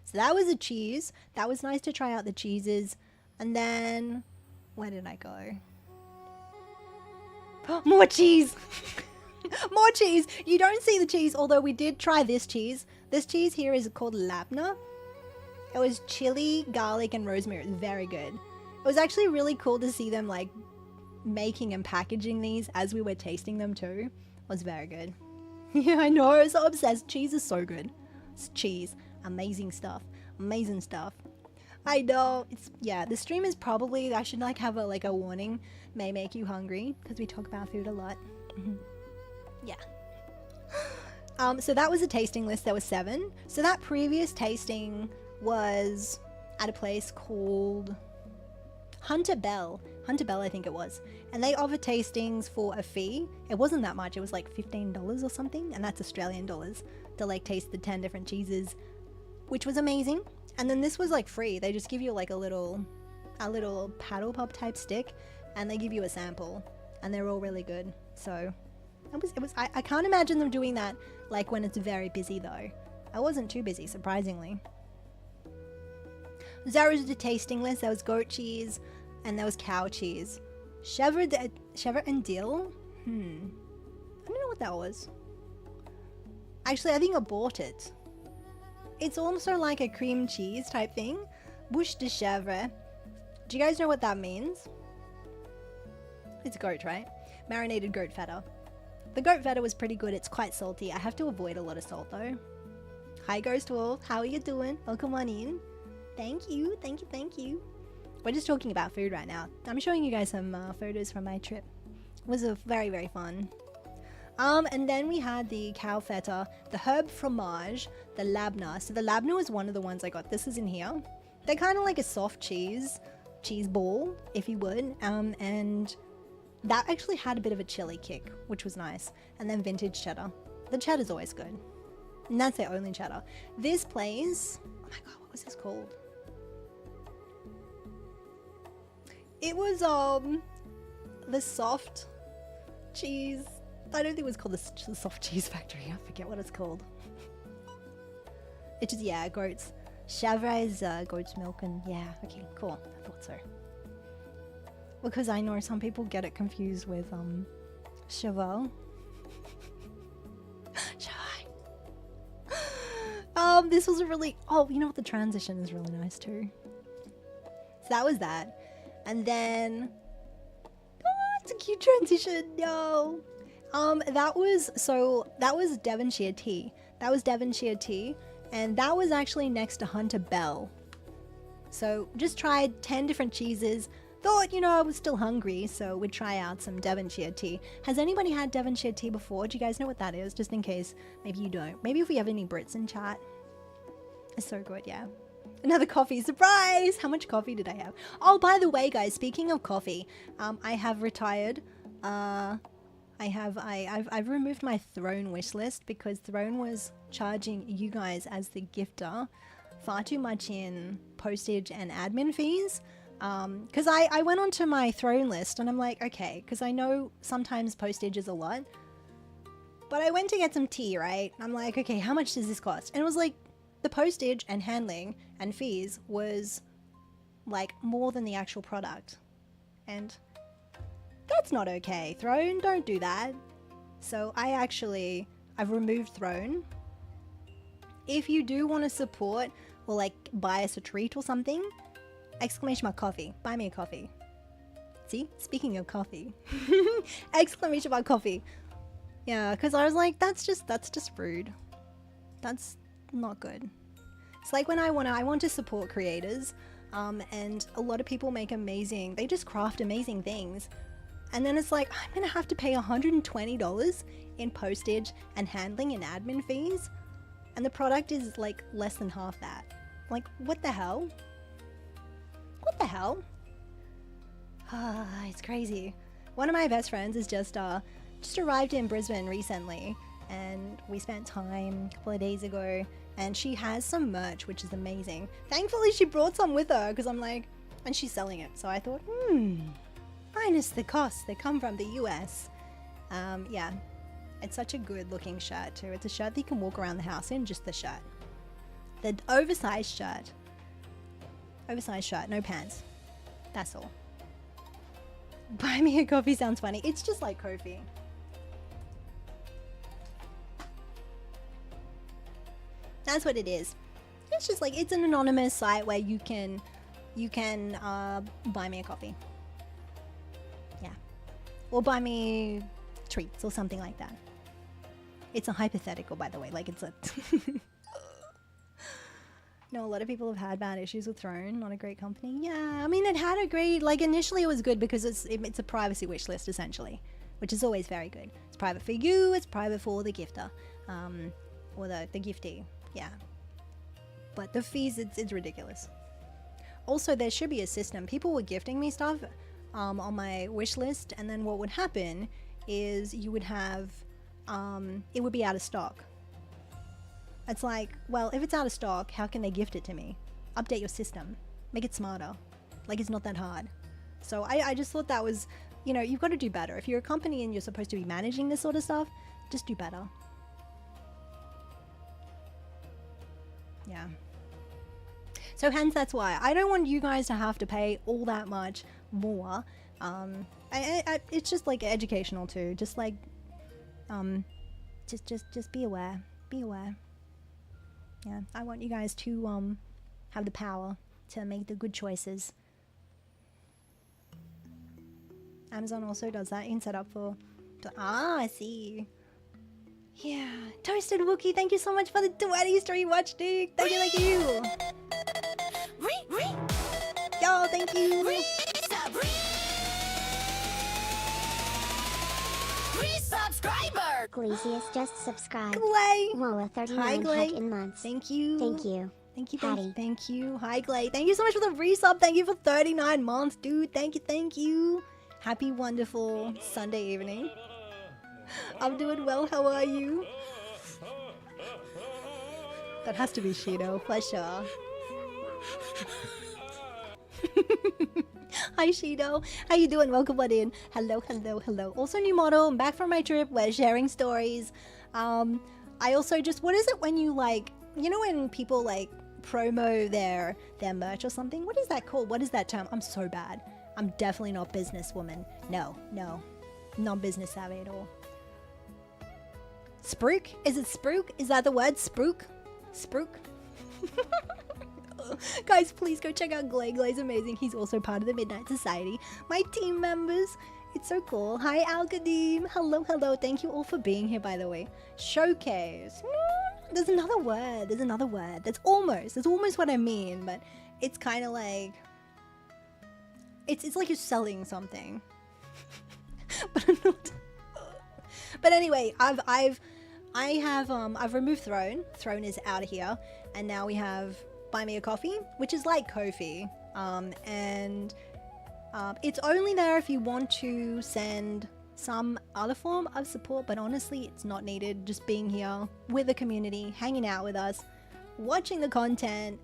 So that was a cheese. That was nice to try out the cheeses. And then, where did I go? More cheese! More cheese! You don't see the cheese, although we did try this cheese. This cheese here is called labna. It was chili, garlic, and rosemary. It was very good. It was actually really cool to see them like making and packaging these as we were tasting them too. It was very good. Yeah, I know. I'm so obsessed. Cheese is so good. It's cheese. Amazing stuff. Amazing stuff. I know. Yeah, the stream is probably, I should like have a warning. May make you hungry because we talk about food a lot. Yeah. So that was a tasting list. There were 7. So that previous tasting was at a place called Hunter Bell. Hunter Bell, I think it was. And they offer tastings for a fee. It wasn't that much. It was like $15 or something. And that's Australian dollars to like taste the 10 different cheeses, which was amazing. And then this was like free. They just give you like a little paddle pop type stick, and they give you a sample, and they're all really good. So I can't imagine them doing that like when it's very busy though. I wasn't too busy, surprisingly. There was the tasting list. There was goat cheese, and there was cow cheese. Chèvre and dill? I don't know what that was. Actually, I think I bought it. It's also like a cream cheese type thing. Bouche de chèvre. Do you guys know what that means? It's goat, right? Marinated goat feta. The goat feta was pretty good. It's quite salty. I have to avoid a lot of salt though. Hi Ghost Wolf, how are you doing? Welcome on in. Thank you, thank you, thank you. We're just talking about food right now. I'm showing you guys some photos from my trip. It was very, very fun. And then we had the cow feta, the herb fromage, the labna. So the labna was one of the ones I got. This is in here. They're kind of like a soft cheese ball, if you would. And that actually had a bit of a chili kick, which was nice. And then vintage cheddar. The cheddar's always good. And that's their only cheddar. This place, oh my god, what was this called? It was the soft cheese. I don't think it was called the soft cheese factory. I forget what it's called. It's just, yeah, goats. Chavra is goat's milk, and yeah, okay, cool. I thought so. Because I know some people get it confused with cheval. This was a really, oh, you know what, the transition is really nice too. So that was that. And then, oh, it's a cute transition, no. That was Devonshire tea. That was Devonshire tea, and that was actually next to Hunter Bell. So just tried 10 different cheeses. Thought, you know, I was still hungry, so we'd try out some Devonshire tea. Has anybody had Devonshire tea before? Do you guys know what that is? Just in case, maybe you don't. Maybe if we have any Brits in chat. It's so good, yeah. Another coffee surprise! How much coffee did I have? Oh, by the way, guys, speaking of coffee, I have retired. I've removed my Throne wish list because Throne was charging you guys as the gifter far too much in postage and admin fees. Because I went onto my Throne list and I'm like, okay, because I know sometimes postage is a lot. But I went to get some tea, right? I'm like, okay, how much does this cost? And it was like, the postage and handling and fees was like more than the actual product. And that's not okay. Throne, don't do that. So I've removed Throne. If you do want to support or like buy us a treat or something, exclamation mark coffee. Buy me a coffee. See, speaking of coffee, exclamation mark coffee. Yeah, because I was like, that's just rude. That's not good. It's like when I want to support creators, and a lot of people make they just craft amazing things, and then it's like, I'm gonna have to pay $120 in postage and handling and admin fees, and the product is like less than half that. Like, what the hell? What the hell? It's crazy. One of my best friends is just arrived in Brisbane recently, and we spent time a couple of days ago, and she has some merch, which is amazing. Thankfully, she brought some with her, because I'm like, and she's selling it. So I thought, minus the costs that come from the US. Yeah, it's such a good looking shirt too. It's a shirt that you can walk around the house in, just the shirt. The oversized shirt. Oversized shirt, no pants. That's all. Buy me a coffee sounds funny. It's just like Ko-fi. That's what it is. It's just like, it's an anonymous site where you can buy me a coffee. Yeah. Or buy me treats or something like that. It's a hypothetical, by the way. Like, it's a... No, a lot of people have had bad issues with Throne. Not a great company. Yeah, I mean, it had a great... Like, initially it was good because it's a privacy wish list, essentially. Which is always very good. It's private for you. It's private for the gifter. Or the giftee. Yeah. But the fees, it's ridiculous. Also, there should be a system. People were gifting me stuff on my wish list, and then what would happen is you would have... it would be out of stock. It's like, well, if it's out of stock, how can they gift it to me? Update your system. Make it smarter. Like, it's not that hard. So I just thought that was, you know, you've got to do better. If you're a company and you're supposed to be managing this sort of stuff, just do better. Yeah. So hence that's why I don't want you guys to have to pay all that much more. It's just like educational too. Just like, just be aware. Be aware. Yeah, I want you guys to have the power to make the good choices. Amazon also does that in setup for... I see. Yeah. Toasted Wookie, thank you so much for the 20 stream watch, dude. Thank you. Yo, thank you. Resubscriber! Glacius just subscribed. Glay. Walla Hi, 39 Glay. heck in months. Thank you. Thank you. Thank you, Hattie. thank you. Hi, Glay. Thank you so much for the resub. Thank you for 39 months, dude. Thank you, thank you. Happy, wonderful Sunday evening. I'm doing well. How are you? That has to be Shido, for sure. Hi, Shido. How you doing? Welcome on in. Hello, hello, hello. Also, new model. I'm back from my trip. We're sharing stories. I also just, what is it when you like, you know when people like promo their merch or something? What is that called? What is that term? I'm so bad. I'm definitely not businesswoman. No, not business savvy at all. Spruik? Is it spruik? Is that the word? Spruik? Spruik? Guys, please go check out Glay. Glay's amazing. He's also part of the Midnight Society. My team members. It's so cool. Hi, Al Qadim. Hello, hello. Thank you all for being here, by the way. Showcase. There's another word. There's another word. That's almost what I mean, but it's kind of like, it's like you're selling something. But I'm not. But anyway, I've removed Throne. Throne is out of here, and now we have Buy Me a Coffee, which is like Ko-fi, and it's only there if you want to send some other form of support, but honestly, it's not needed. Just being here with the community, hanging out with us, watching the content,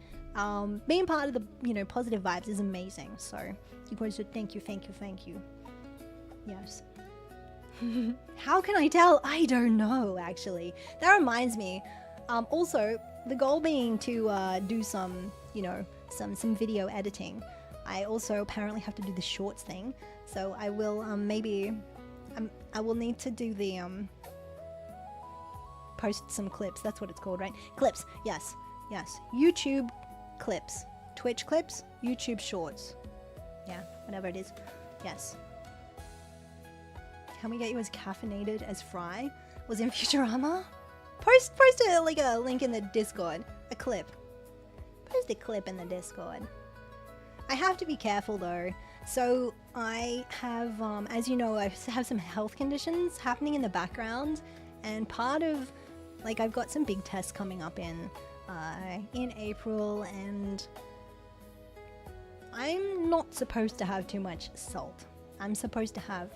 being part of the positive vibes is amazing. So you guys should thank you. Yes. How can I tell? I don't know, actually. That reminds me. Also, the goal being to do some video editing. I also apparently have to do the shorts thing, so I will I will need to do the post some clips. That's what it's called, right? Clips. Yes. YouTube clips, Twitch clips, YouTube shorts. Yeah, whatever it is. Yes. Can we get you as caffeinated as Fry was in Futurama? Post a link in the Discord. A clip. Post a clip in the Discord. I have to be careful though. So I have, as you know, I have some health conditions happening in the background, and part of, I've got some big tests coming up in April, and I'm not supposed to have too much salt. I'm supposed to have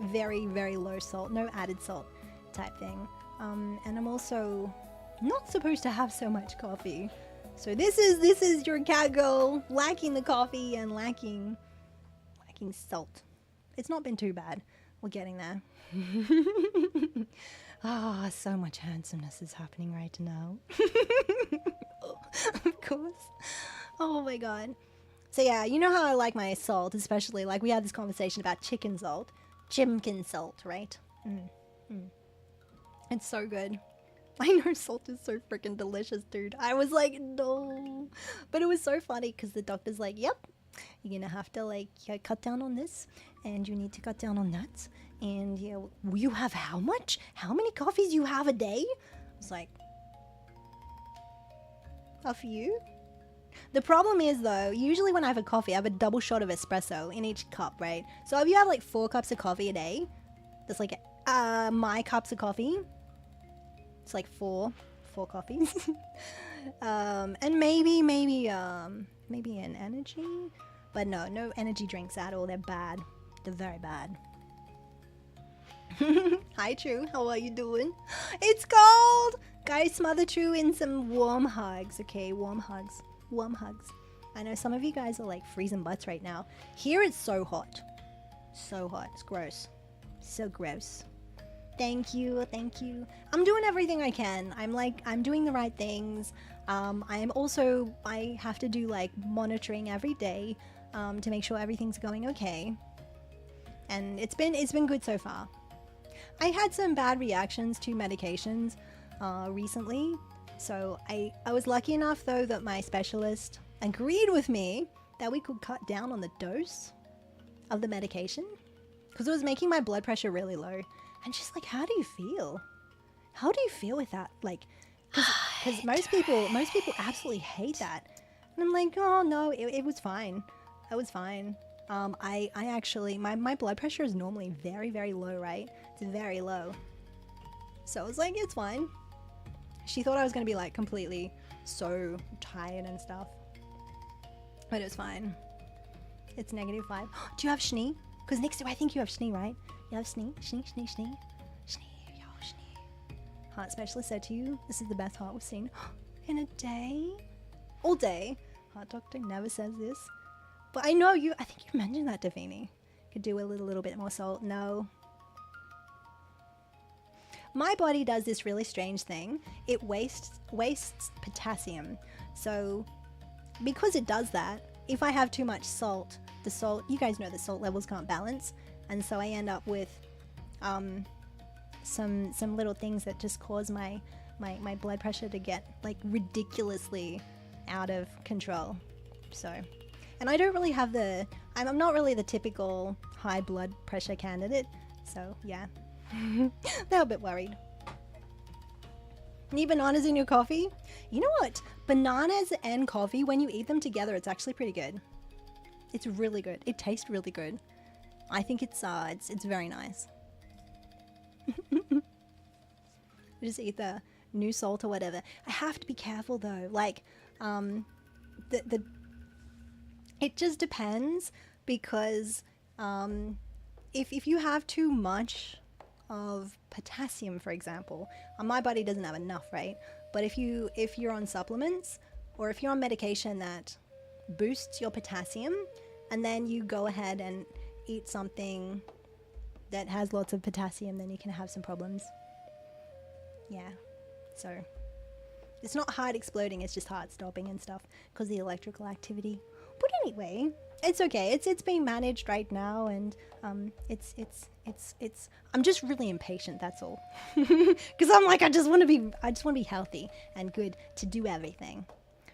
very, very low salt, no added salt type thing. And I'm also not supposed to have so much coffee. So this is your cat girl lacking the coffee and lacking salt. It's not been too bad. We're getting there. So much handsomeness is happening right now. Of course. Oh my god. So yeah, you know how I like my salt, especially we had this conversation about chicken salt. Chimkin salt, right? It's so good. I know salt is so freaking delicious, dude. I was like, no. But it was so funny because the doctor's like, yep, you're gonna have to cut down on this, and you need to cut down on that. And you have how much? How many coffees you have a day? I was like, a few. The problem is though, usually when I have a coffee, I have a double shot of espresso in each cup, right? So if you have 4 cups of coffee a day, that's my cups of coffee. It's 4 coffees. And maybe an energy, but no energy drinks at all. They're bad. They're very bad. Hi True, how are you doing? It's cold! Guys, smother True in some warm hugs, okay? Warm hugs. I know some of you guys are freezing butts right now. Here it's so hot. So hot. It's gross. So gross. Thank you. I'm doing everything I can. I'm doing the right things. I have to do monitoring every day to make sure everything's going okay. And it's been good so far. I had some bad reactions to medications recently. So I was lucky enough though that my specialist agreed with me that we could cut down on the dose of the medication because it was making my blood pressure really low. And she's like, how do you feel? How do you feel with that? Because most people absolutely hate that. And I'm like, oh no, it was fine. I was fine. I actually, my blood pressure is normally very, very low, right? It's very low. So I was like, it's fine. She thought I was going to be like completely so tired and stuff. But it's fine. It's -5. Do you have Schnee? Because next I think you have Schnee, right? You have Schnee? Schnee, Schnee, Schnee. Schnee, yo, Schnee. Heart specialist said to you, this is the best heart we've seen. In a day? All day. Heart doctor never says this. But I know you, I think you mentioned that, Davini. Could do a little bit more salt. No. My body does this really strange thing. It wastes potassium. So because it does that, if I have too much salt, the salt, you guys know the salt levels can't balance. And so I end up with some little things that just cause my blood pressure to get like ridiculously out of control. So, and I don't really have I'm not really the typical high blood pressure candidate. So yeah, they're a bit worried. Need bananas in your coffee? You know what? Bananas and coffee, when you eat them together, it's actually pretty good. It's really good. It tastes really good. I think it's very nice. Just eat the new salt or whatever. I have to be careful though. Like, it just depends because if you have too much of potassium, for example, my body doesn't have enough, right? But if you're on supplements or if you're on medication that boosts your potassium and then you go ahead and eat something that has lots of potassium, then you can have some problems. Yeah, so it's not heart exploding, it's just heart stopping and stuff because of the electrical activity. But anyway, it's okay. It's being managed right now, and it's I'm just really impatient. That's all. Because I'm like I just want to be healthy and good to do everything.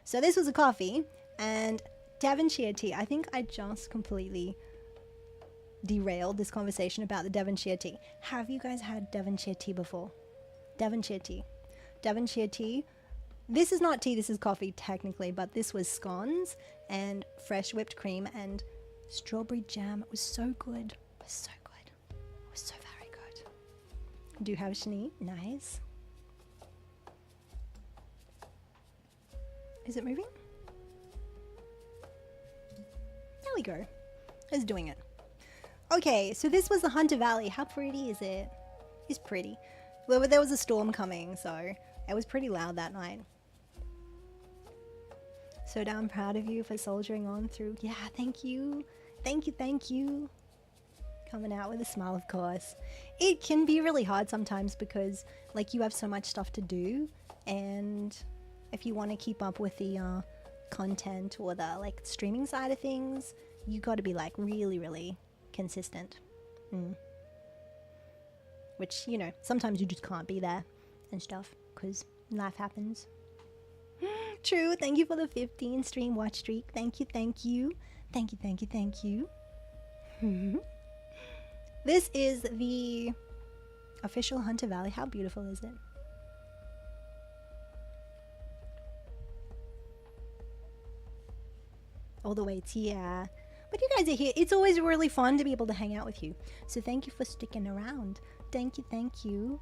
So this was a coffee and Devonshire tea. I think I just completely derailed this conversation about the Devonshire tea. Have you guys had Devonshire tea before? Devonshire tea. Devonshire tea. This is not tea, this is coffee technically, but this was scones and fresh whipped cream and strawberry jam. It was so good. It was so good. It was so very good. Do you have Schnee? Nice. Is it moving? There we go. It's doing it. Okay, so this was the Hunter Valley. How pretty is it? It's pretty. Well, there was a storm coming, so it was pretty loud that night. So damn proud of you for soldiering on through. Yeah, thank you. Thank you, thank you. Coming out with a smile, of course. It can be really hard sometimes because, like, you have so much stuff to do, and if you want to keep up with the content or the, like, streaming side of things, you got to be, like, really, really consistent. Which, you know, sometimes you just can't be there and stuff because life happens. True. Thank you for the 15 stream watch streak. Thank you, thank you. Thank you, thank you, thank you. This is the official Hunter Valley. How beautiful is it? All the way to here. But you guys are here. It's always really fun to be able to hang out with you. So thank you for sticking around. Thank you, thank you.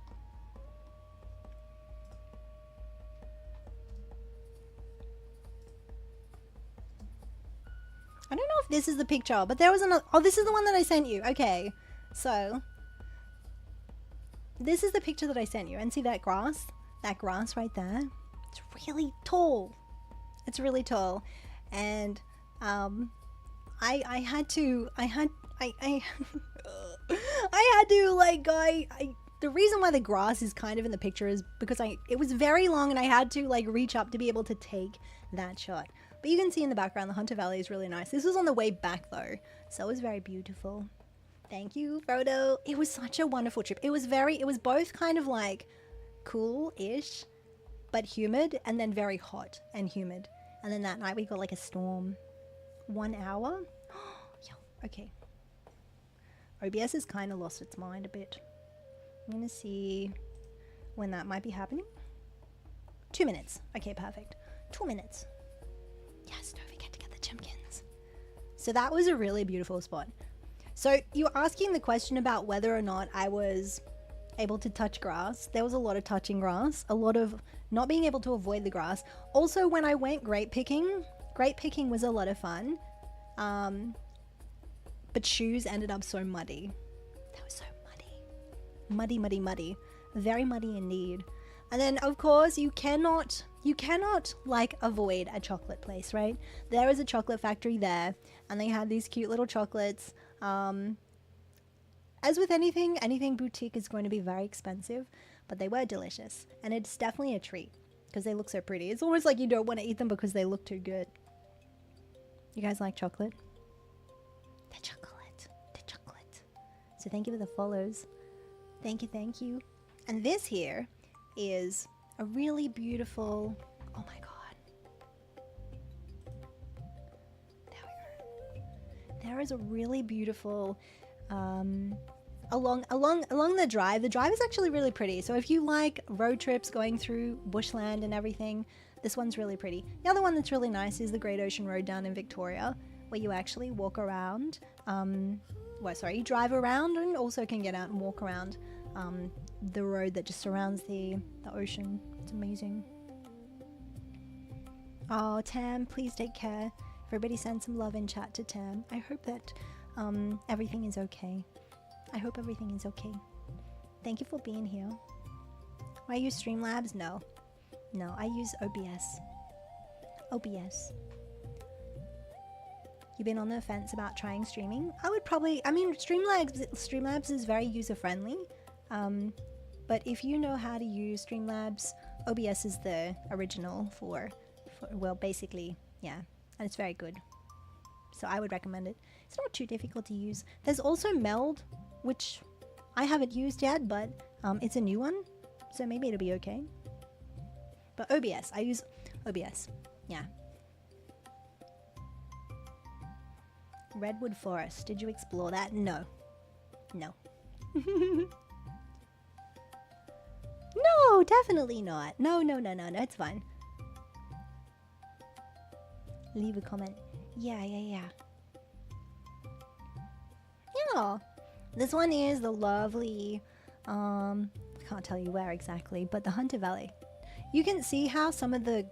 I don't know if this is the picture, but there was another. Oh, this is the one that I sent you. Okay, so this is the picture that I sent you. And see that grass? That grass right there? It's really tall. It's really tall. And I had to the reason why the grass is kind of in the picture is because it was very long and I had to like reach up to be able to take that shot. But you can see in the background the Hunter Valley is really nice. This was on the way back though, so it was very beautiful. Thank you, Frodo. It was such a wonderful trip. It was both kind of like cool-ish, but humid, and then very hot and humid. And then that night we got like a storm. 1 hour? Yeah, okay. OBS has kind of lost its mind a bit. I'm gonna see when that might be happening. 2 minutes. Okay, perfect. 2 minutes. Yes, don't forget to get the chimkins. So that was a really beautiful spot. So you were asking the question about whether or not I was able to touch grass. There was a lot of touching grass, a lot of not being able to avoid the grass. Also, when I went grape picking was a lot of fun. But shoes ended up so muddy. They were so muddy. Muddy. Very muddy indeed. And then of course you cannot like avoid a chocolate place, right? There is a chocolate factory there and they had these cute little chocolates. As with anything boutique is going to be very expensive, but they were delicious. And it's definitely a treat because they look so pretty. It's almost like you don't want to eat them because they look too good. You guys like chocolate? The chocolate. So thank you for the follows. Thank you. And this here is a really beautiful, oh my god. There we go. There is a really beautiful, along the drive. The drive is actually really pretty. So if you like road trips going through bushland and everything, this one's really pretty. The other one that's really nice is the Great Ocean Road down in Victoria, where you actually walk around, you drive around and also can get out and walk around the road that just surrounds the ocean. It's amazing. Oh, Tam, please take care. Everybody send some love in chat to Tam. I hope that everything is okay. I hope everything is okay. Thank you for being here. I use Streamlabs? No, I use OBS. You've been on the fence about trying streaming? I would probably, Streamlabs is very user-friendly, but if you know how to use Streamlabs, OBS is the original for well, basically, yeah, and it's very good. So I would recommend it. It's not too difficult to use. There's also Meld, which I haven't used yet, but it's a new one, so maybe it'll be okay. But OBS, I use OBS, yeah. Redwood Forest, did you explore that? No. No, definitely not. No, it's fine. Leave a comment. Yeah. This one is the lovely, I can't tell you where exactly, but the Hunter Valley. You can see how some of the,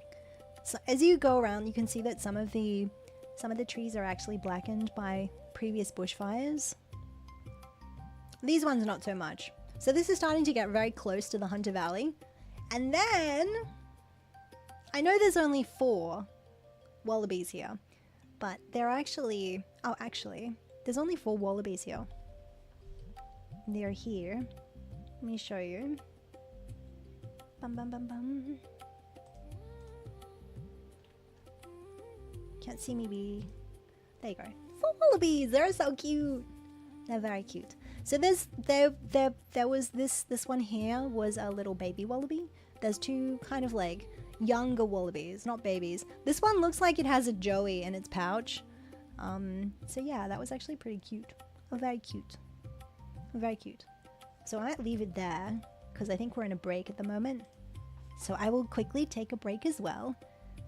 as you go around, you can see that some of the trees are actually blackened by previous bushfires. These ones not so much. So this is starting to get very close to the Hunter Valley. And then, I know there's only 4 wallabies here, but there are actually, there's only 4 wallabies here. They're here. Let me show you. Bum. Can't see me be. There you go. 4 wallabies. They're so cute. They're very cute. So there was this one here was a little baby wallaby. There's 2 kind of like younger wallabies, not babies. This one looks like it has a joey in its pouch. So yeah, that was actually pretty cute. Very cute. So I might leave it there because I think we're in a break at the moment. So I will quickly take a break as well.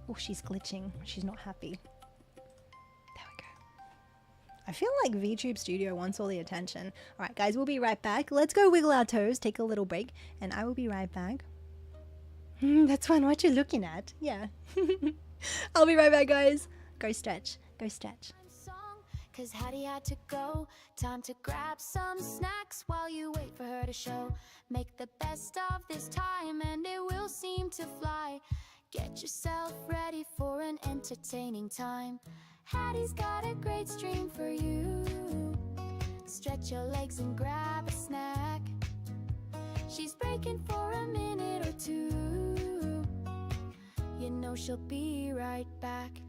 Oh, she's glitching. She's not happy. There we go. I feel like VTube Studio wants all the attention. Alright guys, we'll be right back. Let's go wiggle our toes, take a little break, and I will be right back. That's fun. What you're looking at. Yeah. I'll be right back, guys. Go stretch. Cause Hattie had to go. Time to grab some snacks while you wait for her to show. Make the best of this time and it will seem to fly. Get yourself ready for an entertaining time. Hattie's got a great stream for you. Stretch your legs and grab a snack. She's breaking for a minute or 2. You know she'll be right back.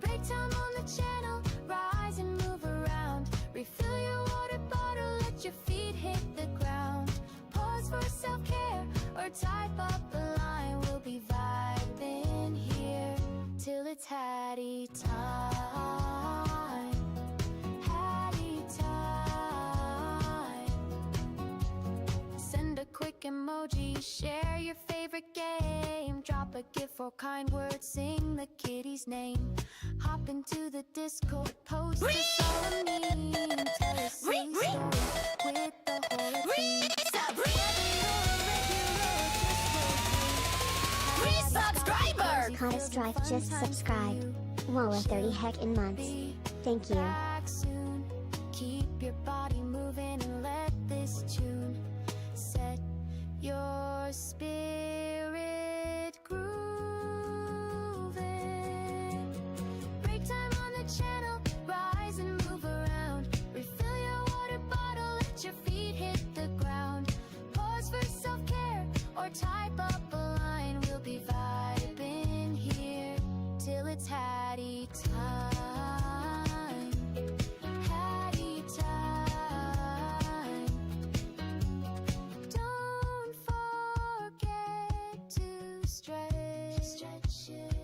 Break time on the channel, rise and move around. Refill your water bottle, let your feet hit the ground. Pause for self-care or type up a line. We'll be vibing here till it's Hattie time. Hattie time. Send a quick emoji, share your favorite game. Drop a gif or kind word, sing the kitty's name. Hop into the Discord, post a solemn meme. Tell a silly story with the horror theme. Caught Strife just subscribed. Walla 30 heck in months. Thank you. Back soon. Keep your body moving and let this tune set your spirit grooving. Break time on the channel, rise and move around. Refill your water bottle, let your feet hit the ground. Pause for self-care or type up a line. We'll be vibing here till it's Hattie time. Hattie time. Don't forget to stretch. Stretch it.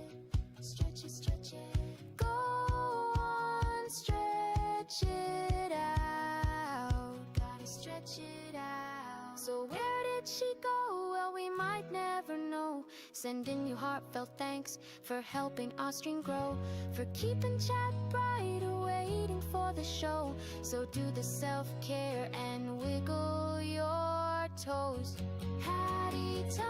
Stretch it, stretch it. Go on, stretch it out. Gotta stretch it out. So where did she go? Well, we might never know. Sending you heartfelt thanks for helping our stream grow, for keeping chat bright, waiting for the show. So do the self-care and wiggle your toes. Hattie time.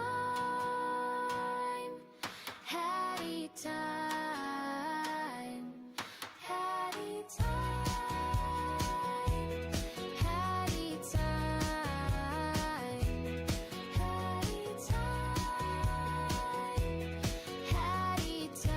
Hattie time. Hattie time. Hattie time. Hattie time. Hattie time.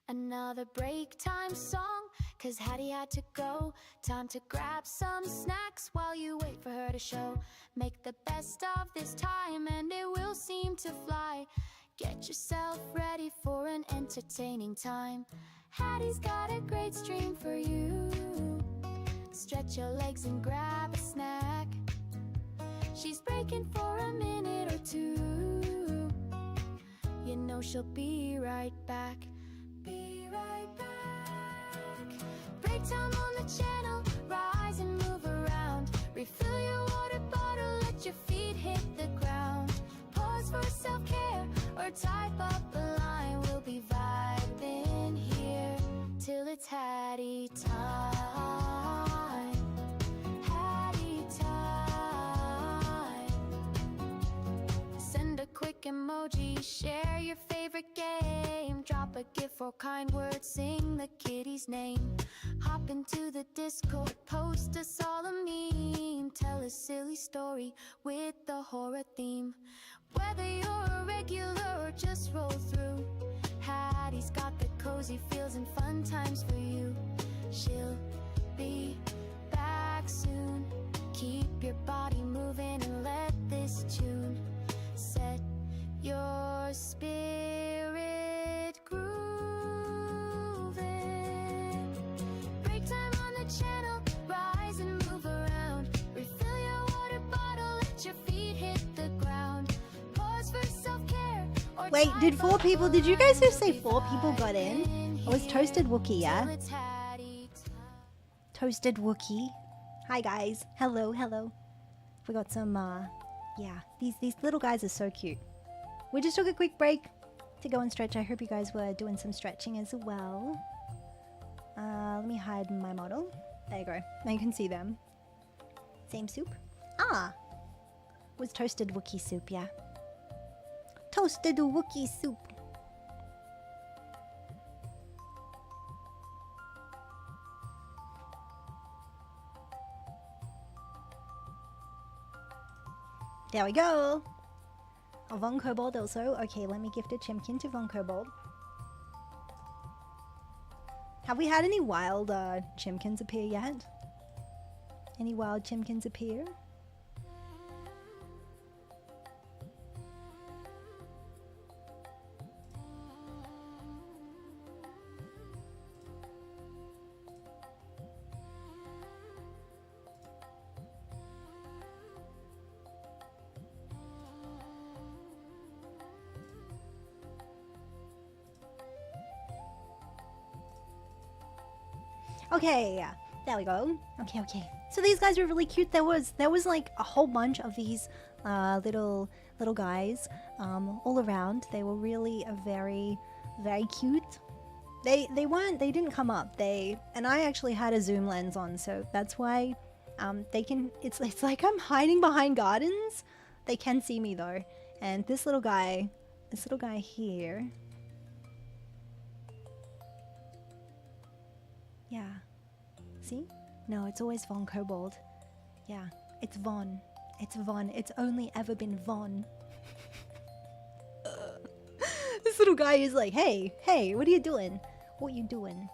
Another break time song, 'cause Hattie had to go. Time to grab some snacks while you wait for her to show. Make the best of this time and it will seem to fly. Get yourself ready for an entertaining time. Hattie's got a great stream for you. Stretch your legs and grab a snack. She's breaking for a minute or two. You know she'll be right back. Be right back. Break time on the channel, rise and move around. Refill your water bottle, let your feet hit the ground. Pause for self-care or type up a line. We'll be vibing here till it's Hattie time. Hattie time. Send a quick emoji, share your favorite game. Drop a gif or kind word, sing the kitty's name. Hop into the Discord, post a solemn meme. Tell a silly story with the horror theme. Whether you're a regular or just roll through, Hattie's got the cozy feels and fun times for you. She'll be back soon. Keep your body moving and let this tune set your spirit grooving. Break time on the channel, rise and move around. Refill your water bottle, let your feet hit the ground. Pause for self-care or Wait, did type 4 up people, a did you guys line. just say 4 people got in? It was Toasted Wookie, yeah? Till it's Hattie time. Toasted Wookie. Hi guys. Hello, hello. We got some, yeah, these little guys are so cute. We just took a quick break to go and stretch. I hope you guys were doing some stretching as well. Let me hide my model. There you go. Now you can see them. Same soup? Ah! It was Toasted Wookie soup, yeah. Toasted Wookie soup. There we go. Oh, Von Kobold also. Okay, let me gift a Chimkin to Von Kobold. Have we had any wild Chimkins appear yet? Any wild Chimkins appear? Okay, there we go. Okay, okay. So these guys were really cute. There was like a whole bunch of these little guys all around. They were really very cute. They didn't come up. And I actually had a zoom lens on, so that's why they can. It's like I'm hiding behind gardens. They can see me though. And this little guy here. Yeah. See? No, it's always Von Kobold. Yeah, it's Von. It's Von. It's only ever been Von. This little guy is like, hey, what are you doing? What are you doing?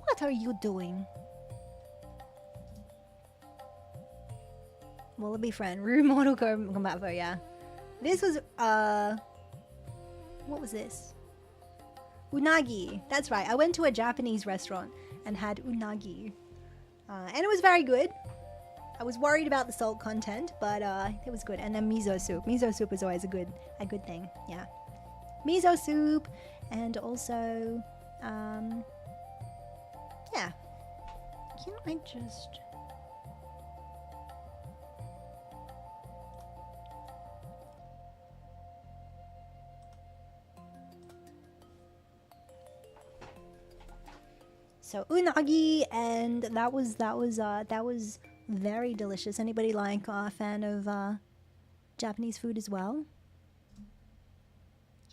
What are you doing? Wallaby friend. Rue Mortal Kombat Vo, yeah. This was, what was this? Unagi. That's right. I went to a Japanese restaurant and had unagi. And it was very good. I was worried about the salt content, but it was good. And then miso soup. Miso soup is always a good thing. Yeah. Miso soup, and also, yeah. Can I just... So unagi, and that was very delicious. Anybody like a fan of Japanese food as well?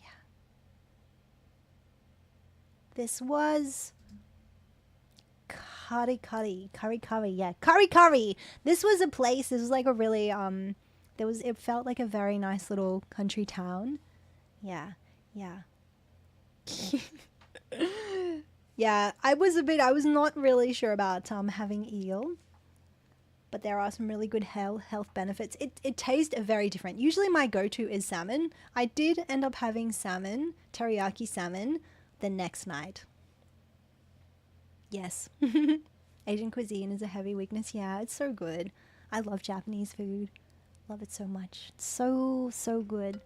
Yeah. This was curry. Yeah, curry. This was a place. This was like a really it felt like a very nice little country town. Yeah. Yeah, I was not really sure about having eel, but there are some really good health benefits. It tastes very different. Usually my go-to is salmon. I did end up having salmon, teriyaki salmon, the next night. Yes. Asian cuisine is a heavy weakness. Yeah, it's so good. I love Japanese food. Love it so much. It's so good.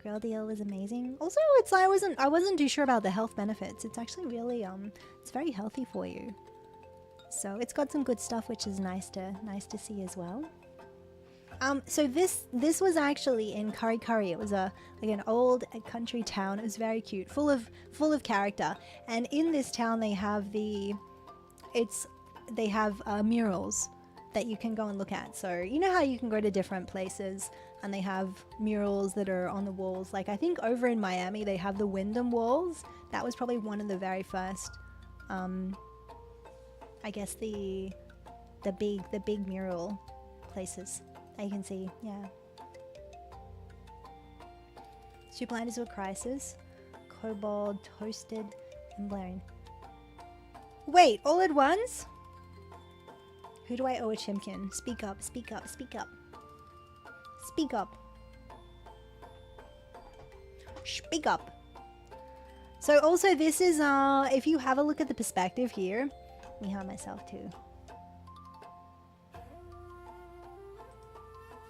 Grilled eel is amazing. Also, I wasn't too sure about the health benefits. It's actually really it's very healthy for you. So it's got some good stuff, which is nice to see as well. So this was actually in Curry. It was like an old country town. It was very cute, full of character. And in this town they have murals that you can go and look at. So you know how you can go to different places and they have murals that are on the walls. Like I think over in Miami they have the Wyndham walls. That was probably one of the very first, I guess the big mural places that you can see. Yeah. Superline is a crisis. Kobold, toasted, and blaring. Wait, all at once? Who do I owe a chimkin? Speak up. Speak up. Speak up. So also this is, if you have a look at the perspective here, let me hide myself too.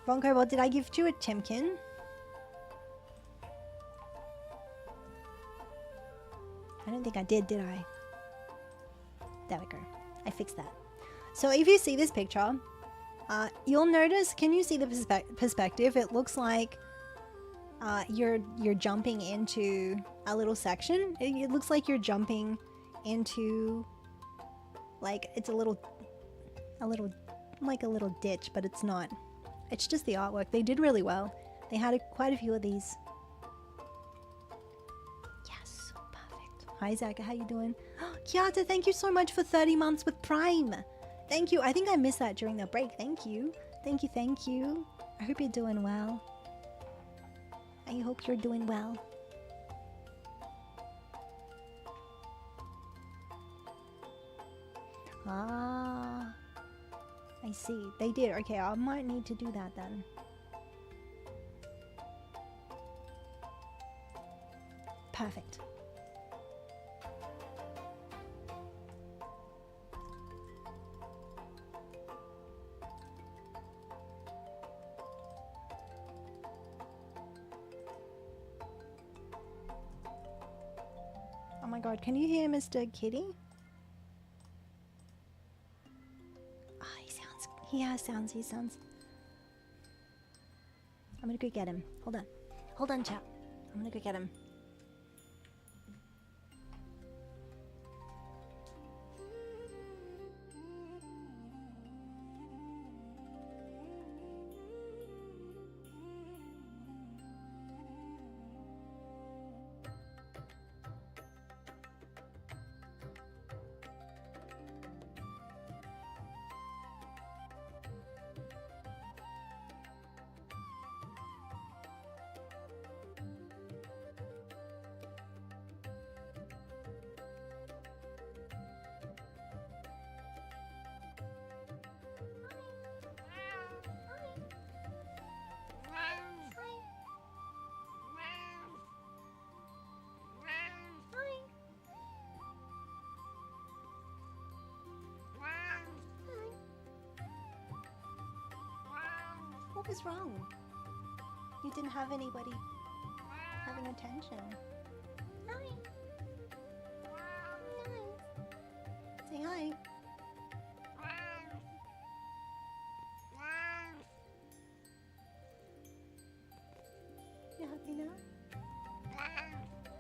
Ronko, what did I give you a chimkin? I don't think I did I? There we go. I fixed that. So if you see this picture, you'll notice, can you see the perspective? It looks like you're jumping into a little section. It looks like you're jumping into, like, it's a little ditch, but it's not. It's just the artwork. They did really well. They had quite a few of these. Yes, perfect. Hi Zach, how you doing? Kiata, thank you so much for 30 months with Prime. Thank you. I think I missed that during the break. Thank you. Thank you. I hope you're doing well. I hope you're doing well. Ah, I see. They did. Okay, I might need to do that then. Perfect. my god, can you hear Mr. Kitty? Ah, he has sounds. I'm gonna go get him. Hold on, chat. I'm gonna go get him. What was wrong? You didn't have anybody having attention. Hi. Say hi. You happy now?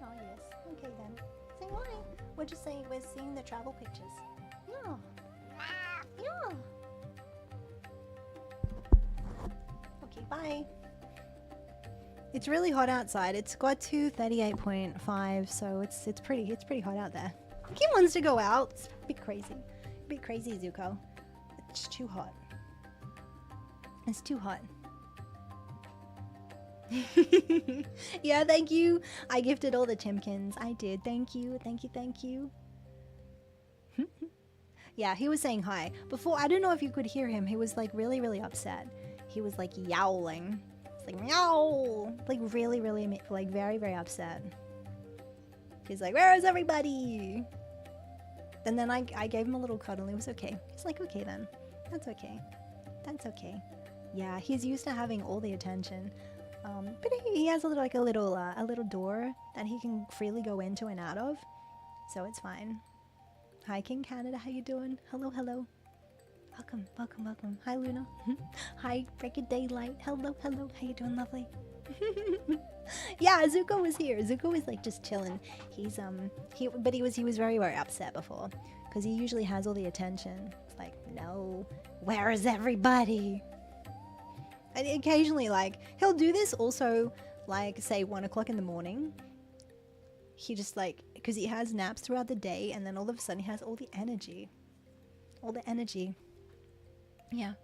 Oh yes. Okay then. Say hi. We're just saying we're seeing the travel pictures. Yeah. Yeah. Okay, bye. It's really hot outside. It's got to 38.5, so it's pretty hot out there. He wants to go out. It's a bit crazy, Zuko. It's too hot. It's too hot. Yeah, thank you. I gifted all the Timkins. I did. Thank you. Yeah, he was saying hi. Before, I don't know if you could hear him. He was like really upset. He was like yowling. It's like meow. Like really like very upset. He's like, where is everybody? And then I gave him a little cuddle. It was okay. He's like, okay then. That's okay. Yeah, he's used to having all the attention. But he has a little door that he can freely go into and out of. So it's fine. Hi, King Canada. How you doing? Hello. Welcome. Hi, Luna. Hi, Break of Daylight. Hello. How you doing, lovely? Yeah, Zuko was here. Zuko was like just chilling. He's he was very upset before because he usually has all the attention. It's like, no, where is everybody? And occasionally, like, he'll do this also, like, say 1 o'clock in the morning. He just like, because he has naps throughout the day, and then all of a sudden he has all the energy. Yeah.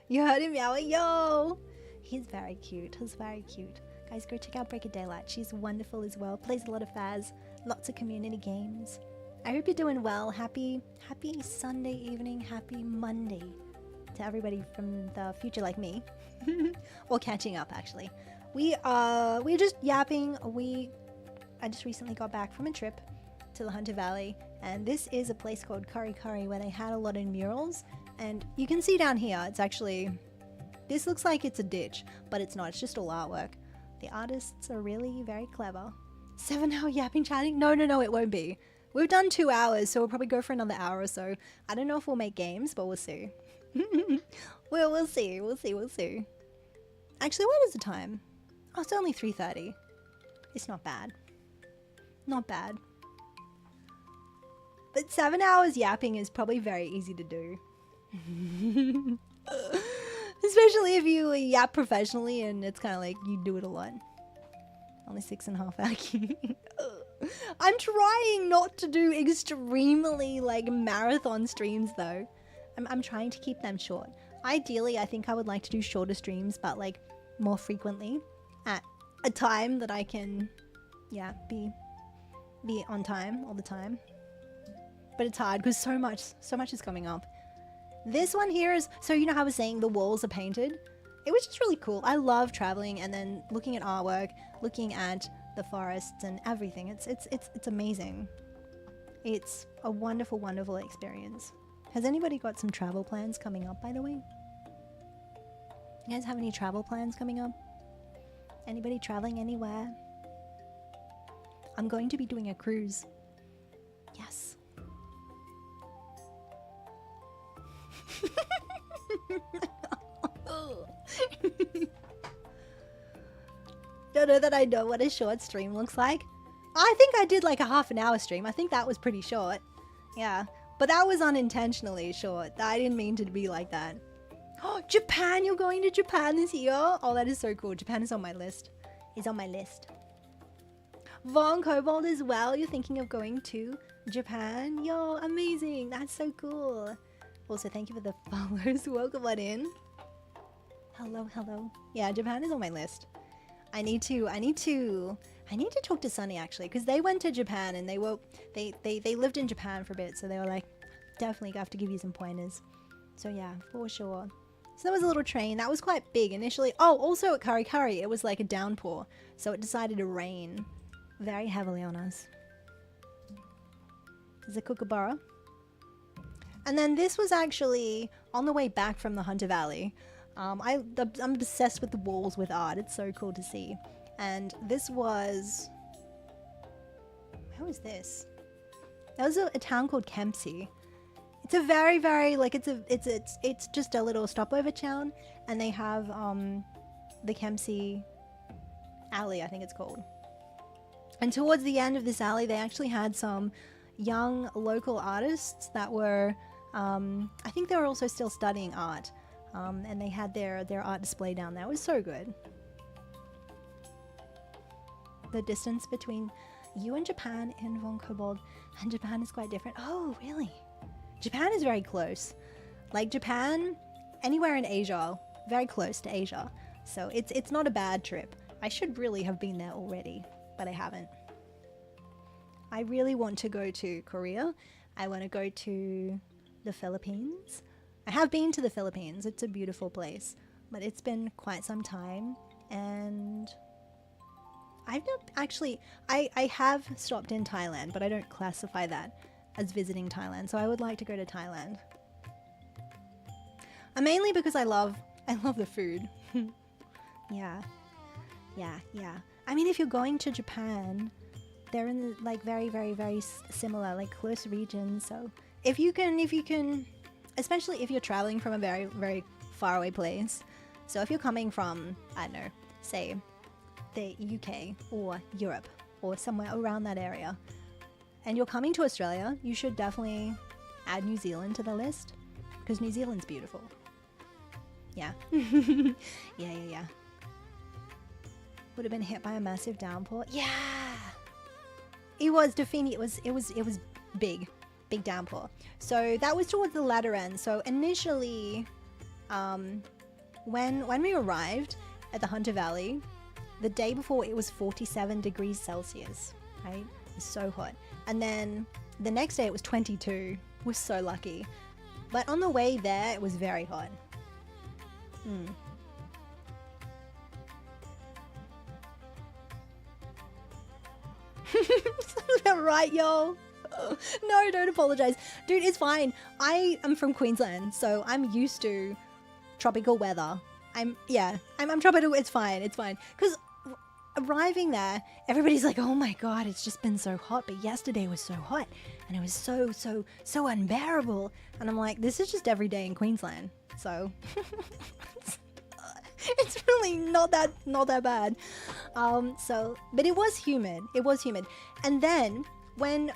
You heard him yelling, yo! He's very cute. Guys, go check out Break of Daylight. She's wonderful as well. Plays a lot of Faz. Lots of community games. I hope you're doing well. Happy Sunday evening. Happy Monday to everybody from the future like me. Or catching up, actually. We're just yapping. I just recently got back from a trip to the Hunter Valley, and this is a place called Curry Curry where they had a lot of murals. And you can see down here, it's actually, this looks like it's a ditch, but it's not. It's just all artwork. The artists are really very clever. 7-hour yapping chatting? No, it won't be. We've done 2 hours, so we'll probably go for another hour or so. I don't know if we'll make games, but we'll see. We'll see. Actually, what is the time? Oh, it's only 3:30. It's not bad. But 7 hours yapping is probably very easy to do. Especially if you yap professionally and it's kind of like you do it a lot. Only 6.5 hours. I'm trying not to do extremely like marathon streams though. I'm trying to keep them short. Ideally, I think I would like to do shorter streams, but like more frequently at a time that I can, yeah, be on time all the time. But it's hard because so much is coming up. This one here is, so you know how I was saying the walls are painted? It was just really cool. I love traveling and then looking at artwork, looking at the forests and everything. It's amazing. It's a wonderful experience. Has anybody got some travel plans coming up, by the way? You guys have any travel plans coming up? Anybody traveling anywhere? I'm going to be doing a cruise. Yes. Don't know that I know what a short stream looks like. I think I did like a half an hour stream. I think that was pretty short. Yeah, but that was unintentionally short. I didn't mean to be like that. Oh, Japan! You're going to Japan this year? Oh, that is so cool. Japan is on my list. It's on my list. Von Kobold as well. You're thinking of going to Japan? Yo, amazing. That's so cool. Also, thank you for the follows. Welcome on in. Hello, hello. Yeah, Japan is on my list. I need to talk to Sunny actually, because they went to Japan and they lived in Japan for a bit, so they were like, definitely have to give you some pointers. So yeah, for sure. So there was a little train that was quite big initially. Oh, also at Kari Kari, it was like a downpour, so it decided to rain very heavily on us. There's a kookaburra. And then this was actually on the way back from the Hunter Valley. I'm obsessed with the walls with art. It's so cool to see. And this was... Where was this? That was a town called Kempsey. It's a very, very, like, it's just a little stopover town. And they have the Kempsey Alley, I think it's called. And towards the end of this alley, they actually had some young local artists that were... I think they were also still studying art. And they had their art display down there. It was so good. The distance between you and Japan in Von Kobold and Japan is quite different. Oh, really? Japan is very close. Like Japan, anywhere in Asia, very close to Asia. So it's not a bad trip. I should really have been there already, but I haven't. I really want to go to Korea. I want to go to the Philippines. I have been to the Philippines. It's a beautiful place, but it's been quite some time, and I've not actually, I have stopped in Thailand, but I don't classify that as visiting Thailand, so I would like to go to Thailand. Mainly because I love the food. Yeah. I mean, if you're going to Japan, they're in like very, very, very similar, like close regions, so if you can, especially if you're traveling from a very, very far away place. So if you're coming from, I don't know, say the UK or Europe or somewhere around that area, and you're coming to Australia, you should definitely add New Zealand to the list, because New Zealand's beautiful. Yeah. Yeah. Would have been hit by a massive downpour. Yeah. It was definitely, it was big downpour. So that was towards the latter end. So initially, when we arrived at the Hunter Valley, the day before it was 47 degrees Celsius, right? It was so hot. And then the next day it was 22. We're so lucky. But on the way there, it was very hot. Sounds about right, y'all. No, don't apologize. Dude, it's fine. I am from Queensland, so I'm used to tropical weather. I'm tropical. It's fine. Because arriving there, everybody's like, oh my god, it's just been so hot. But yesterday was so hot, and it was so unbearable. And I'm like, this is just every day in Queensland. So it's really not that bad. But it was humid. And then when,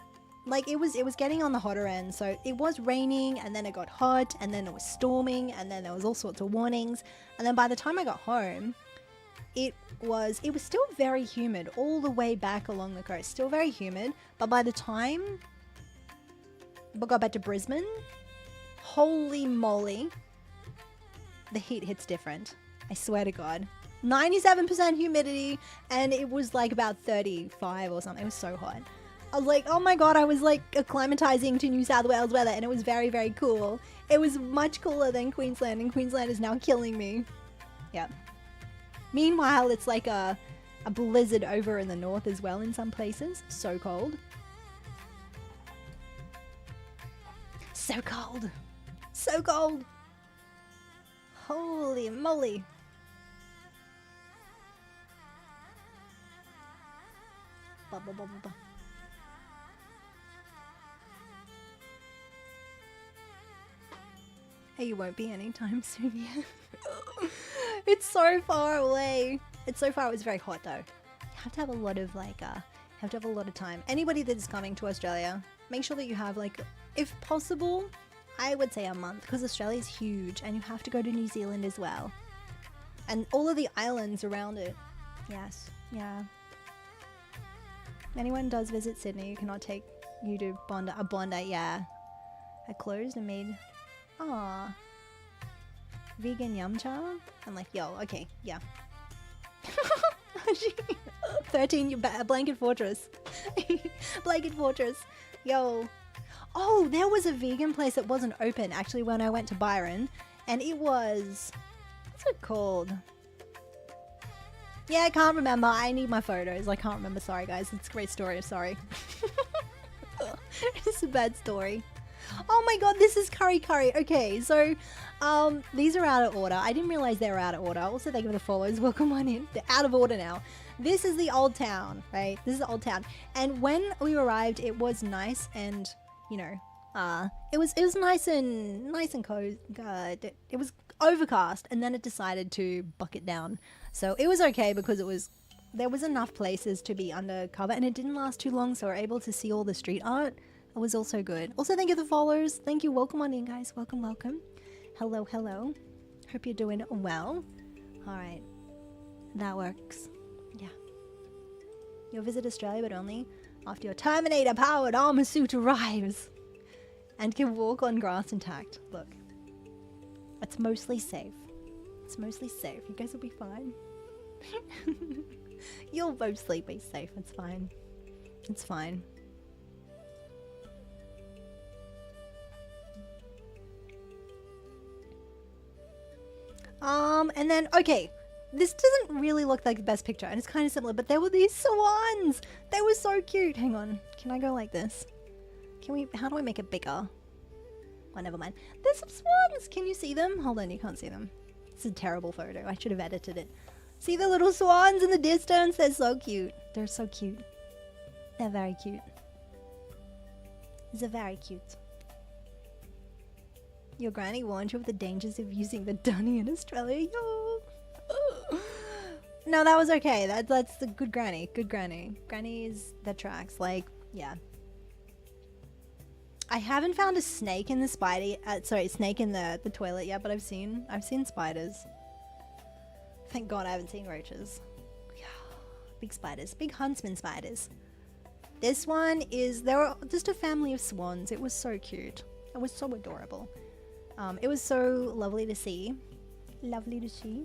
like, it was getting on the hotter end, so it was raining, and then it got hot, and then it was storming, and then there was all sorts of warnings, and then by the time I got home, it was still very humid all the way back along the coast, still very humid, but by the time I got back to Brisbane, holy moly, the heat hits different. I swear to God. 97% humidity, and it was like about 35 or something. It was so hot. I was like, oh my god, I was like acclimatizing to New South Wales weather, and it was very, very cool. It was much cooler than Queensland, and Queensland is now killing me. Yep. Meanwhile, it's like a blizzard over in the north as well in some places. So cold. So cold. So cold. Holy moly. Blah, blah, blah, blah, blah. Hey, you won't be anytime soon, yeah. It's so far away. It's so far. It was very hot though. You have to have a lot of like, have to have a lot of time. Anybody that's coming to Australia, make sure that you have like, if possible, I would say a month, because Australia is huge and you have to go to New Zealand as well. And all of the islands around it. Yes, yeah. Anyone does visit Sydney, you cannot take you to Bondi, yeah. I closed and made, ah, vegan yum cha. I'm like, yo, okay, yeah. 13, Blanket Fortress. Blanket Fortress, yo. Oh, there was a vegan place that wasn't open actually when I went to Byron, and it was, what's it called? Yeah, I can't remember. I need my photos. I can't remember. Sorry, guys. It's a great story. Sorry. It's a bad story. Oh my god, this is curry. Okay, so these are out of order. I didn't realize they were out of order. Also, thank you for the follows. Welcome on in. They're out of order now. This is the old town, right? This is the old town. And when we arrived, it was nice and, you know, it was nice and cozy. It was overcast, and then it decided to bucket down. So it was okay because there was enough places to be undercover, and it didn't last too long, so we're able to see all the street art. It was also good. Also, thank you for the followers. Thank you. Welcome on in, guys. Welcome. Hello. Hope you're doing well. All right. That works. Yeah. You'll visit Australia, but only after your Terminator-powered armor suit arrives and can walk on grass intact. Look. It's mostly safe. It's mostly safe. You guys will be fine. You'll mostly be safe. It's fine. It's fine. And then, okay, this doesn't really look like the best picture, and it's kind of similar, but there were these swans. They were so cute. Hang on. Can I go like this? How do I make it bigger? Oh, never mind. There's some swans. Can you see them? Hold on, you can't see them. It's a terrible photo. I should have edited it. See the little swans in the distance? They're so cute. They're so cute. They're very cute. They're very cute. Your granny warned you of the dangers of using the dunny in Australia. Yo. No, that was okay. That's the good granny. Good granny. Grannies that tracks. Like, yeah. I haven't found a snake in the snake in the toilet yet, but I've seen spiders. Thank God I haven't seen roaches. Big spiders, big huntsman spiders. This one there were just a family of swans. It was so cute. It was so adorable. It was so lovely to see. Lovely to see.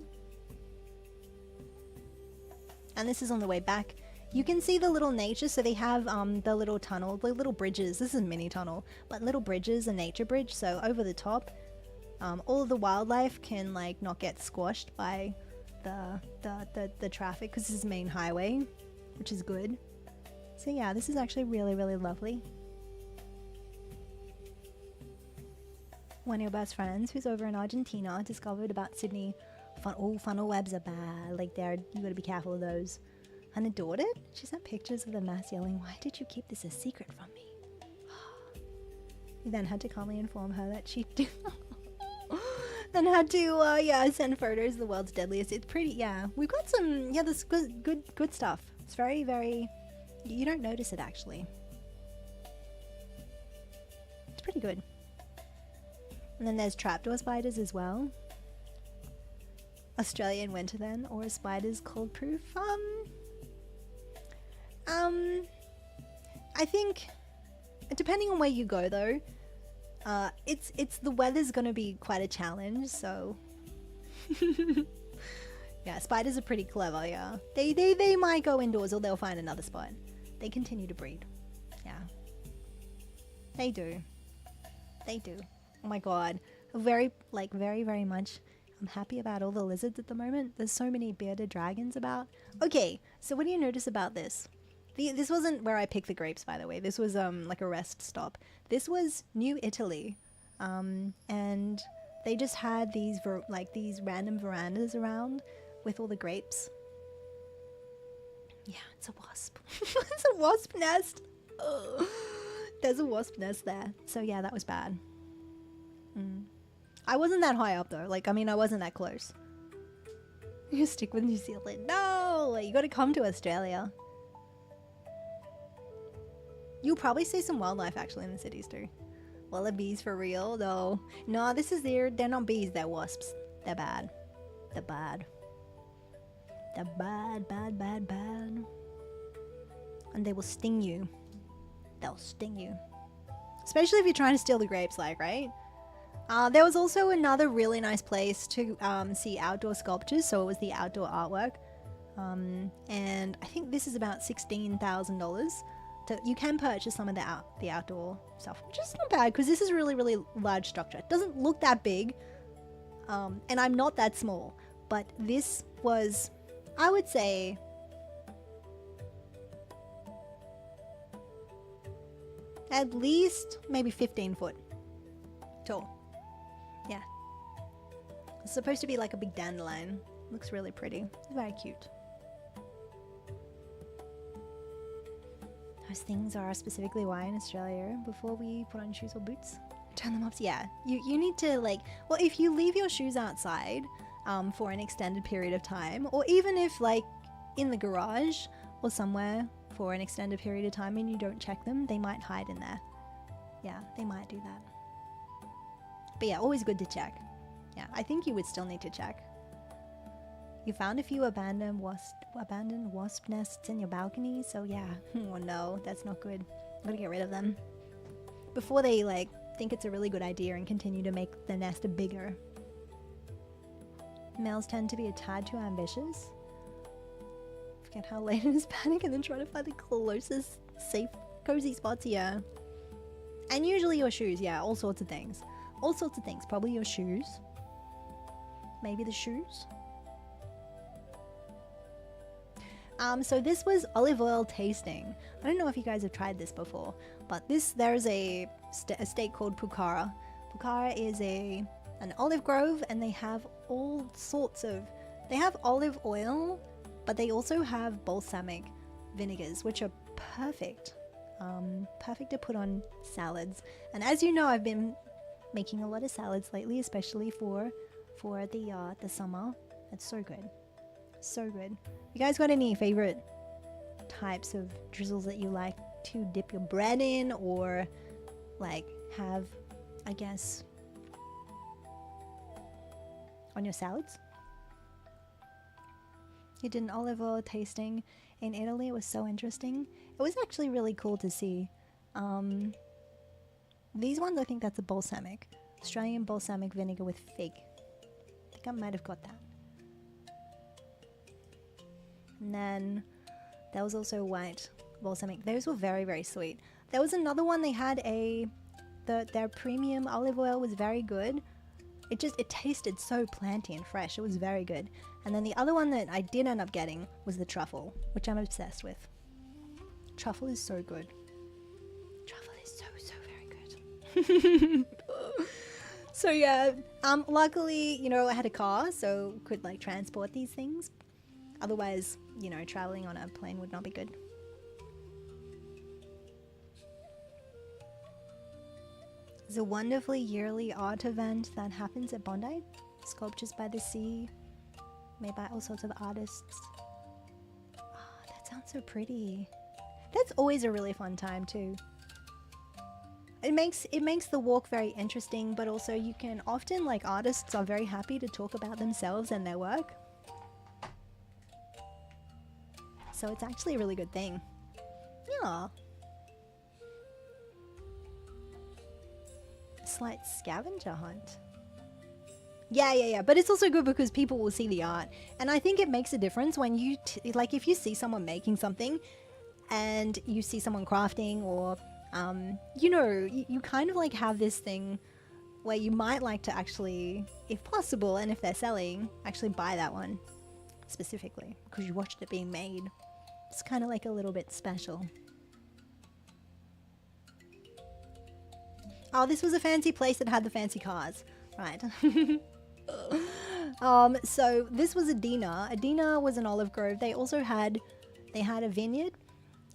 And this is on the way back. You can see the little nature, so they have the little tunnel, the little bridges. This is a mini tunnel, but little bridges, a nature bridge. So over the top, all of the wildlife can like not get squashed by the traffic, because this is the main highway, which is good. So yeah, this is actually really, really lovely. One of your best friends who's over in Argentina discovered about Sydney. Funnel webs are bad. Like you gotta be careful of those. And adored it. She sent pictures of the mass yelling, "Why did you keep this a secret from me?" You then had to calmly inform her that she then had to send photos of the world's deadliest. It's pretty, yeah. We've got some, yeah, this good stuff. It's very, very, you don't notice it actually. It's pretty good. And then there's trapdoor spiders as well. Australian winter then, or spiders cold proof. I think depending on where you go though, it's the weather's gonna be quite a challenge, so yeah, spiders are pretty clever. Yeah, they might go indoors or they'll find another spot. They continue to breed. Yeah, they do. Oh my god, very much. I'm happy about all the lizards at the moment. There's so many bearded dragons about. Okay, so what do you notice about this? This wasn't where I picked the grapes, by the way. This was like a rest stop. This was New Italy, and they just had these random verandas around with all the grapes. Yeah, it's a wasp. It's a wasp nest. Ugh. There's a wasp nest there. So yeah, that was bad. I wasn't that high up though. Like, I mean, I wasn't that close. You stick with New Zealand. No! Like, you gotta come to Australia. You'll probably see some wildlife actually in the cities too. Wallabies for real though. No, they're not bees, they're wasps. They're bad. They're bad. They're bad, bad, bad, bad. And they will sting you. They'll sting you. Especially if you're trying to steal the grapes, like, right? There was also another really nice place to see outdoor sculptures, so it was the outdoor artwork. And I think this is about $16,000. You can purchase some of the outdoor stuff, which is not bad because this is a really, really large structure. It doesn't look that big, and I'm not that small, but this was, I would say, at least maybe 15 foot tall. Yeah. It's supposed to be like a big dandelion. Looks really pretty. Very cute. Those things are specifically why in Australia, before we put on shoes or boots, turn them up. Yeah, you need to, like, well, if you leave your shoes outside for an extended period of time, or even if like in the garage or somewhere for an extended period of time and you don't check them, they might hide in there. Yeah, they might do that. But yeah, always good to check. Yeah, I think you would still need to check. You found a few abandoned wasp nests in your balcony, so yeah. Oh no, that's not good. I'm gonna get rid of them before they like think it's a really good idea and continue to make the nest bigger. Males tend to be a tad too ambitious. Forget how late it is, panic and then try to find the closest safe cozy spots. Yeah, and usually your shoes. Yeah, all sorts of things. All sorts of things. Probably your shoes. Maybe the shoes. So this was olive oil tasting. I don't know if you guys have tried this before, but there's a state called Pucara. Pucara is an olive grove, and they have all sorts of, they have olive oil, but they also have balsamic vinegars, which are perfect. Perfect to put on salads. And as you know, I've been making a lot of salads lately, especially for the summer. It's so good. So good. You guys got any favorite types of drizzles that you like to dip your bread in, or like have, I guess, on your salads? You did an olive oil tasting in Italy. It was so interesting. It was actually really cool to see. These ones, I think that's a balsamic. Australian balsamic vinegar with fig. I think I might have got that. And then there was also white balsamic. Those were very, very sweet. There was another one, they had their premium olive oil was very good. It tasted so planty and fresh. It was very good. And then the other one that I did end up getting was the truffle, which I'm obsessed with. Truffle is so good. Truffle is so very good. So yeah, luckily, you know, I had a car, so could like transport these things. Otherwise, you know, traveling on a plane would not be good. There's a wonderfully yearly art event that happens at Bondi. Sculptures by the sea, made by all sorts of artists. Oh, that sounds so pretty. That's always a really fun time too. It makes the walk very interesting, but also you can often, like, artists are very happy to talk about themselves and their work. So it's actually a really good thing. Yeah. Slight scavenger hunt. Yeah. But it's also good because people will see the art. And I think it makes a difference when you, like, if you see someone making something and you see someone crafting, or, you know, you kind of like have this thing where you might like to actually, if possible, and if they're selling, actually buy that one specifically because you watched it being made. It's kind of like a little bit special. Oh, this was a fancy place that had the fancy cars. Right. So this was Adina. Adina was an olive grove. They also had They had a vineyard,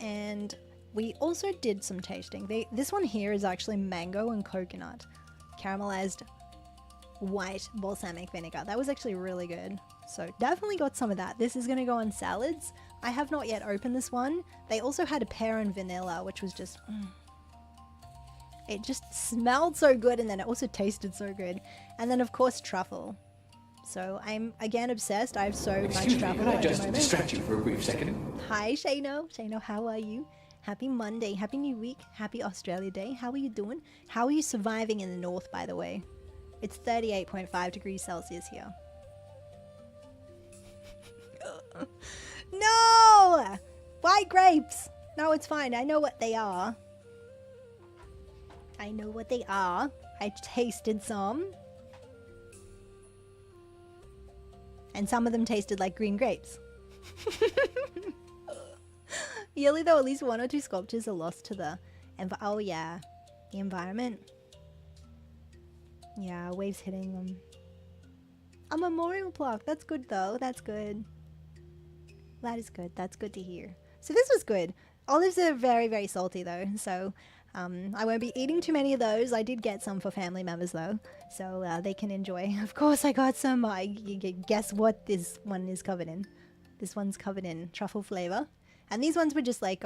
and we also did some tasting. This one here is actually mango and coconut, caramelized white balsamic vinegar. That was actually really good. So definitely got some of that. This is going to go on salads. I have not yet opened this one. They also had a pear and vanilla, which was just... It just smelled so good, and then it also tasted so good. And then, of course, truffle. So I'm, again, obsessed. I have so much truffle at the moment. Can I just distract you for a brief second? Hi, Shano. Shano, how are you? Happy Monday. Happy New Week. Happy Australia Day. How are you doing? How are you surviving in the north, by the way? It's 38.5 degrees Celsius here. No! White grapes! No, it's fine. I know what they are. I know what they are. I tasted some. And some of them tasted like green grapes. Yearly though, at least 1 or 2 sculptures are lost to the... oh yeah, the environment. Yeah, waves hitting them. A memorial plaque. That's good though. That's good. That is good. That's good to hear. So this was good. Olives are very, very salty though. So I won't be eating too many of those. I did get some for family members though. So they can enjoy. Of course I got some. Guess what this one is covered in? This one's covered in truffle flavor. And these ones were just like,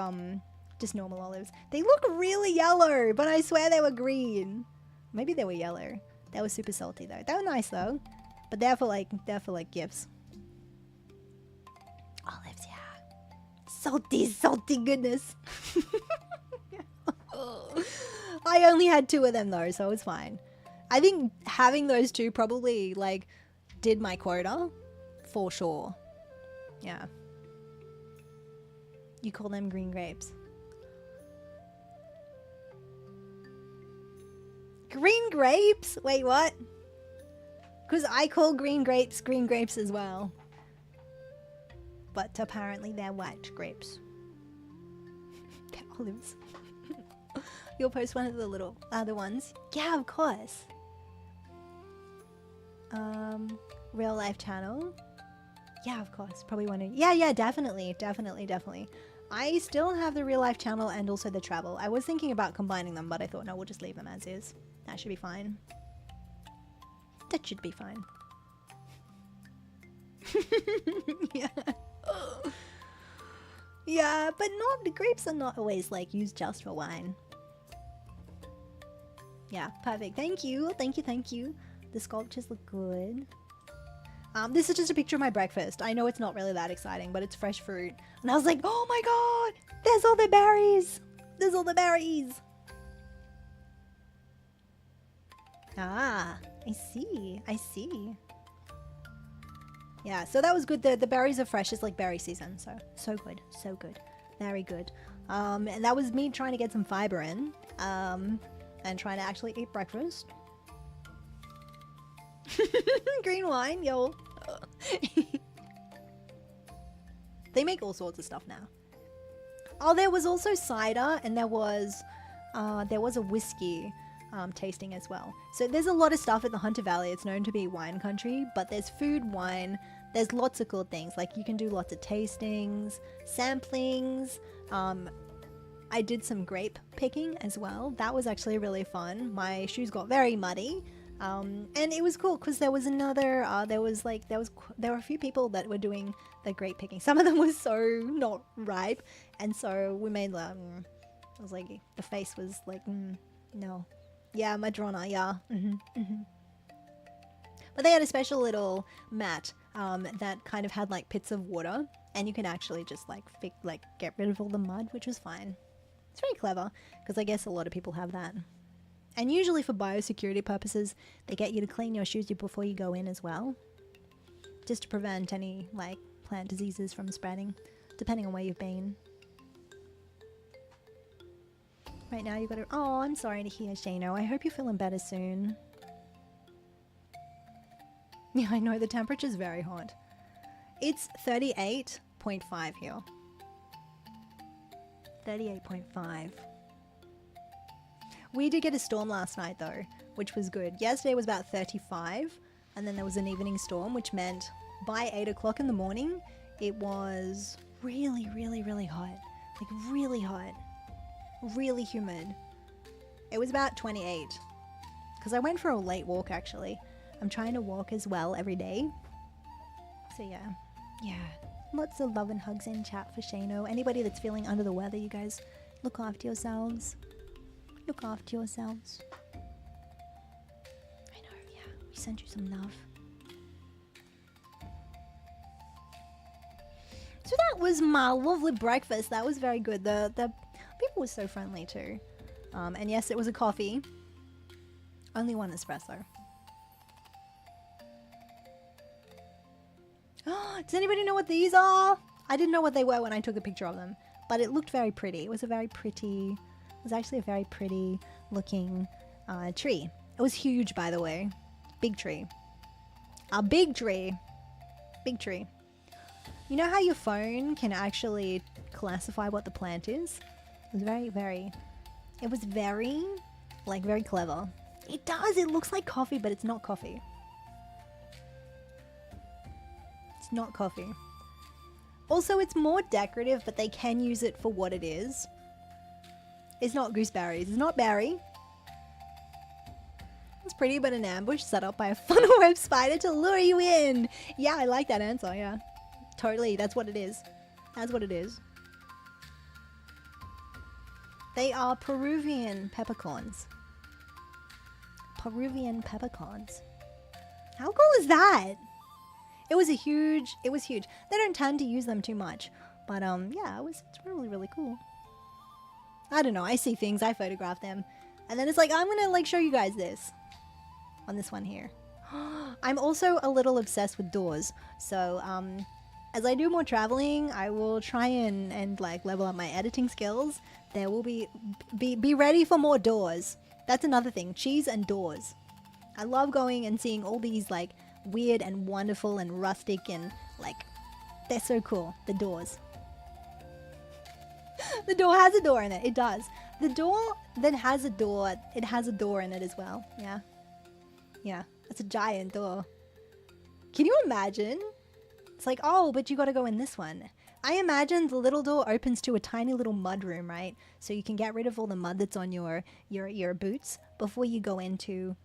just normal olives. They look really yellow, but I swear they were green. Maybe they were yellow. They were super salty though. They were nice though. But they're for like gifts. Olives, yeah. Salty goodness. I only had 2 of them though, so it's fine. I think having those 2 probably like did my quota for sure. Yeah. You call them green grapes. Green grapes? Wait, what? Because I call green grapes as well. But apparently they're white grapes. They're olives. You'll post one of the little other ones. Yeah, of course. Real life channel. Yeah, of course. Probably want to. Yeah, definitely. I still have the real life channel and also the travel. I was thinking about combining them, but I thought, no, we'll just leave them as is. That should be fine. That should be fine. Yeah. Yeah, but not the grapes are not always like used just for wine. Yeah, perfect. Thank you. Thank you. The sculptures look good. This is just a picture of my breakfast. I know it's not really that exciting, but it's fresh fruit. And I was like, oh my god! There's all the berries! There's all the berries! Ah, I see. Yeah, so that was good. The berries are fresh. It's like berry season, so good. Very good. And that was me trying to get some fiber in, and trying to actually eat breakfast. Green wine, yo. They make all sorts of stuff now. Oh, there was also cider, and there was a whiskey tasting as well. So there's a lot of stuff at the Hunter Valley. It's known to be wine country, but there's food, wine. There's lots of cool things. Like you can do lots of tastings, samplings. I did some grape picking as well. That was actually really fun. My shoes got very muddy. And it was cool because there was another, there were a few people that were doing the grape picking. Some of them were so not ripe. And so we made, it was like, the face was like, no. Yeah, Madrona, yeah. But they had a special little mat, that kind of had like pits of water. And you can actually just like, get rid of all the mud, which was fine. It's very clever because I guess a lot of people have that. And usually for biosecurity purposes, they get you to clean your shoes before you go in as well. Just to prevent any, like, plant diseases from spreading, depending on where you've been. Right now you've got to... Oh, I'm sorry to hear, Shano. I hope you're feeling better soon. Yeah, I know, the temperature's very hot. It's 38.5 here. 38.5. We did get a storm last night though, which was good. Yesterday was about 35, and then there was an evening storm, which meant by 8 o'clock in the morning, it was really Like really hot. Really humid. It was about 28. Because I went for a late walk actually. I'm trying to walk as well every day. So yeah. Yeah. Lots of love and hugs in chat for Shano. Anybody that's feeling under the weather, you guys look after yourselves. Look after yourselves. I know, yeah. We sent you some love. So that was my lovely breakfast. That was very good. The people were so friendly too. And yes, it was a coffee. Only one espresso. Does anybody know what these are? I didn't know what they were when I took a picture of them, but it looked very pretty. It was actually a very pretty looking tree. It was huge, by the way. Big tree. A big tree. Big tree. You know how your phone can actually classify what the plant is? It was very clever. It does, it looks like coffee, but it's not coffee. It's not coffee. Also, it's more decorative, but they can use it for what it is. It's not gooseberries. It's not berry. It's pretty, but an ambush set up by a funnel web spider to lure you in. Yeah, I like that answer, yeah. Totally, that's what it is. That's what it is. They are Peruvian peppercorns. Peruvian peppercorns. How cool is that? It was huge. They don't tend to use them too much. But yeah, it's really, really cool. I don't know, I see things, I photograph them. And then it's like, I'm gonna like show you guys this. On this one here. I'm also a little obsessed with doors. So as I do more traveling, I will try and like level up my editing skills. There will be ready for more doors. That's another thing, cheese and doors. I love going and seeing all these like weird and wonderful and rustic and like, they're so cool, the doors. The door has a door in it, it does. The door that has a door, it has a door in it as well, yeah. Yeah, it's a giant door. Can you imagine? It's like, oh, but you gotta go in this one. I imagine the little door opens to a tiny little mud room, right? So you can get rid of all the mud that's on your boots before you go into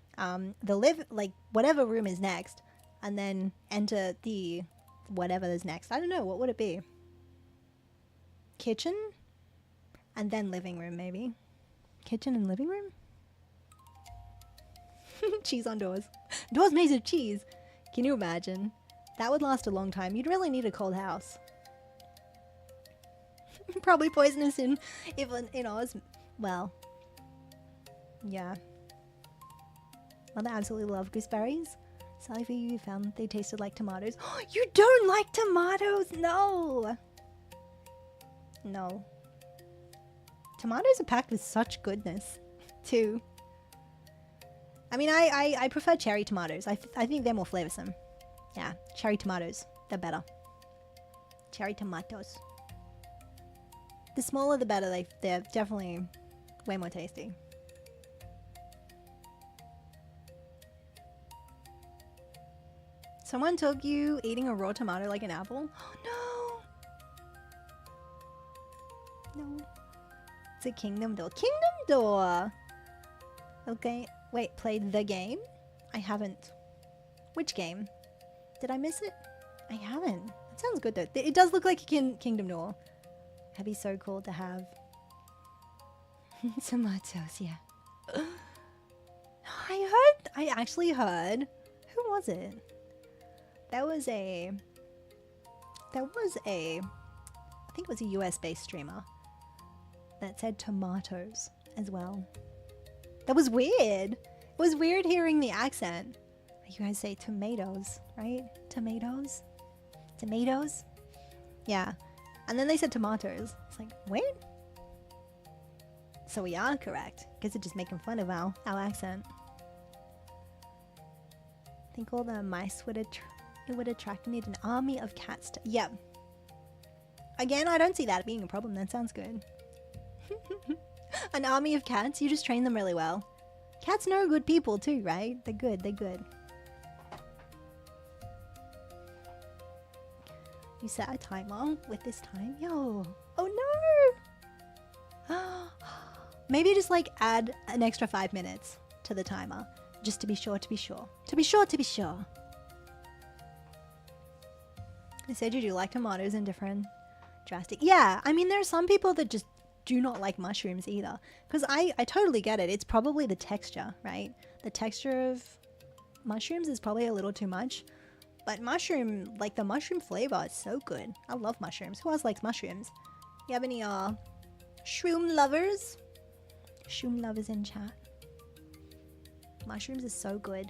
whatever room is next, and then enter the whatever is next. I don't know, what would it be? Kitchen? And then living room, maybe. Kitchen and living room? Cheese on doors. Doors made of cheese. Can you imagine? That would last a long time. You'd really need a cold house. Probably poisonous in Oz. Well, yeah. Mother absolutely loved gooseberries. Sorry for you found they tasted like tomatoes. You don't like tomatoes? No. No. Tomatoes are packed with such goodness, too. I mean, I prefer cherry tomatoes. I think they're more flavoursome. Yeah, cherry tomatoes. They're better. Cherry tomatoes. The smaller the better. They're definitely way more tasty. Someone took you eating a raw tomato like an apple? Oh no! No. It's a kingdom door. Kingdom door! Okay. Wait, played the game? I haven't. Which game? Did I miss it? I haven't. That sounds good though. It does look like a kingdom door. That'd be so cool to have. Tomatoes, yeah. I actually heard. Who was it? There was a, I think it was a US based streamer that said tomatoes as well. That was weird. It was weird hearing the accent. You guys say tomatoes, right? Tomatoes? Tomatoes? Yeah. And then they said tomatoes. It's like, wait. So we are correct. Guess they're just making fun of our accent. I think all the mice would attract me to an army of cats. Yep. Again, I don't see that being a problem. That sounds good. An army of cats? You just train them really well. Cats know good people too, right? They're good, they're good. You set a timer with this time? Yo. Oh no! Maybe just like add an extra 5 minutes to the timer. Just to be sure, to be sure. To be sure, to be sure. I said you do like tomatoes in different drastic. Yeah, I mean, there are some people that just do not like mushrooms either. Because I totally get it. It's probably the texture, right? The texture of mushrooms is probably a little too much. But mushroom, like the mushroom flavor is so good. I love mushrooms. Who else likes mushrooms? You have any shroom lovers? Shroom lovers in chat. Mushrooms is so good.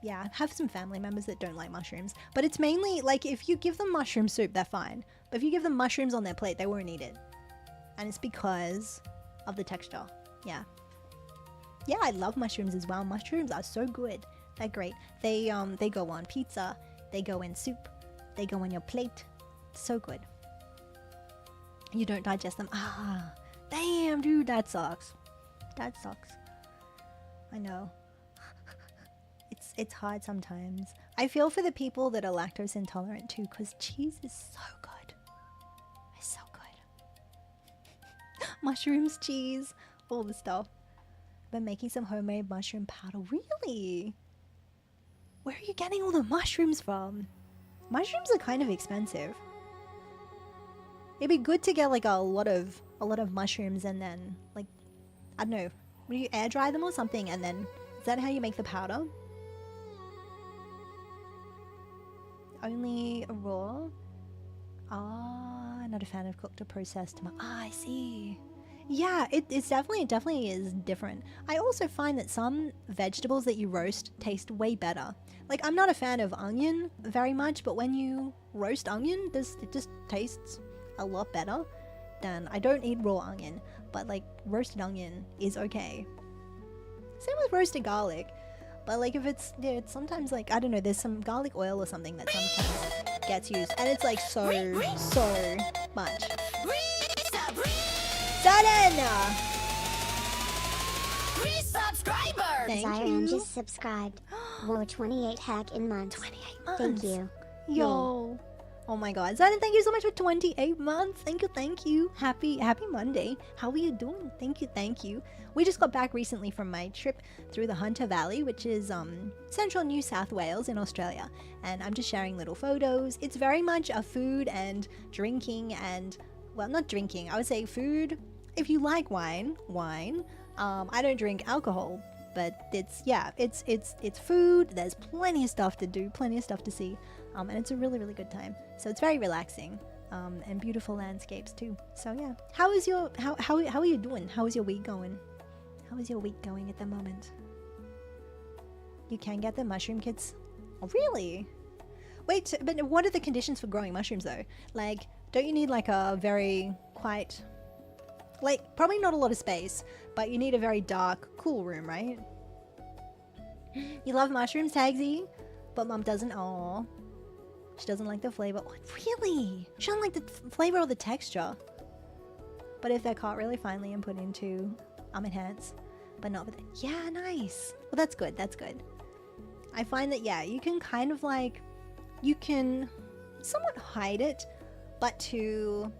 Yeah, I have some family members that don't like mushrooms. But it's mainly, like, if you give them mushroom soup, they're fine. But if you give them mushrooms on their plate, they won't eat it. And it's because of the texture. Yeah. Yeah, I love mushrooms as well. Mushrooms are so good. They're great. They go on pizza. They go in soup. They go on your plate. So good. You don't digest them. Ah, damn, dude, that sucks. That sucks. I know. It's hard sometimes. I feel for the people that are lactose intolerant too, because cheese is so good. It's so good. Mushrooms, cheese, all the stuff. I've been making some homemade mushroom powder. Really? Where are you getting all the mushrooms from? Mushrooms are kind of expensive. It'd be good to get like a lot of mushrooms and then like, I don't know, will you air dry them or something and then, is that how you make the powder? Only raw? Ah, not a fan of cooked or processed. Ah, I see. Yeah, it definitely is different. I also find that some vegetables that you roast taste way better. Like, I'm not a fan of onion very much, but when you roast onion, it just tastes a lot better than, I don't eat raw onion, but like roasted onion is okay. Same with roasted garlic. But like if it's, yeah, it's sometimes like, I don't know, there's some garlic oil or something that sometimes gets used. And it's like so much. Sudden! Resubscriber! Thank Thank you. you. Just subscribed. More 28 hack in months. 28 months. Thank you. Yo. Oh my god. Zaden, thank you so much for 28 months. Thank you. Happy Monday. How are you doing? Thank you. We just got back recently from my trip through the Hunter Valley, which is central New South Wales in Australia. And I'm just sharing little photos. It's very much a food and drinking and, well, not drinking. I would say food. If you like wine. I don't drink alcohol, but it's food. There's plenty of stuff to do, plenty of stuff to see. And it's a really, really good time. So it's very relaxing, and beautiful landscapes too. So yeah, how are you doing? How is your week going? How is your week going at the moment? You can get the mushroom kits. Oh, really? Wait, but what are the conditions for growing mushrooms though? Like, don't you need like a very quite, like, probably not a lot of space, but you need a very dark, cool room, right? You love mushrooms, Tagsy, but Mom doesn't. Aww. She doesn't like the flavor. Oh, really? She doesn't like the flavor or the texture. But if they're caught really finely and put into enhance, but not with it. Yeah, nice. Well, that's good. That's good. I find that, yeah, you can kind of like, you can somewhat hide it, but to,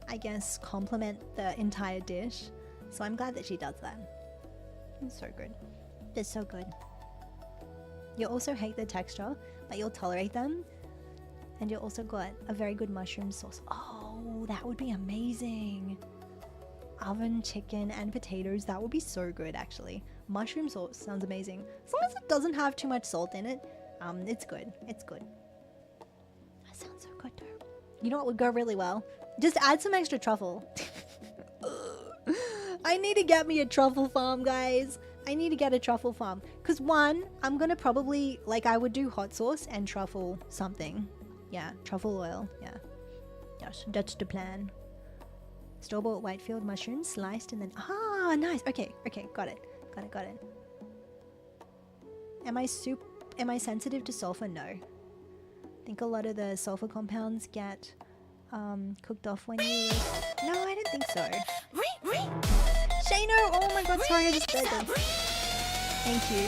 I guess, complement the entire dish. So I'm glad that she does that. It's so good. It's so good. You also hate the texture, but you'll tolerate them. And you also got a very good mushroom sauce. Oh, that would be amazing. Oven chicken and potatoes. That would be so good, actually. Mushroom sauce sounds amazing. As long as it doesn't have too much salt in it, it's good. It's good. That sounds so good, though. You know what would go really well? Just add some extra truffle. I need to get me a truffle farm, guys. I need to get a truffle farm. Because one, I'm going to probably, like, I would do hot sauce and truffle something. Yeah, truffle oil. Yeah. Yes, that's the plan. Store-bought Whitefield mushrooms sliced and then... Ah, nice. Okay, got it. Am I sensitive to sulfur? No. I think a lot of the sulfur compounds get cooked off when you... No, I don't think so. Shano! Oh my god, sorry, I just said that. Thank you.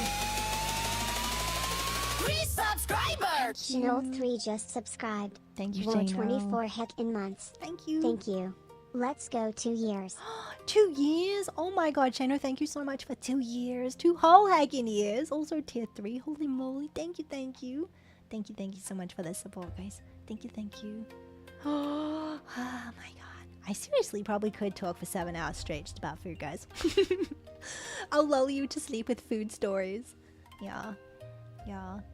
Resubscriber! Chanel 3 just subscribed. Thank you, More Shano. 24 heck in months. Thank you. Thank you. Let's go 2 years. 2 years? Oh my god, Shano, thank you so much for 2 years. 2 whole hacking years. Also tier 3. Holy moly. Thank you, thank you. Thank you so much for the support, guys. Thank you. Oh my god. I seriously probably could talk for 7 hours straight just about food, guys. I'll lull you to sleep with food stories. Yeah.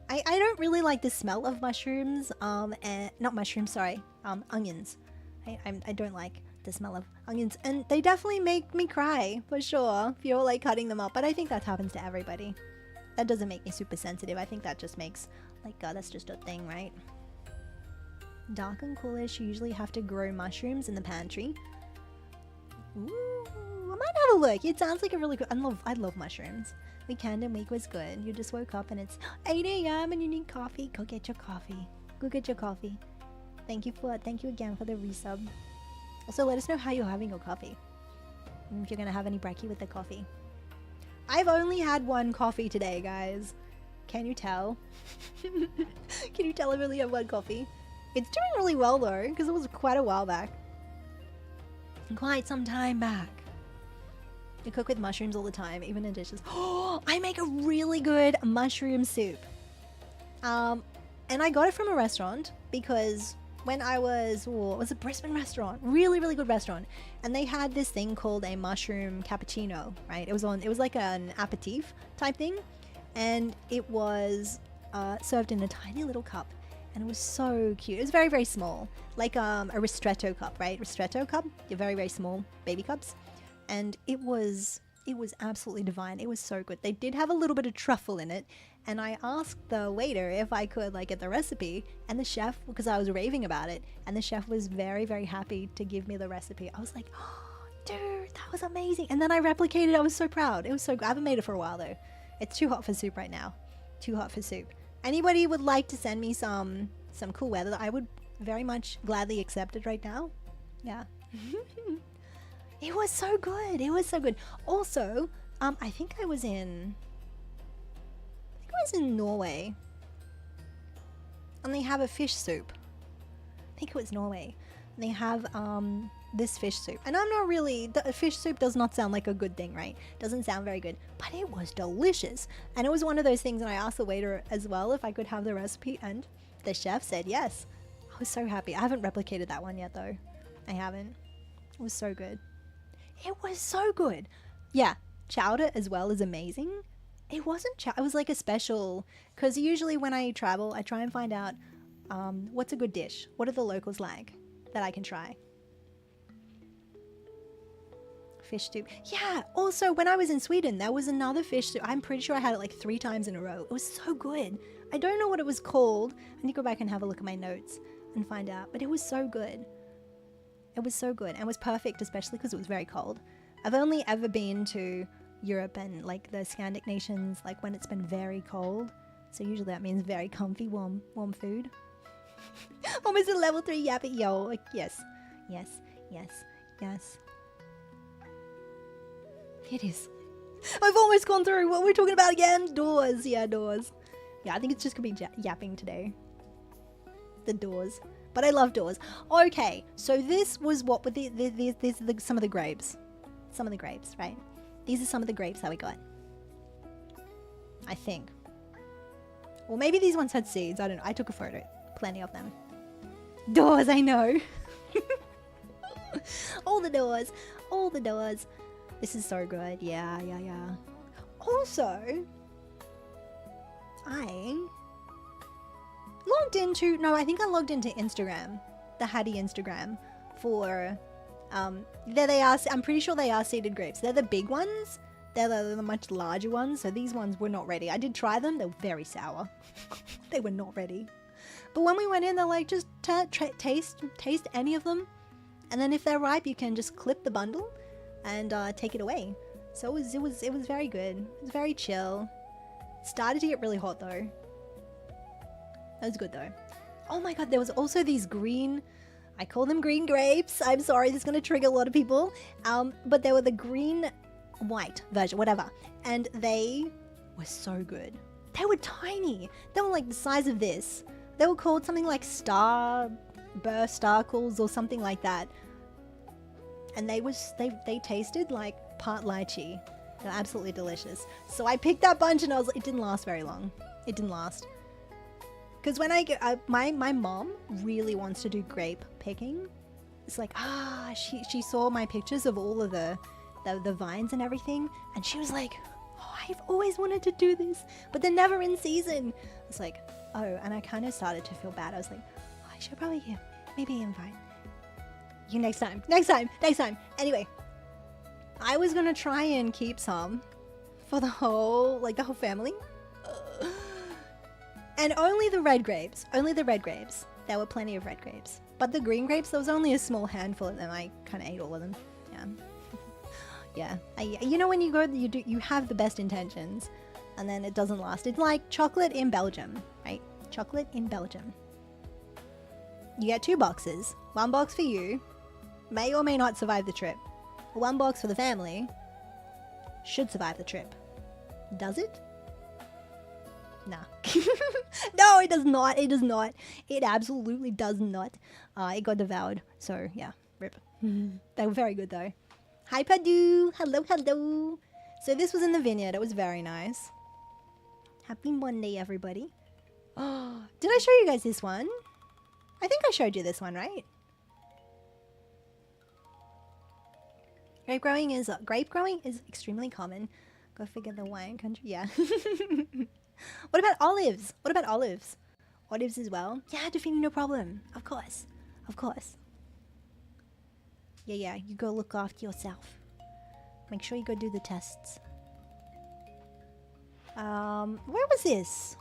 I don't really like the smell of mushrooms. And not mushrooms, sorry. Onions. I don't like the smell of onions, and they definitely make me cry for sure if you're like cutting them up, but I think that happens to everybody. That doesn't make me super sensitive. I think that just makes like that's just a thing, right? Dark and coolish, you usually have to grow mushrooms in the pantry. Ooh, I might have a look. It sounds like a really good. I love mushrooms. Weekend and week was good. You just woke up and it's 8 a.m. and you need coffee. Go get your coffee. Thank you again for the resub. Also, let us know how you're having your coffee. And if you're gonna have any brekkie with the coffee. I've only had 1 coffee today, guys. Can you tell? Can you tell I've only had 1 coffee? It's doing really well though, because it was quite a while back. Quite some time back. I cook with mushrooms all the time, even in dishes. Oh, I make a really good mushroom soup. And I got it from a restaurant because when I was, it was a Brisbane restaurant, really good restaurant, and they had this thing called a mushroom cappuccino, right? It was like an aperitif type thing, and it was served in a tiny little cup, and it was so cute. It was very small, like a ristretto cup, right? Ristretto cup, your very small baby cups, and it was absolutely divine. It was so good. They did have a little bit of truffle in it, and I asked the waiter if I could like get the recipe, and the chef, because I was raving about it, and the chef was very happy to give me the recipe. I was like, oh, dude, that was amazing. And then I replicated. I was so proud. It was so good. I haven't made it for a while though. It's too hot for soup right now. Too hot for soup. Anybody would like to send me some cool weather, I would very much gladly accept it right now. Yeah. It was so good. Also, I think I was in Norway, and they have a fish soup. I think it was Norway. And they have this fish soup, and I'm not really, the fish soup does not sound like a good thing, right? Doesn't sound very good, but it was delicious. And it was one of those things, and I asked the waiter as well if I could have the recipe, and the chef said yes. I was so happy. I haven't replicated that one yet though. I haven't. It was so good. Yeah, chowder as well is amazing. It wasn't chowder, it was like a special, because usually when I travel, I try and find out what's a good dish. What are the locals like that I can try? Fish soup. Yeah, also when I was in Sweden, there was another fish soup. I'm pretty sure I had it like 3 times in a row. It was so good. I don't know what it was called. I need to go back and have a look at my notes and find out, but it was so good. It was so good and was perfect, especially because it was very cold. I've only ever been to Europe and like the Scandic nations, like when it's been very cold. So usually that means very comfy, warm food. Almost a level 3 yappy, yo. Like, yes. It is. I've almost gone through what we're talking about again. Doors. Yeah, doors. Yeah, I think it's just gonna be yapping today. The doors. But I love doors. Okay, so this was what with some of the grapes. Some of the grapes, right? These are some of the grapes that we got. I think. Or maybe these ones had seeds. I don't know. I took a photo. Plenty of them. Doors, I know. All the doors. This is so good. Yeah. Also, I logged into, I think I logged into Instagram, the Hattie Instagram, for, there they are, I'm pretty sure they are seeded grapes. They're the big ones, they're the much larger ones, so these ones were not ready. I did try them, they were very sour. They were not ready. But when we went in, they're like, just taste any of them, and then if they're ripe, you can just clip the bundle and take it away. So it was very good. It was very chill. Started to get really hot though. That was good though. Oh my god, there was also these green, I call them green grapes. I'm sorry, this is going to trigger a lot of people. But they were the green white version, whatever. And they were so good. They were tiny. They were like the size of this. They were called something like starburst starkles or something like that. and they tasted like part lychee. They're absolutely delicious. So I picked that bunch, and it didn't last very long. It didn't last. Because when I get, my mom really wants to do grape picking. It's like, she saw my pictures of all of the vines and everything, and she was like, oh, I've always wanted to do this, but they're never in season. It's like, oh, and I kind of started to feel bad. I was like, oh, I should probably maybe invite you next time. Anyway, I was gonna try and keep some for the whole family. And only the red grapes. There were plenty of red grapes. But the green grapes, there was only a small handful of them. I kind of ate all of them. Yeah. You know, when you go, you have the best intentions, and then it doesn't last. It's like chocolate in Belgium, right? Chocolate in Belgium. You get 2 boxes. 1 box for you. May or may not survive the trip. 1 box for the family. Should survive the trip. Does it? Nah. No, it does not. It does not. It absolutely does not. It got devoured. So, yeah. Rip. They were very good, though. Hi, Padu. Hello, hello. So, this was in the vineyard. It was very nice. Happy Monday, everybody. Oh, did I show you guys this one? I think I showed you this one, right? Grape growing is extremely common. Go figure, the wine country. Yeah. What about olives? Olives as well? Yeah, defeating, no problem. Of course. Yeah, you go look after yourself. Make sure you go do the tests. Where was this?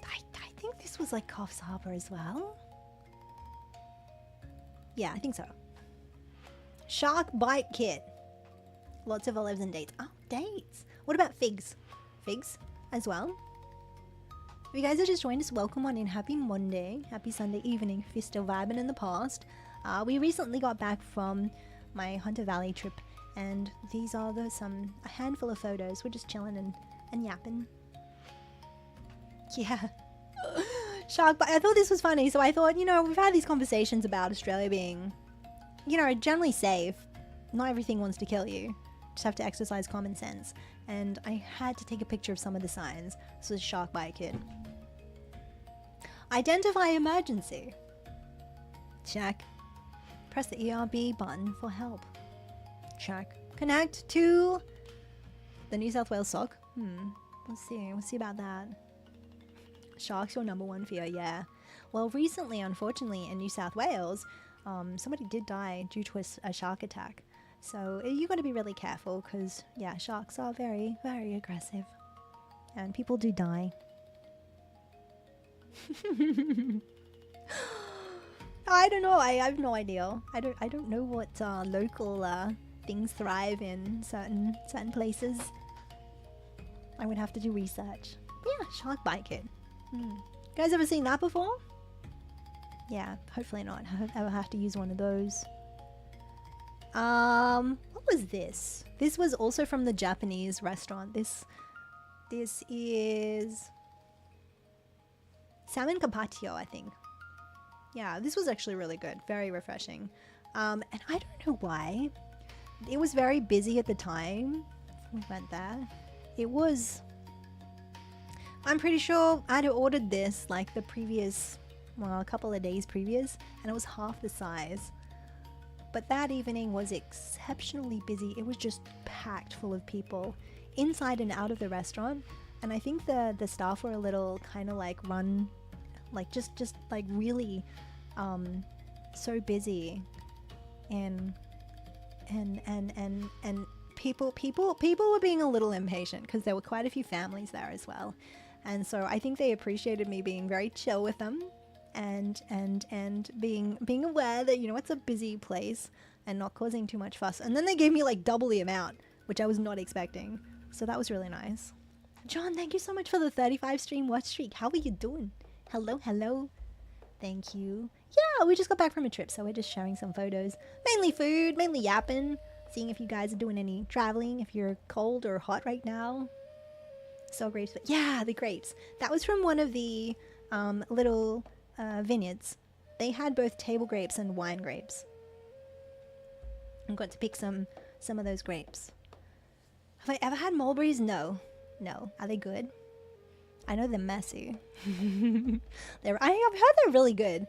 I think this was like Coffs Harbour as well. Yeah, I think so. Shark bite kit. Lots of olives and dates. Oh, dates. What about figs? Figs as well. If you guys have just joined us, welcome on in. Happy Monday. Happy Sunday evening if you're still vibing in the past. We recently got back from my Hunter Valley trip, and these are a handful of photos. We're just chilling and yapping. Yeah. Shark bite. I thought this was funny, so I thought, we've had these conversations about Australia being, generally safe. Not everything wants to kill you. Just have to exercise common sense. And I had to take a picture of some of the signs. This was shark bite kit. Identify emergency. Check. Press the ERB button for help. Check. Connect to the New South Wales sock. We'll see about that. Sharks your number 1 fear, yeah. Well, recently, unfortunately, in New South Wales, somebody did die due to a shark attack. So you got to be really careful because, yeah, sharks are very, very aggressive. And people do die. I don't know. I have no idea. I don't know what local things thrive in certain places. I would have to do research. But yeah, shark bite kit. You guys ever seen that before? Yeah, hopefully not. I'll have to use one of those. What was this? This was also from the Japanese restaurant. This is salmon carpaccio, I think. Yeah, this was actually really good. Very refreshing. And I don't know why. It was very busy at the time we went there. It was... I'm pretty sure I'd ordered this like the previous... well, a couple of days previous, and it was half the size. But that evening was exceptionally busy. It was just packed full of people inside and out of the restaurant. And I think the staff were a little kind of like run, like just like really so busy. And people were being a little impatient because there were quite a few families there as well. And so I think they appreciated me being very chill with them. And being aware that, it's a busy place and not causing too much fuss. And then they gave me like double the amount, which I was not expecting. So that was really nice. John, thank you so much for the 35 stream watch streak. How are you doing? Hello. Thank you. Yeah, we just got back from a trip, so we're just sharing some photos. Mainly food, mainly yapping. Seeing if you guys are doing any traveling, if you're cold or hot right now. So grapes, but yeah, the grapes. That was from one of the little... vineyards. They had both table grapes and wine grapes. I've got to pick some of those grapes. Have I ever had mulberries? No. No. Are they good? I know they're messy. I've heard they're really good.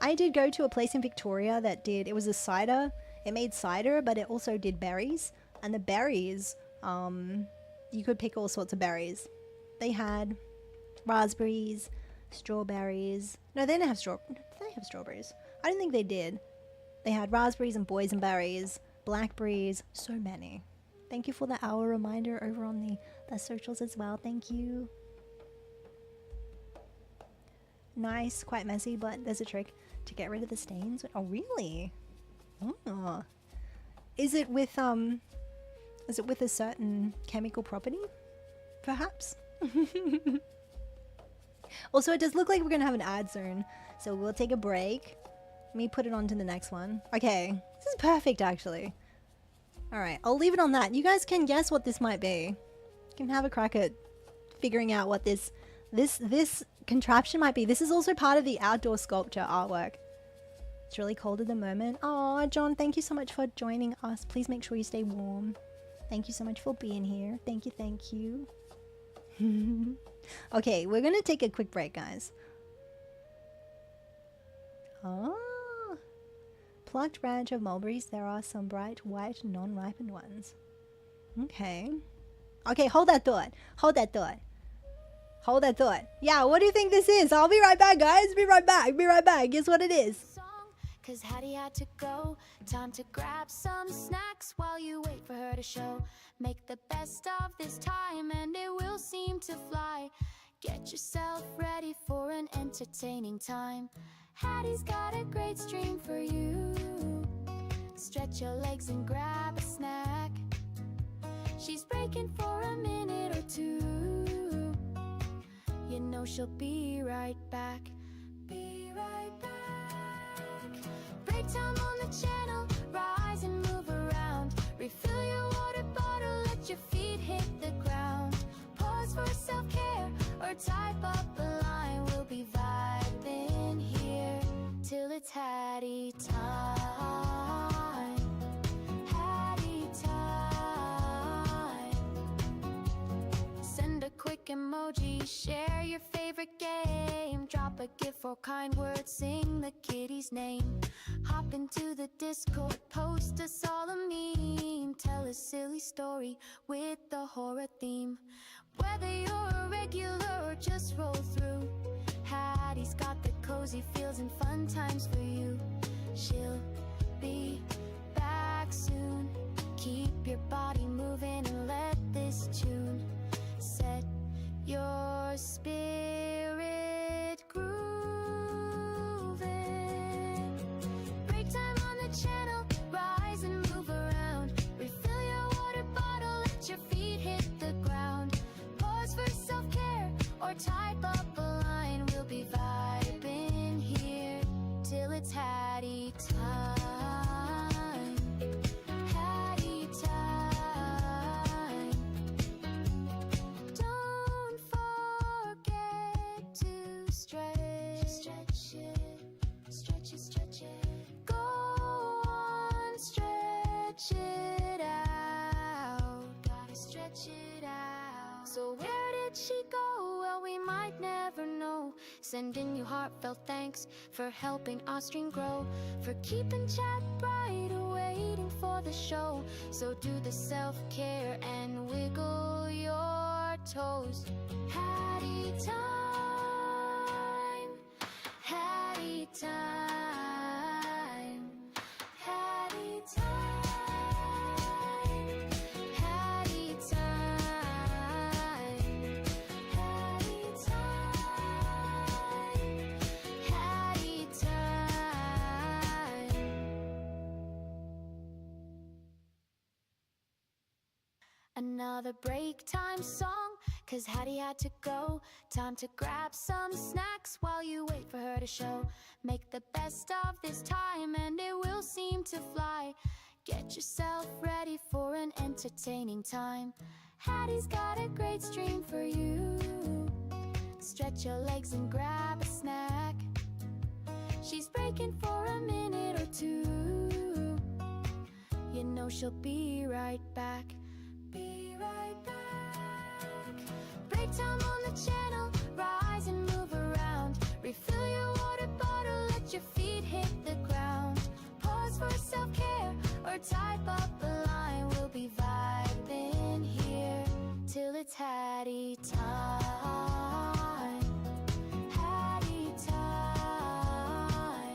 I did go to a place in Victoria that did, it was a cider. It made cider, but it also did berries. And the berries, you could pick all sorts of berries. They had raspberries, strawberries. No, they didn't have did they have strawberries? I don't think they did. They had raspberries and boysenberries, blackberries, so many. Thank you for the hour reminder over on the socials as well. Thank you. Nice, quite messy, but there's a trick to get rid of the stains. Oh, really? Oh. Is it with a certain chemical property? Perhaps? Also, it does look like we're gonna have an ad soon, so we'll take a break. Let me put it on to the next one. Okay, this is perfect actually. Alright, I'll leave it on that. You guys can guess what this might be. You can have a crack at figuring out what this contraption might be. This is also part of the outdoor sculpture artwork. It's really cold at the moment. Oh, John, thank you so much for joining us. Please make sure you stay warm. Thank you so much for being here. Thank you, thank you. Okay, we're gonna take a quick break, guys. Oh. Plucked branch of mulberries. There are some bright white non-ripened ones. Okay. Okay, hold that thought. Hold that thought. Hold that thought. Yeah, what do you think this is? I'll be right back, guys. Be right back. Be right back. Guess what it is? Cause Hattie had to go. Time to grab some snacks while you wait for her to show. Make the best of this time and it will seem to fly. Get yourself ready for an entertaining time. Hattie's got a great stream for you. Stretch your legs and grab a snack. She's breaking for a minute or two. You know she'll be right back. Be right back. Break time on the channel. Rise and move around. Refill your water bottle. Let your feet hit the ground. Pause for self-care or type up a line. We'll be vibing here till it's Hattie time. Hattie time. Send a quick emoji, share your favorite game. Drop a gif or kind word, sing the kitty's name. Hop into the Discord, post us all a meme. Tell a silly story with the horror theme. Whether you're a regular or just roll through, Hattie's got the cozy feels and fun times for you. She'll be back soon. Keep your body moving and let this tune set your spirit grooving. Break time on the channel, rise and move around. Refill your water bottle, let your feet hit the ground. Pause for self-care or type up a line. We'll be vibing here till it's Hattie time. Hattie time. Don't forget to stretch it, stretch it, stretch it. Go on, stretch it out. Gotta stretch it out. So where did she go? Well, we might never know. Sending you heartfelt thanks for helping our stream grow, for keeping chat bright or waiting for the show. So do the self-care and wiggle your toes. Hattie time. Hattie time. Hattie time. Hattie time. Hattie time. Hattie time. Another break time song, cause Hattie had to go. Time to grab some snacks while you wait for her to show. Make the best of this time and it will seem to fly. Get yourself ready for an entertaining time. Hattie's got a great stream for you. Stretch your legs and grab a snack. She's breaking for a minute or two. You know she'll be right back. Be right back. Break time on the channel, rise and move around. Refill your water bottle, let your feet hit the ground. Pause for self-care or type up a line. We'll be vibing here till it's Hattie time. Hattie time.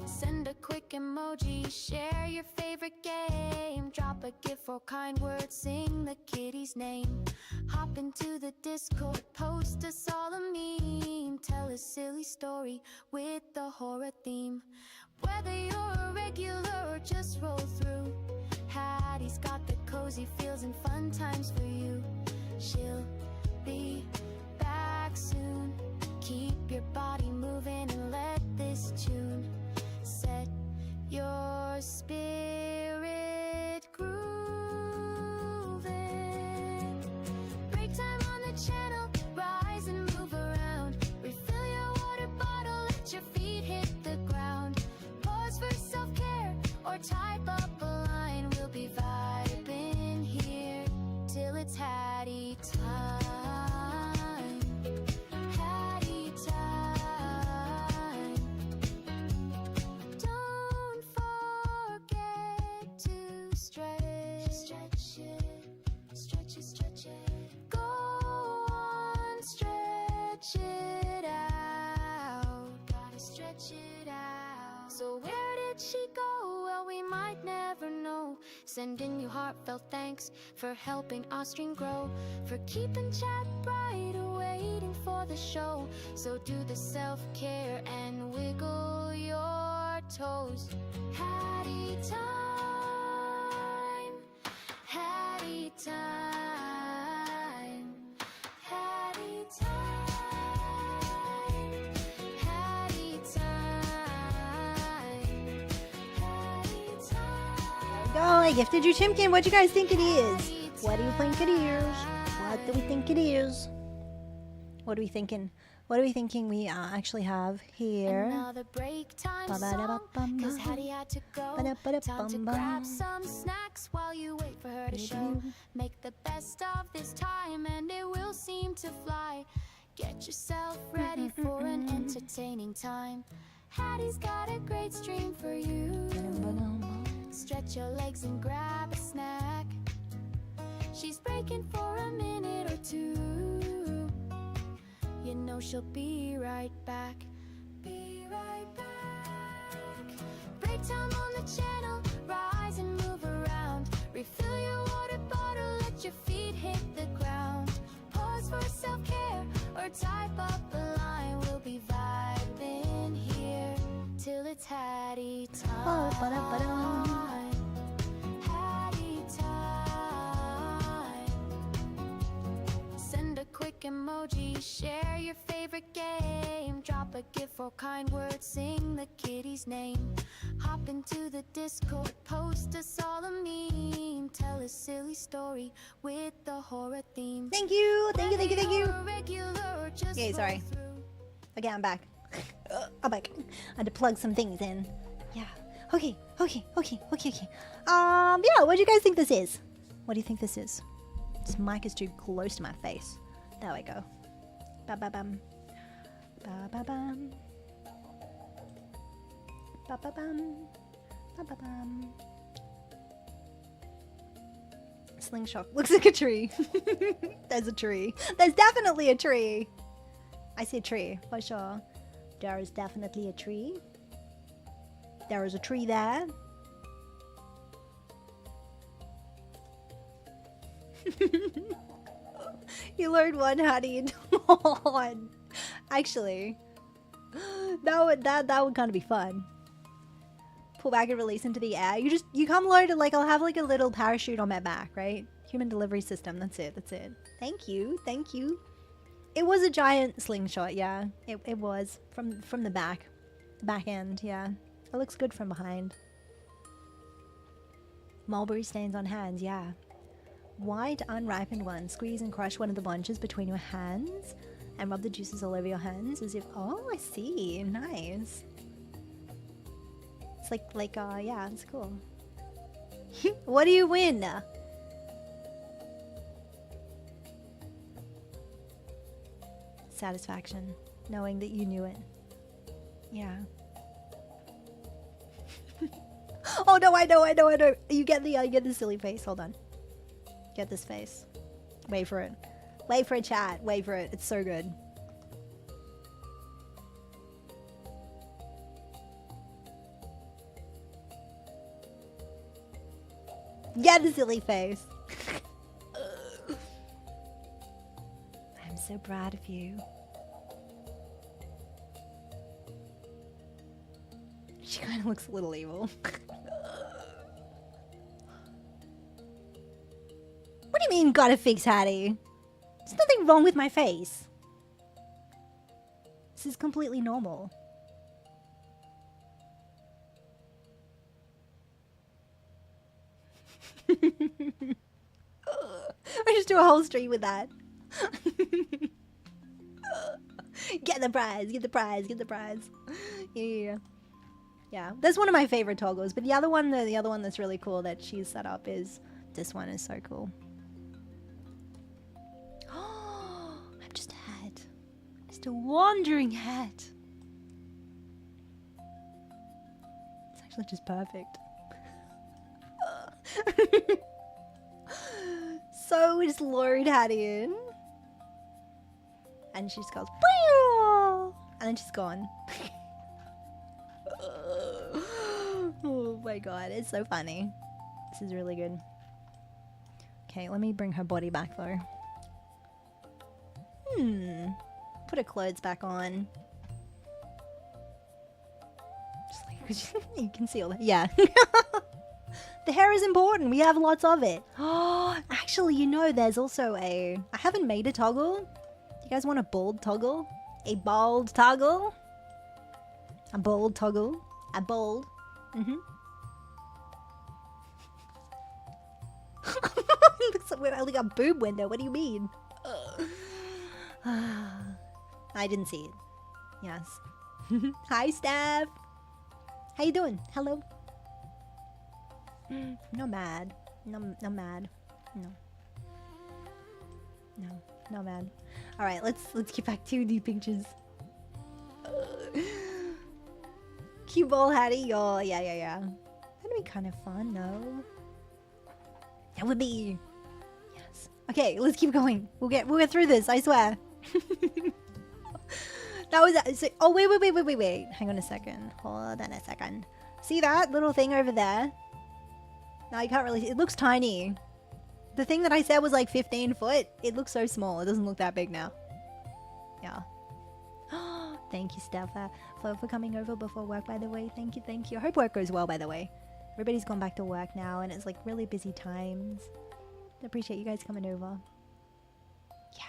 Send a quick emoji, share your favorite game. Drop a gif or kind word, sing the kitty's name. Hop into the Discord, post us all a meme. Tell a silly story with the horror theme. Whether you're a regular or just roll through, Hattie's got the cozy feels and fun times for you. She'll be back soon. Keep your body moving and let this tune set your spirit grooving. Break time on the channel, rise and move around. Refill your water bottle, let your feet hit the ground. Pause for self-care or type up a line. We'll be vibing here till it's Hattie time. Hattie time. Don't forget to stretch. Stretch it, stretch it, stretch it. Go on, stretch it out. Gotta stretch it out. So where did she go? Well, we might never know. Sending you heartfelt thanks for helping our stream grow, for keeping chat bright, waiting for the show. So do the self-care and wiggle your toes. Hattie time. Hattie time. Hattie time. Hattie time. Hattie time. Go, I gifted you Chimkin. What do you guys think it is? What do you think it is? What do we think it is? What are we thinking? What are we thinking we actually have here? Another break time song, 'cause Hattie had to go. Time to grab some snacks while you wait for her to show. Make the best of this time and it will seem to fly. Get yourself ready for an entertaining time. Hattie's got a great stream for you. Stretch your legs and grab a snack. She's breaking for a minute or two. You know she'll be right back. Be right back. Break time on the channel, rise and move around. Refill your water bottle, let your feet hit the ground. Pause for self-care or type up a line. We'll be vibing here till it's Hattie time. Hattie time. Send a quick emoji, share your favorite game. Drop a gif or kind word, sing the kitty's name. Hop into the Discord, post us all a meme. Tell a silly story with the horror theme. Thank you, thank you, thank you, thank you. Okay, sorry. Okay, I'm back. I'm back. I had to plug some things in. Yeah. Okay. Yeah, what do you guys think this is? What do you think this is? This mic is too close to my face. There we go. Ba-ba-bum. Ba-ba-bum. Ba-ba-bum. Ba-ba-bum. Slingshot looks like a tree. There's a tree. There's definitely a tree. I see a tree, for sure. There is definitely a tree. There is a tree there. You learned one, Hattie. Actually, that would kind of be fun. Pull back and release into the air. You come loaded, like I'll have like a little parachute on my back, right? Human delivery system. That's it. Thank you. It was a giant slingshot, yeah. It was from the back end, yeah. It looks good from behind. Mulberry stains on hands, yeah. White unripened one. Squeeze and crush one of the bunches between your hands and rub the juices all over your hands as if. Oh, I see. Nice. It's like yeah, it's cool. What do you win? Satisfaction, knowing that you knew it. Yeah. Oh no, I know. You get the silly face. Hold on. Get this face. Wait for it. Wait for it, chat. Wait for it. It's so good. Get the silly face. I'm so proud of you. She kind of looks a little evil. What do you mean, gotta fix Hattie? There's nothing wrong with my face. This is completely normal. I just do a whole stream with that. Get the prize, get the prize, get the prize. Yeah. Yeah, that's one of my favorite toggles. But the other one that's really cool that she's set up is this one is so cool. Oh, I'm just a hat. Just a wandering hat. It's actually just perfect. So is Lord Hattie. And she just goes, Pew! And then she's gone. Oh my god, it's so funny. This is really good. Okay, let me bring her body back though. Put her clothes back on. Just like, you can see all that. Yeah. The hair is important. We have lots of it. Oh, actually, you know, there's also a... I haven't made a toggle. Do you guys want a bald toggle? A bald toggle? A bald toggle? A bald? Looks like I only got boob window. What do you mean? I didn't see it. Yes. Hi, Steph. How you doing? Hello. No mad. No mad. No mad. All right, let's get back to the pictures. Cute ball Hattie. Oh yeah. That'd be kind of fun, no? That would be. Yes. Okay, let's keep going. We'll get through this. I swear. That was. So, oh wait. Hang on a second. Hold on a second. See that little thing over there? No, you can't really see. It looks tiny. The thing that I said was like 15 foot. It looks so small. It doesn't look that big now. Yeah. Thank you, Steph, for coming over before work, by the way. Thank you. I hope work goes well, by the way. Everybody's gone back to work now, and it's like really busy times. I appreciate you guys coming over. Yeah.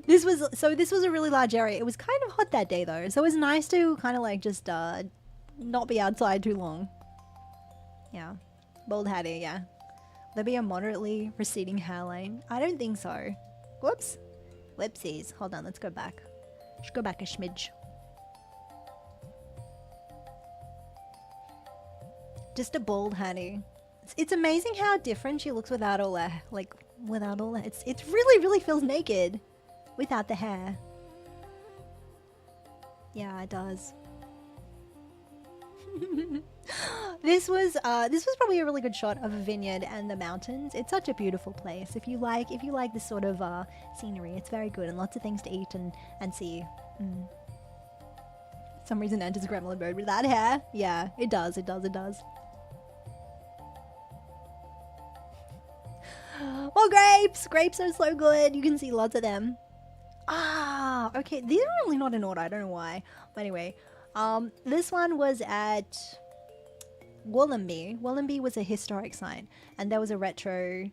This was a really large area. It was kind of hot that day, though. So it was nice to kind of like just not be outside too long. Yeah. Bald Hattie, yeah. Will there be a moderately receding hairline? I don't think so. Whoops. Whoopsies. Hold on, let's go back. Let's go back a smidge. Just a bald Hattie. It's amazing how different she looks without all that. Like, without all that. It really feels naked without the hair. Yeah, it does. This was probably a really good shot of a vineyard and the mountains. It's such a beautiful place. If you like this sort of scenery, it's very good and lots of things to eat and see. For some reason enters gremlin mode without hair. Yeah, it does. Oh, grapes are so good. You can see lots of them. Ah, okay. These are really not in order. I don't know why. But anyway, this one was at Wollombi. Wollombi was a historic site, and there was a retro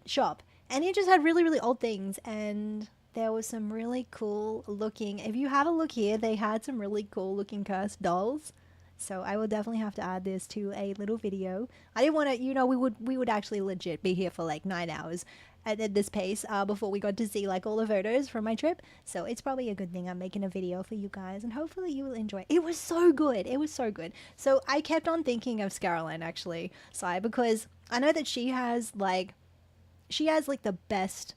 shop, and it just had really old things, and there was some really cool looking. If you have a look here, they had some really cool looking cursed dolls. So I will definitely have to add this to a little video. I didn't want to, we would actually legit be here for like 9 hours, at this pace before we got to see like all the photos from my trip. So it's probably a good thing I'm making a video for you guys, and hopefully you will enjoy it. It was so good. It was so good. So I kept on thinking of Scaroline actually, Sai, because I know that she has like the best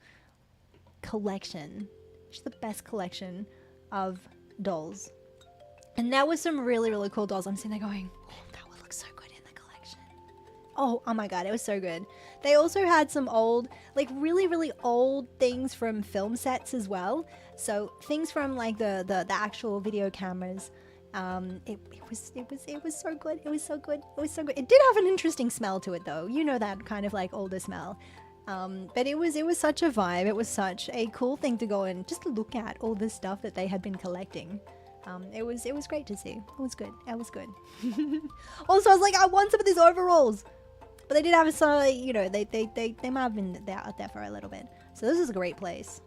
collection. She's the best collection of dolls. And there was some really, really cool dolls. I'm sitting there going, oh, that would look so good in the collection. Oh my god, it was so good. They also had some old, like really, really old things from film sets as well. So things from like the actual video cameras. It was so good. It was so good. It was so good. It did have an interesting smell to it though. You know, that kind of like older smell. But it was such a vibe. It was such a cool thing to go and just look at all the stuff that they had been collecting. It was great to see. It was good. It was good. Also, I was like, I want some of these overalls, but they did have some. You know, they might have been out there for a little bit. So this is a great place.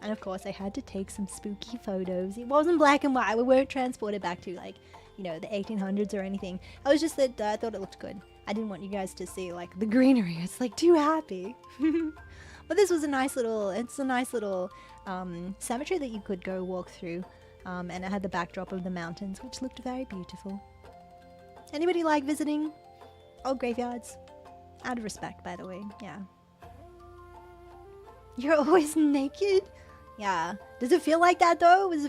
And of course, I had to take some spooky photos. It wasn't black and white. We weren't transported back to like, you know, the 1800s or anything. I was just that I thought it looked good. I didn't want you guys to see like the greenery. It's like too happy. But this was a nice little. It's a nice little cemetery that you could go walk through. And it had the backdrop of the mountains, which looked very beautiful. Anybody like visiting old graveyards? Out of respect, by the way. Yeah. You're always naked? Yeah. Does it feel like that though? Does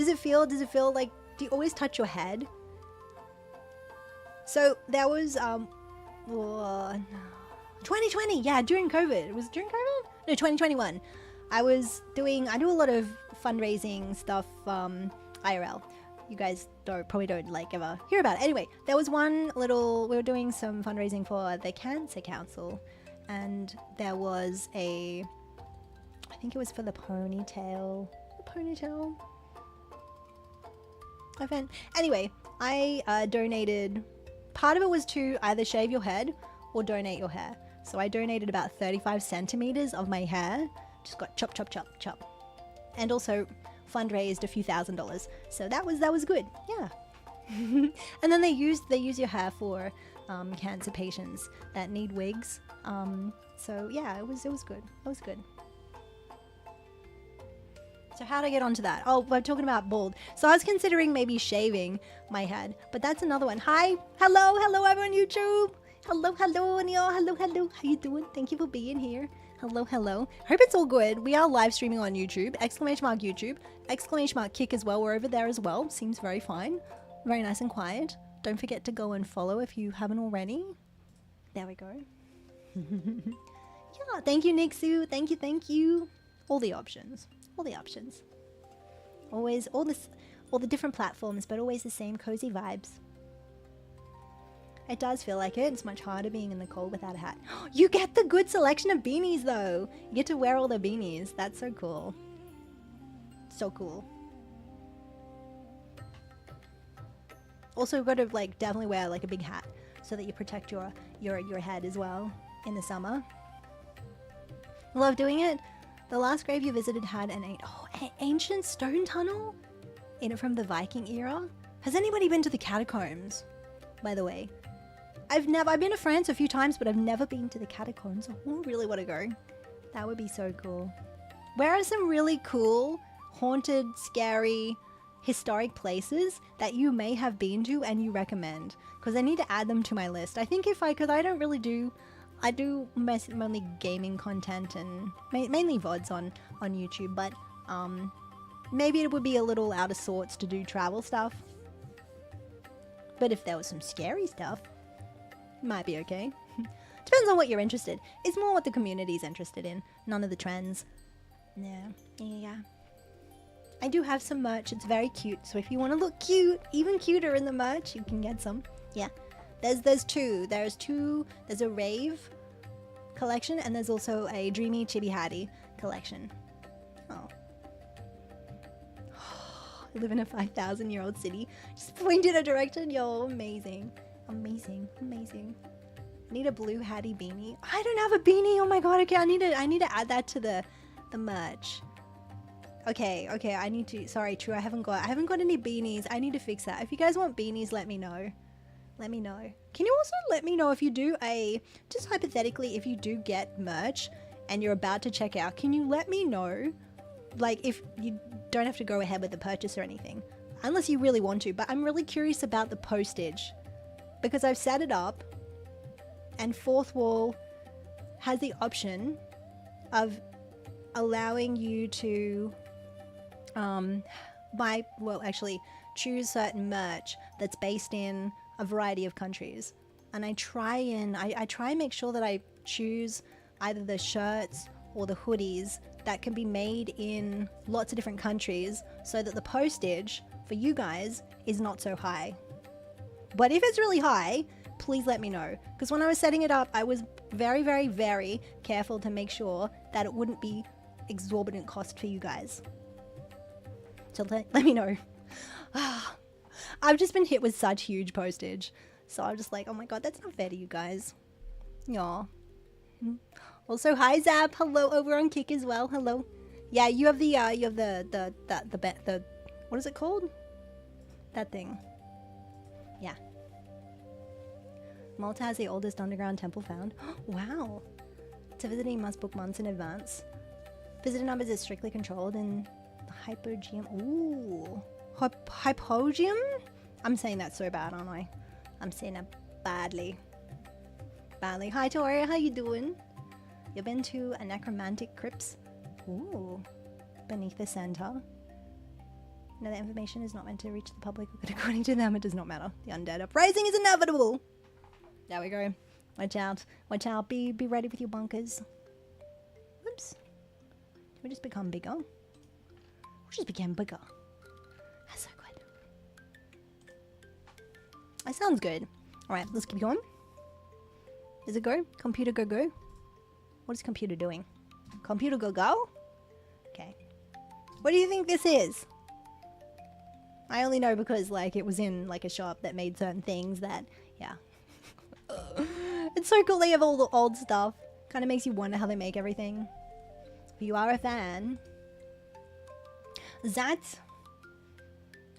it feel like, do you always touch your head? So there was 2020, yeah, during COVID. Was it during COVID? No, 2021. I do a lot of fundraising stuff IRL. You guys probably don't like ever hear about it. Anyway, there was we were doing some fundraising for the Cancer Council, and there was I think it was for the ponytail event. Anyway, I donated, part of it was to either shave your head or donate your hair. So I donated about 35 centimeters of my hair. Just got chop, chop, chop, chop. And also fundraised a few $1,000s. So that was good. Yeah. And then they use your hair for cancer patients that need wigs. So yeah, it was good. It was good. So how to get onto that? Oh, we're talking about bald. So I was considering maybe shaving my head, but that's another one. Hi, hello everyone on YouTube. Hello, Anil. Hello. How you doing? Thank you for being here. Hello. Hope it's all good. We are live streaming on YouTube. !YouTube. !Kick as well. We're over there as well. Seems very fine. Very nice and quiet. Don't forget to go and follow if you haven't already. There we go. Yeah, thank you, Nixu. Thank you. All the options. Always, all the different platforms, but always the same cozy vibes. It does feel like it. It's much harder being in the cold without a hat. You get the good selection of beanies though. You get to wear all the beanies. That's so cool. So cool. Also, you've got to like definitely wear like a big hat so that you protect your head as well in the summer. Love doing it. The last grave you visited had an ancient stone tunnel in it from the Viking era. Has anybody been to the catacombs, by the way? I've been to France a few times, but I've never been to the catacombs. I really want to go. That would be so cool. Where are some really cool, haunted, scary, historic places that you may have been to and you recommend? Because I need to add them to my list. I think because I don't really do, I do mainly gaming content and mainly VODs on YouTube, but maybe it would be a little out of sorts to do travel stuff. But if there was some scary stuff, might be okay. Depends on what you're interested. It's more what the community's interested in, none of the trends. Yeah. I do have some merch. It's very cute. So if you want to look cute, even cuter in the merch, you can get some. Yeah. There's two. There's a rave collection and there's also a dreamy chibi hattie collection. Oh. I live in a 5,000-year-old city. Just point in a direction. Yo, amazing. Amazing. I need a blue hattie beanie. I don't have a beanie. Oh my god. Okay, I need to add that to the merch. Okay, I need to. Sorry, True. I haven't got any beanies. I need to fix that. If you guys want beanies, let me know. Can you also let me know if you do just hypothetically, if you do get merch and you're about to check out, can you let me know? Like, if you don't have to go ahead with the purchase or anything, unless you really want to, but I'm really curious about the postage because I've set it up and Fourth Wall has the option of allowing you to choose certain merch that's based in a variety of countries. And I try and make sure that I choose either the shirts or the hoodies that can be made in lots of different countries so that the postage for you guys is not so high. But if it's really high, please let me know. Because when I was setting it up, I was very, very, very careful to make sure that it wouldn't be exorbitant cost for you guys. So let me know. I've just been hit with such huge postage. So I'm just like, oh my god, that's not fair to you guys. Yeah. Also, hi Zap. Hello over on Kick as well. Hello. Yeah, you have the what is it called? That thing. Yeah. Malta has the oldest underground temple found. Wow. To visit, you must book months in advance. Visitor numbers is strictly controlled in the hypogeum. Ooh. Hypogeum? I'm saying that so bad, aren't I? I'm saying that badly. Badly. Hi Tori, how you doing? You've been to a necromantic crypts? Ooh. Beneath the center. No, the information is not meant to reach the public, but according to them, it does not matter. The undead uprising is inevitable. There we go. Watch out. Watch out. Be ready with your bunkers. Oops. Did we just become bigger? We just became bigger. That's so good. That sounds good. Alright, let's keep going. Is it go? Computer go go? What is computer doing? Computer go go? Okay. What do you think this is? I only know because like it was in like a shop that made certain things that, yeah. It's so cool they have all the old stuff. Kind of makes you wonder how they make everything. If you are a fan. That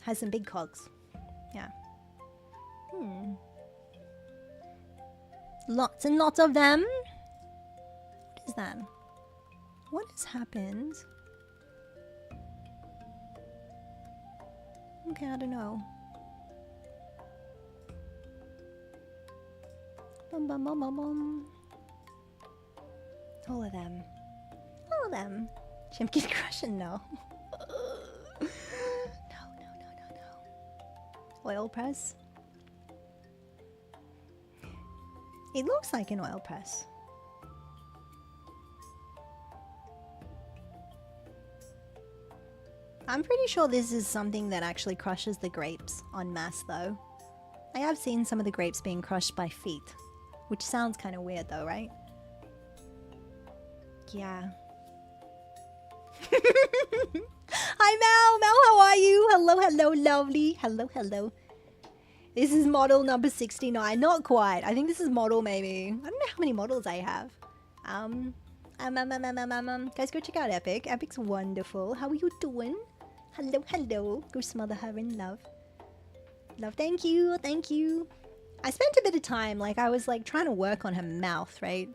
has some big cogs. Yeah. Lots and lots of them. What is that? What has happened? Okay, I don't know. Bum bum bum bum bum. All of them. All of them. Chimkey's crushing, no. No. Oil press. It looks like an oil press. I'm pretty sure this is something that actually crushes the grapes en masse though. I have seen some of the grapes being crushed by feet, which sounds kind of weird though, right? Yeah. Hi Mel! Mel, how are you? Hello, hello, lovely. Hello, hello. This is model number 69. Not quite. I think this is model maybe. I don't know how many models I have. Guys, go check out Epic. Epic's wonderful. How are you doing? Hello, hello. Go smother her in love. Love, thank you, thank you. I spent a bit of time, like I was like trying to work on her mouth, right?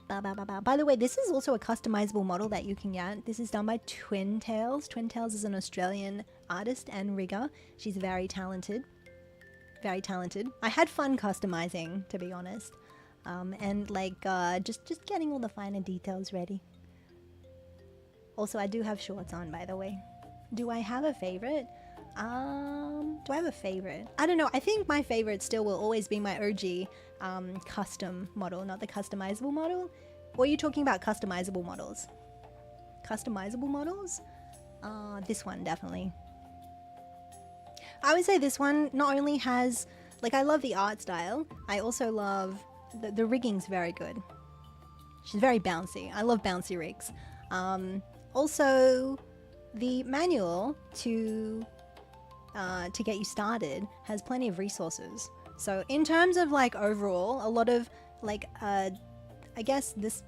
By the way, this is also a customizable model that you can get. This is done by Twin Tails. Twin Tails is an Australian artist and rigger. She's very talented. Very talented. I had fun customizing, to be honest. And like just getting all the finer details ready. Also, I do have shorts on, by the way. Do I have a favorite? Do I have a favorite? I don't know. I think my favorite still will always be my OG custom model, not the customizable model. Or are you talking about customizable models? Customizable models? This one, definitely. I would say this one not only has, like, I love the art style, I also love the rigging's very good. She's very bouncy. I love bouncy rigs. Also, the manual to get you started has plenty of resources. So in terms of like overall, a lot of like I guess this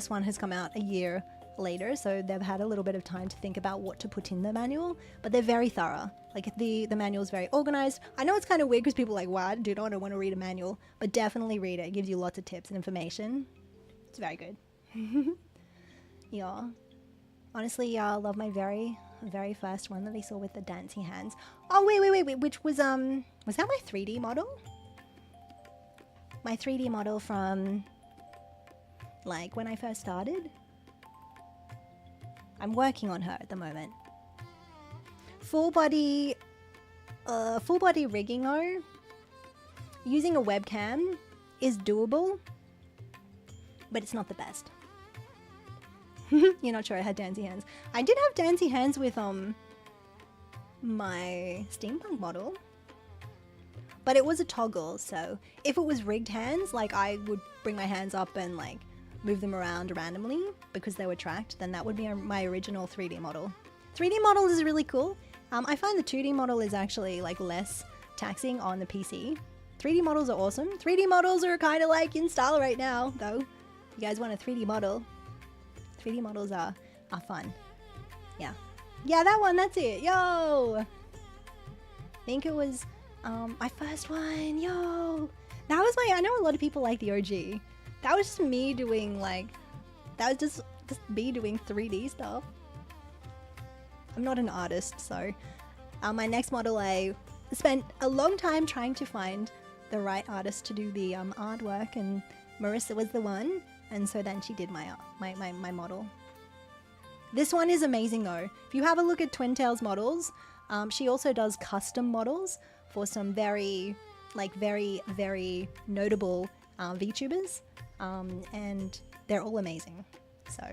one has come out a year later, so they've had a little bit of time to think about what to put in the manual, but they're very thorough. Like the manual is very organized. I know it's kind of weird because people are like, wow, dude, I don't want to read a manual, but definitely read it. It gives you lots of tips and information. It's very good. Yeah. Honestly, yeah, I love my very first one that I saw with the dancing hands. Oh, wait. Which was that my 3D model? My 3D model from, like, when I first started? I'm working on her at the moment. Full body rigging though, using a webcam is doable, but it's not the best. You're not sure I had dancing hands. I did have dancing hands with my steampunk model, but it was a toggle, so if it was rigged hands, like I would bring my hands up and like move them around randomly because they were tracked, then that would be my original 3D model. 3D model is really cool. I find the 2D model is actually like less taxing on the PC. 3D models are awesome. 3D models are kind of like in style right now, though. If you guys want a 3D model, 3D models are fun. Yeah. Yeah, that one, that's it. Yo! I think it was my first one. Yo! That was I know a lot of people like the OG. That was just me doing like, that was just me doing 3D stuff. I'm not an artist, so my next model, I spent a long time trying to find the right artist to do the artwork, and Marissa was the one, and so then she did my model. This one is amazing though. If you have a look at Twintails models, she also does custom models for some very notable VTubers, and they're all amazing. So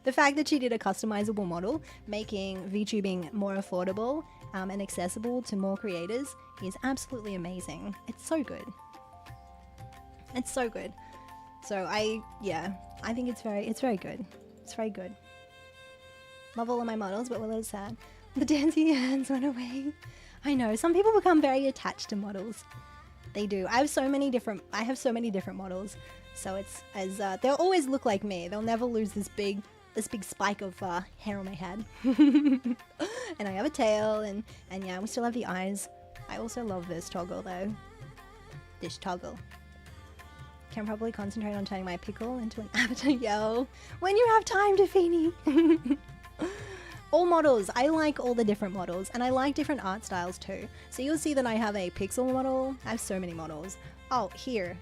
the fact that she did a customizable model, making VTubing more affordable and accessible to more creators, is absolutely amazing. It's so good. It's so good. So I think it's very good. It's very good. Love all of my models, but we're a little sad. The dancing hands went away. I know, some people become very attached to models. They do. I have so many different models. So it's they'll always look like me. They'll never lose this big spike of hair on my head. And I have a tail, and yeah, we still have the eyes. I also love this toggle though. This toggle. Can probably concentrate on turning my pickle into an avatar. Yo, when you have time, Defini. All models. I like all the different models, and I like different art styles too. So you'll see that I have a pixel model. I have so many models. Oh, here.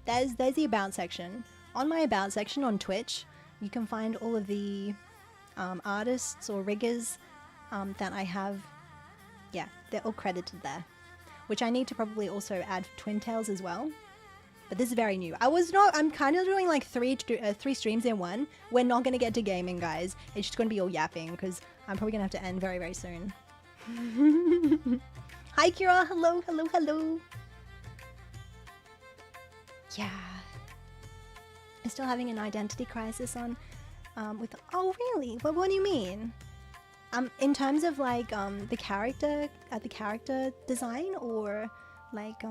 There's the about section. On my about section on Twitch, you can find all of the artists or riggers that I have. Yeah, they're all credited there, which I need to probably also add Twintails as well. But this is very new. I'm kind of doing like three streams in one. We're not going to get to gaming, guys. It's just going to be all yapping because I'm probably going to have to end very, very soon. Hi, Kira. Hello, hello, hello. Yeah. I'm still having an identity crisis on with. Oh, really? What do you mean? In terms of like the character design, or like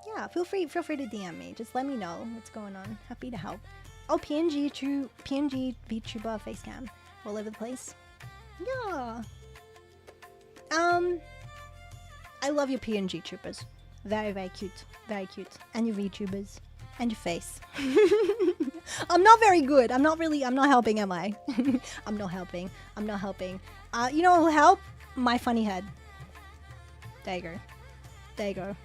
yeah, feel free to DM me. Just let me know what's going on. Happy to help. Oh, PNG VTuber facecam all over the place. Yeah. I love your PNG troopers. Very, very cute. Very cute. And your VTubers. And your face. I'm not very good. I'm not helping, am I? I'm not helping. You know what will help? My funny head. There you go.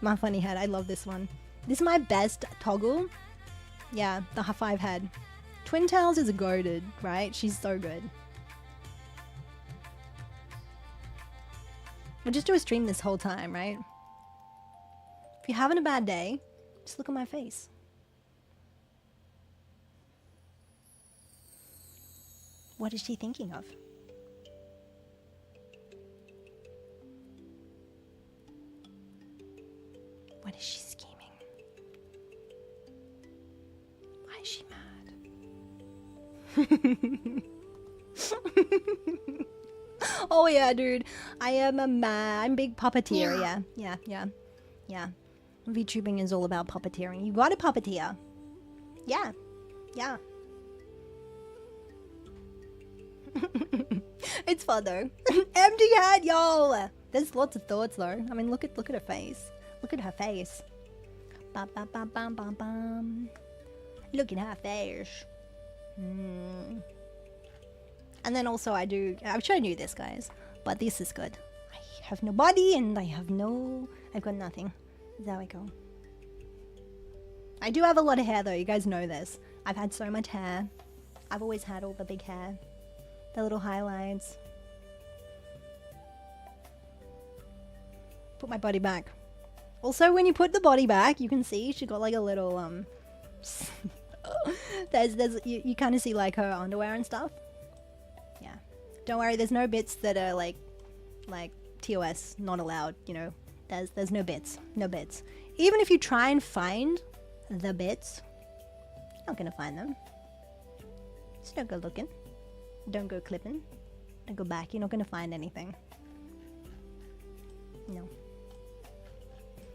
My funny head. I love this one. This is my best toggle. Yeah, the 5 head. Twintails is goated, right? She's so good. We'll just do a stream this whole time, right? If you're having a bad day, just look at my face. What is she thinking of? What is she scheming? Why is she mad? Oh yeah, dude. I'm big puppeteer, yeah. VTubing is all about puppeteering. You gotta puppeteer. Yeah. It's fun though. Empty head, yo! There's lots of thoughts though. I mean, look at her face. Look at her face. Bam, bam, bam, bam, bam, bam. Look at her face. And then also I've shown you this, guys, but this is good. I have no body and I've got nothing. There we go. I do have a lot of hair though, you guys know this. I've had so much hair. I've always had all the big hair. The little highlights. Put my body back. Also, when you put the body back, you can see she got like a little you kind of see like her underwear and stuff. Yeah. Don't worry, there's no bits that are like TOS, not allowed, you know. There's no bits. No bits. Even if you try and find the bits, you're not gonna find them. Just don't go looking. Don't go clipping. Don't go back. You're not gonna find anything. No.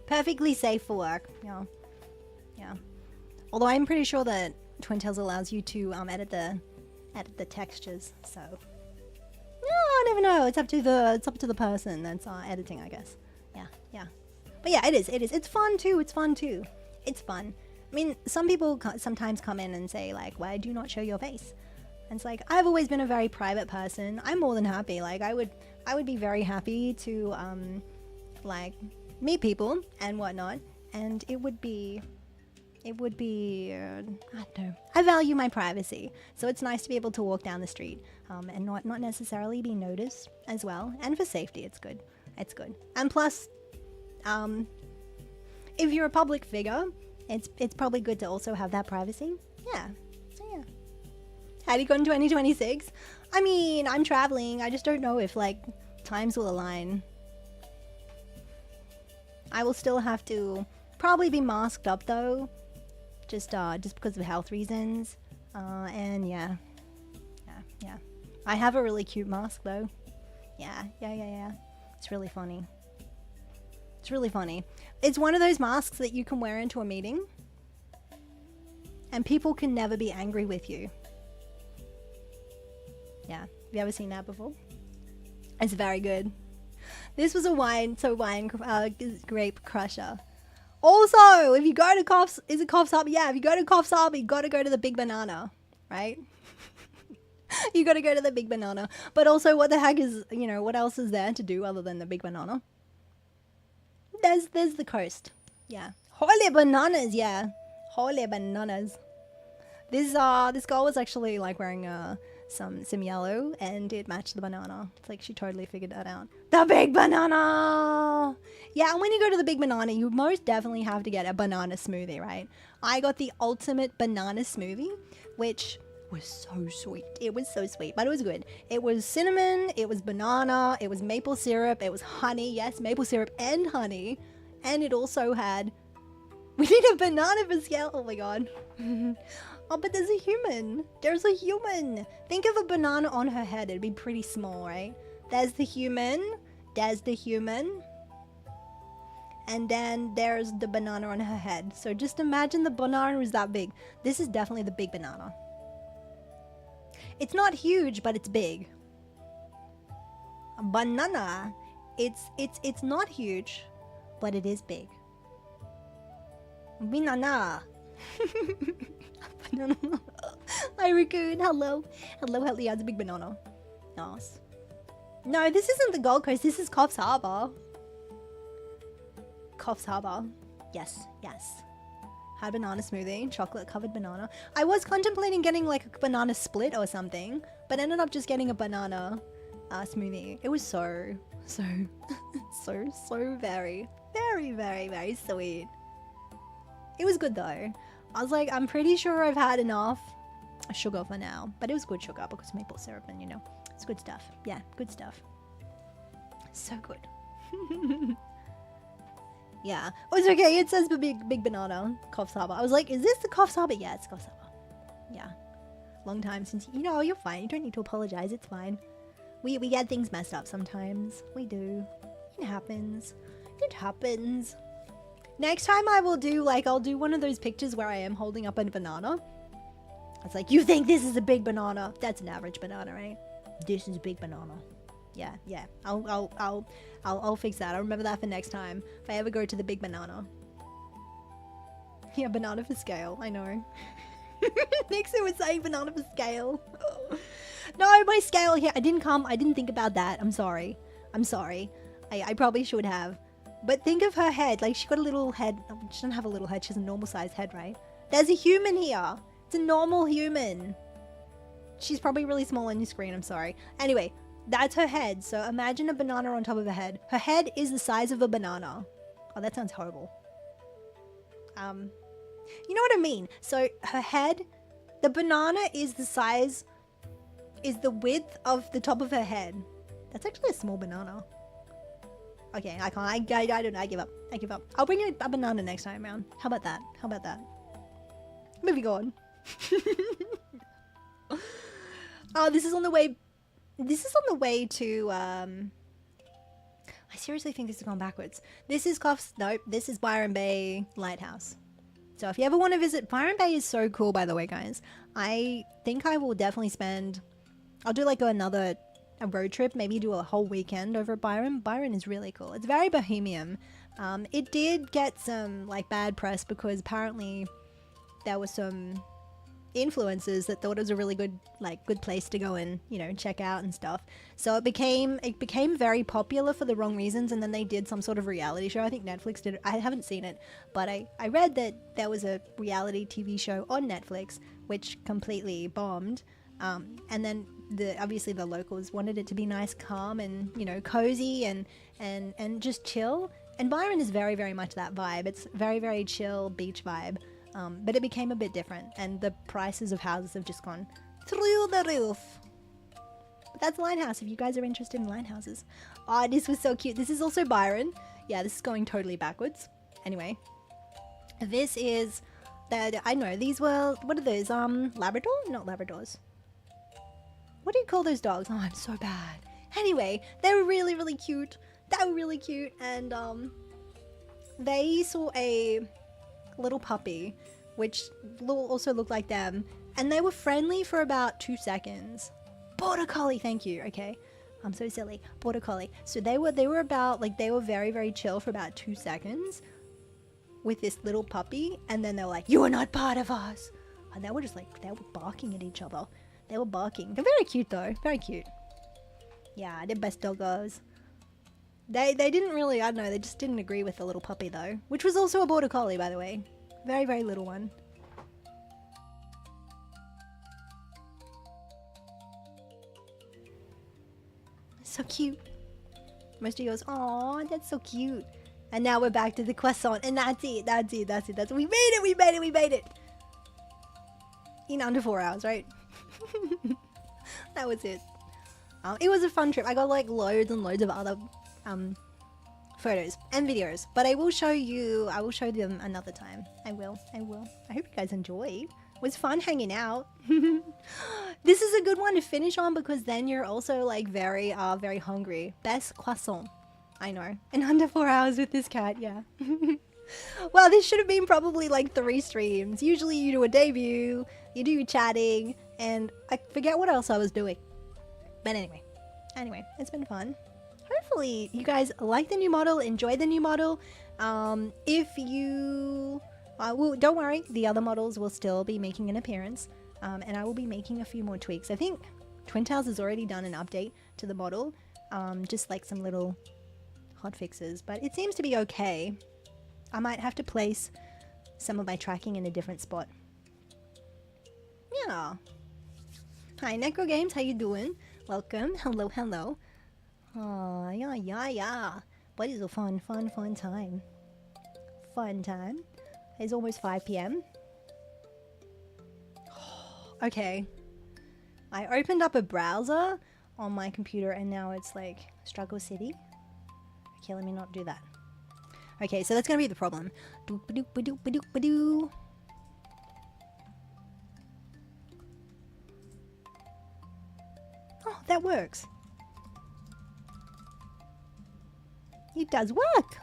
Perfectly safe for work. Yeah. Yeah. Although I'm pretty sure that Twintails allows you to edit the textures, so no, I never know. It's up to the person that's editing, I guess. Yeah, yeah. But yeah, it is. It's fun too. It's fun. I mean, some people sometimes come in and say like, "Why do you not show your face?" And it's like, I've always been a very private person. I'm more than happy. Like, I would be very happy to like meet people and whatnot, and it would be I don't know. I value my privacy, so it's nice to be able to walk down the street and not necessarily be noticed as well. And for safety, it's good. It's good. And plus, if you're a public figure, it's probably good to also have that privacy. Yeah. So yeah. How do you go in 2026? I mean, I'm traveling. I just don't know if like times will align. I will still have to probably be masked up though, just because of health reasons. And yeah. I have a really cute mask though. Yeah. It's really funny. It's one of those masks that you can wear into a meeting, and people can never be angry with you. Yeah, have you ever seen that before? It's very good. This was a wine grape crusher. Also, if you go to Coffs, is it Coffs Harbour? Yeah, if you go to Coffs Harbour, you gotta go to the Big Banana, right? You gotta go to the Big Banana. But also, what the heck is, you know, what else is there to do other than the Big Banana? There's the coast. Yeah. Holy bananas, yeah. Holy bananas. This girl was actually like wearing some yellow, and it matched the banana. It's like she totally figured that out. The Big Banana! Yeah, and when you go to the Big Banana, you most definitely have to get a banana smoothie, right? I got the ultimate banana smoothie, which was so sweet. It was so sweet, but it was good. It was cinnamon, it was banana, it was maple syrup, it was honey. Yes, maple syrup and honey. And it also had... We need a banana for scale. Oh my god. Oh, but there's a human. There's a human. Think of a banana on her head. It'd be pretty small, right? There's the human. There's the human. And then there's the banana on her head. So just imagine the banana is that big. This is definitely the big banana. It's not huge, but it's big. A banana. It's not huge, but it is big. Banana. Banana. Hi Raccoon, hello. Hello, yeah, it's a big banana. Nice. No, this isn't the Gold Coast, this is Coffs Harbour. Coffs Harbour. Yes. Had banana smoothie, chocolate covered banana. I was contemplating getting like a banana split or something, but ended up just getting a banana smoothie. It was so very sweet. It was good though. I was like, I'm pretty sure I've had enough sugar for now, but it was good sugar because maple syrup and, you know, it's good stuff. Yeah, good stuff. So good. Yeah. Oh, it's okay. It says the big banana, Coffs Harbour. I was like, is this the Coffs Harbour? Yeah, it's Coffs Harbour. Yeah. Long time since, you know, you're fine. You don't need to apologize. It's fine. We get things messed up sometimes. We do. It happens. It happens. Next time I will do, like, I'll do one of those pictures where I am holding up a banana. It's like, you think this is a big banana? That's an average banana, right? This is a big banana. Yeah. I'll fix that. I'll remember that for next time. If I ever go to the Big Banana. Yeah, banana for scale. I know. Nixon was saying banana for scale. No, my scale here. I didn't think about that. I'm sorry. I probably should have. But think of her head. Like, she got a little head. She doesn't have a little head. She has a normal sized head, right? There's a human here. It's a normal human. She's probably really small on your screen. I'm sorry. Anyway, that's her head. So imagine a banana on top of her head. Her head is the size of a banana. Oh, that sounds horrible. You know what I mean? So her head, the banana is the size, is the width of the top of her head. That's actually a small banana. Okay, I can't. I don't know. I give up. I'll bring you a banana next time around. How about that? Moving on. Oh, this is on the way. This is on the way to. I seriously think this is going backwards. This is Nope. This is Byron Bay Lighthouse. So if you ever want to visit, Byron Bay is so cool, by the way, guys. I think I will definitely spend. I'll do like a road trip, maybe do a whole weekend over at Byron. Byron is really cool. It's very bohemian. It did get some like bad press because apparently there were some influencers that thought it was a really good place to go and, you know, check out and stuff. So it became very popular for the wrong reasons, and then they did some sort of reality show. I think Netflix did it. I haven't seen it, but I read that there was a reality TV show on Netflix which completely bombed. And then obviously the locals wanted it to be nice, calm, and, you know, cozy and just chill. And Byron is very, very much that vibe. It's very, very chill beach vibe. But it became a bit different, and the prices of houses have just gone through the roof. But that's Lighthouse, if you guys are interested in lighthouses. Oh, this was so cute. This is also Byron. Yeah, this is going totally backwards. Anyway, this is I know these were, what are those? Labrador? Not Labradors. What do you call those dogs? Oh, I'm so bad. Anyway, they were really, really cute. And they saw a little puppy which also looked like them, and they were friendly for about 2 seconds. Border collie, thank you. Okay, I'm so silly. Border collie. So they were about, like, they were very, very chill for about 2 seconds with this little puppy, and then they were like, "You are not part of us," and they were just like, they were barking at each other. They were barking. They're very cute though, very cute. Yeah, they're best doggos. They didn't really, I don't know, they just didn't agree with the little puppy though, which was also a border collie, by the way. Very, very little one. So cute. Most of yours, aw, that's so cute. And now we're back to the croissant, and that's it. We made it. In under 4 hours, right? That was it. It was a fun trip. I got like loads and loads of other photos and videos, but I will show them another time. I will. I hope you guys enjoy. It was fun hanging out. This is a good one to finish on because then you're also like very hungry. Best croissant. I know. In under 4 hours with this cat, yeah. Well, this should have been probably like 3 streams. Usually you do a debut, you do your chatting, and I forget what else I was doing. But anyway, it's been fun. Hopefully you guys like the new model, enjoy the new model. If you... well, don't worry, the other models will still be making an appearance. And I will be making a few more tweaks. I think Twin Towers has already done an update to the model. Just like some little hotfixes. But it seems to be okay. I might have to place some of my tracking in a different spot. Yeah. Hi, Necro Games, how you doing? Welcome. Hello. Oh, yeah. But it's a fun time. Fun time. It's almost 5 p.m. Okay. I opened up a browser on my computer and now it's like Struggle City. Okay, let me not do that. Okay, so that's gonna be the problem. Boop-a-doop-a-doop-a-doop-a-doo. Oh, that works. It does work.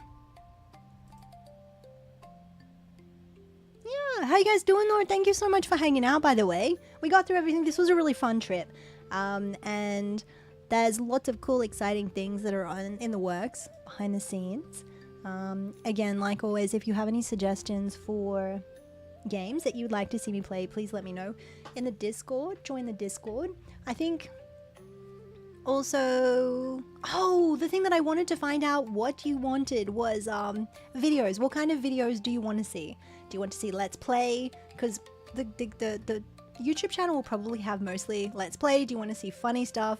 Yeah, how you guys doing though? Thank you so much for hanging out, by the way. We got through everything. This was a really fun trip. And there's lots of cool, exciting things that are in the works behind the scenes. Again, like always, if you have any suggestions for, games that you'd like to see me play, please let me know in the Discord. Join the Discord. I think also, oh, the thing that I wanted to find out what you wanted was videos. What kind of videos do you want to see? Do you want to see Let's Play? Because the YouTube channel will probably have mostly Let's Play. Do you want to see funny stuff?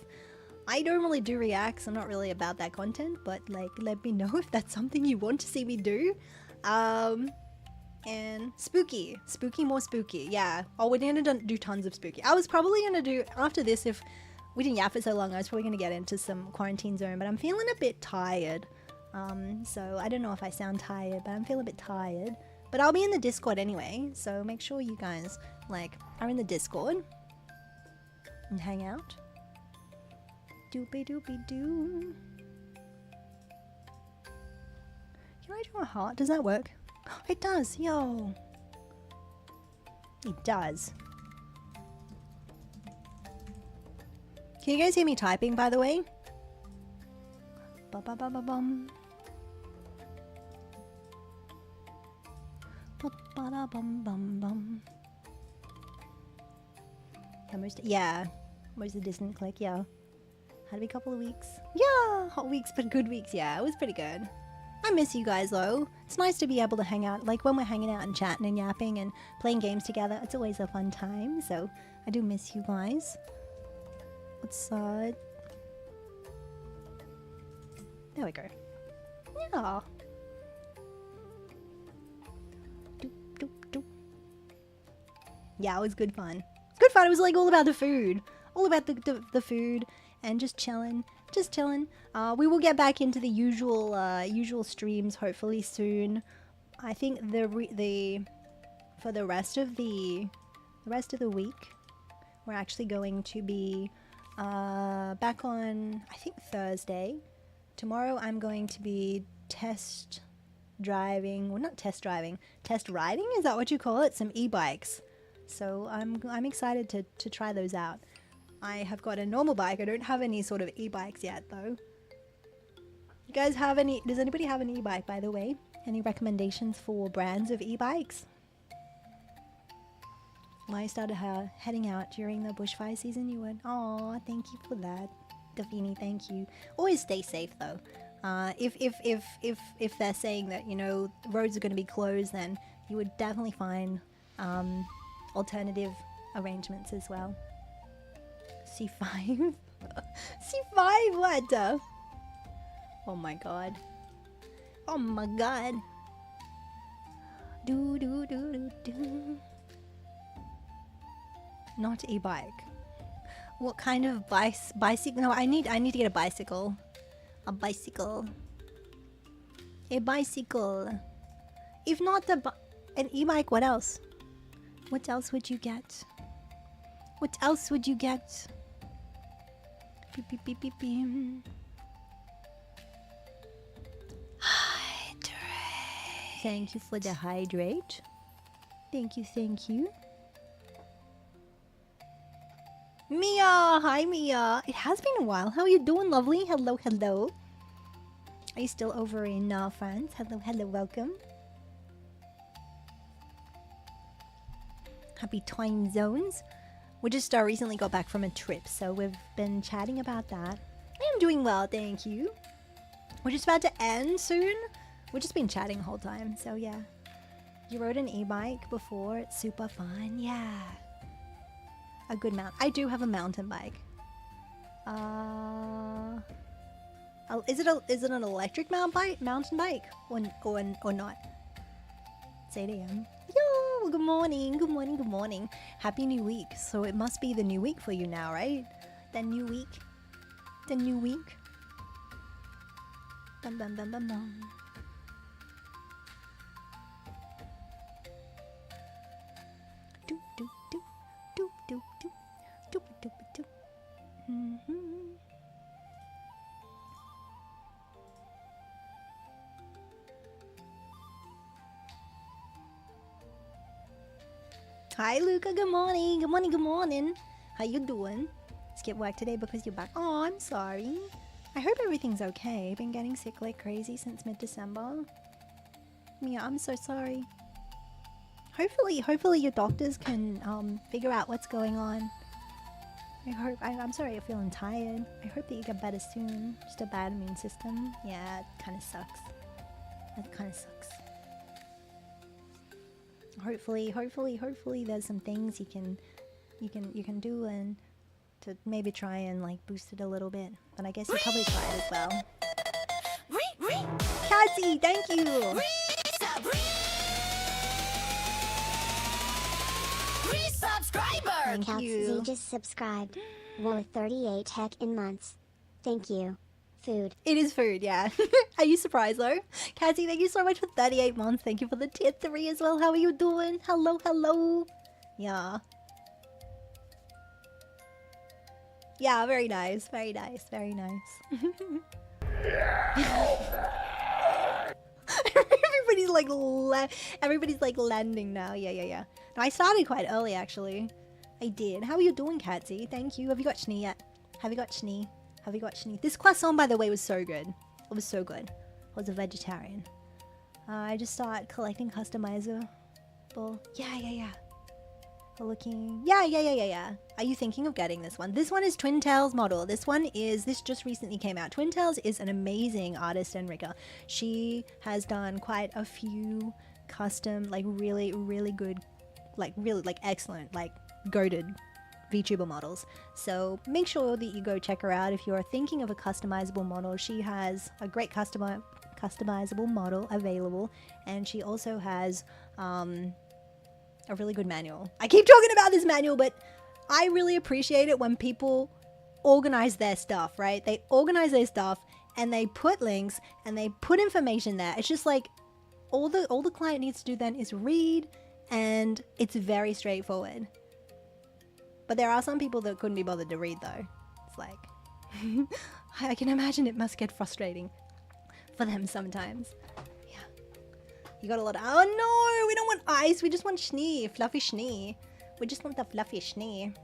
I don't really do reacts. I'm not really about that content, but like, let me know if that's something you want to see me do. And spooky, more spooky. Yeah. Oh, we're gonna do tons of spooky. I was probably gonna do after this, if we didn't yap for so long, I was probably gonna get into some quarantine zone, but I'm feeling a bit tired. So I don't know if I sound tired, but I'm feeling a bit tired. But I'll be in the Discord anyway, so make sure you guys like are in the Discord and hang out. Doopy doopy doo. Can I do a heart? Does that work? It does, yo. It does. Can you guys hear me typing, by the way? Ba ba ba ba bum. Ba ba da bum bum bum. Yeah, most of the distant click, yeah. Had to be a couple of weeks. Yeah, hot weeks, but good weeks. Yeah, it was pretty good. I miss you guys though. It's nice to be able to hang out. Like when we're hanging out and chatting and yapping and playing games together, it's always a fun time. So I do miss you guys. What's there we go. Yeah. Doop, doop, doop. Yeah, it was good fun. Good fun. It was like all about the food. All about the food and just chilling. Just chilling. We will get back into the usual streams hopefully soon. I think for the rest of the week, we're actually going to be back on, I think, Thursday. Tomorrow I'm going to be test driving. Well, not test driving. Test riding. Is that what you call it? Some e-bikes. So I'm excited to try those out. I have got a normal bike. I don't have any sort of e-bikes yet though. You guys have any? Does anybody have an e-bike, by the way? Any recommendations for brands of e-bikes? When I started heading out during the bushfire season, you would. Aw, thank you for that, Davini. Thank you. Always stay safe though. If they're saying that, you know, roads are going to be closed, then you would definitely find alternative arrangements as well. C5. C5. What? Oh my god. Oh my god. Do do do do do. Not e-bike. What kind of bicycle? No, I need to get a bicycle. A bicycle. A bicycle. If not an e-bike, what else? What else would you get? What else would you get? Beep beep beep beep beep. Hydrate. Thank you for the hydrate. Thank you, thank you. Mia! Hi, Mia! It has been a while. How are you doing, lovely? Hello, hello. Are you still over in France? Hello, hello, welcome. Happy time zones. We just recently got back from a trip, so we've been chatting about that. I am doing well, thank you. We're just about to end soon. We've just been chatting the whole time, so yeah. You rode an e-bike before? It's super fun, yeah. A good mount. I do have a mountain bike. Is it an electric mountain bike or not? It's 8 AM. Yo, good morning, good morning, good morning. Happy new week. So it must be the new week for you now, right? The new week. The new week. Bum bum bum bum bum. Do do do do do do do do do. Hi Luca, good morning. Good morning, good morning. How you doing? Skip work today because you're back. Oh, I'm sorry. I hope everything's okay. Been getting sick like crazy since mid-December. Mia, I'm so sorry. Hopefully your doctors can figure out what's going on. I'm sorry you're feeling tired. I hope that you get better soon. Just a bad immune system. Yeah, it kind of sucks. That kind of sucks. Hopefully there's some things you can do and to maybe try and like boost it a little bit. But I guess you probably try it as well. Kazi, thank you. Thank you. Katzy just subscribed. Wore 38 heck in months. Thank you. Food. It is food, yeah. Are you surprised though? Kazi, thank you so much for 38 months. Thank you for the tier 3 as well. How are you doing? Hello, hello. Yeah. Yeah, very nice. Very nice. Very nice. Everybody's like landing now. Yeah. No, I started quite early actually. I did. How are you doing, Katsy? Thank you. Have you got Schnee yet? Have you got Schnee? Have you got Schnee? This croissant, by the way, was so good. It was so good. I was a vegetarian. I just started collecting customizable. Yeah. Looking. Yeah. Are you thinking of getting this one? This one is Twin Tails model. This just recently came out. Twin Tails is an amazing artist and rigger. She has done quite a few custom, like really good, like really like excellent, like goated VTuber models. So make sure that you go check her out if you're thinking of a customizable model. She has a great customizable model available, and she also has a really good manual. I keep talking about this manual, but I really appreciate it when people organize their stuff, right? They organize their stuff and they put links and they put information there. It's just like all the client needs to do then is read, and it's very straightforward. But there are some people that couldn't be bothered to read though. It's like I can imagine it must get frustrating for them sometimes. You got a lot of, oh no, we don't want ice, we just want Schnee, fluffy Schnee. We just want the fluffy Schnee.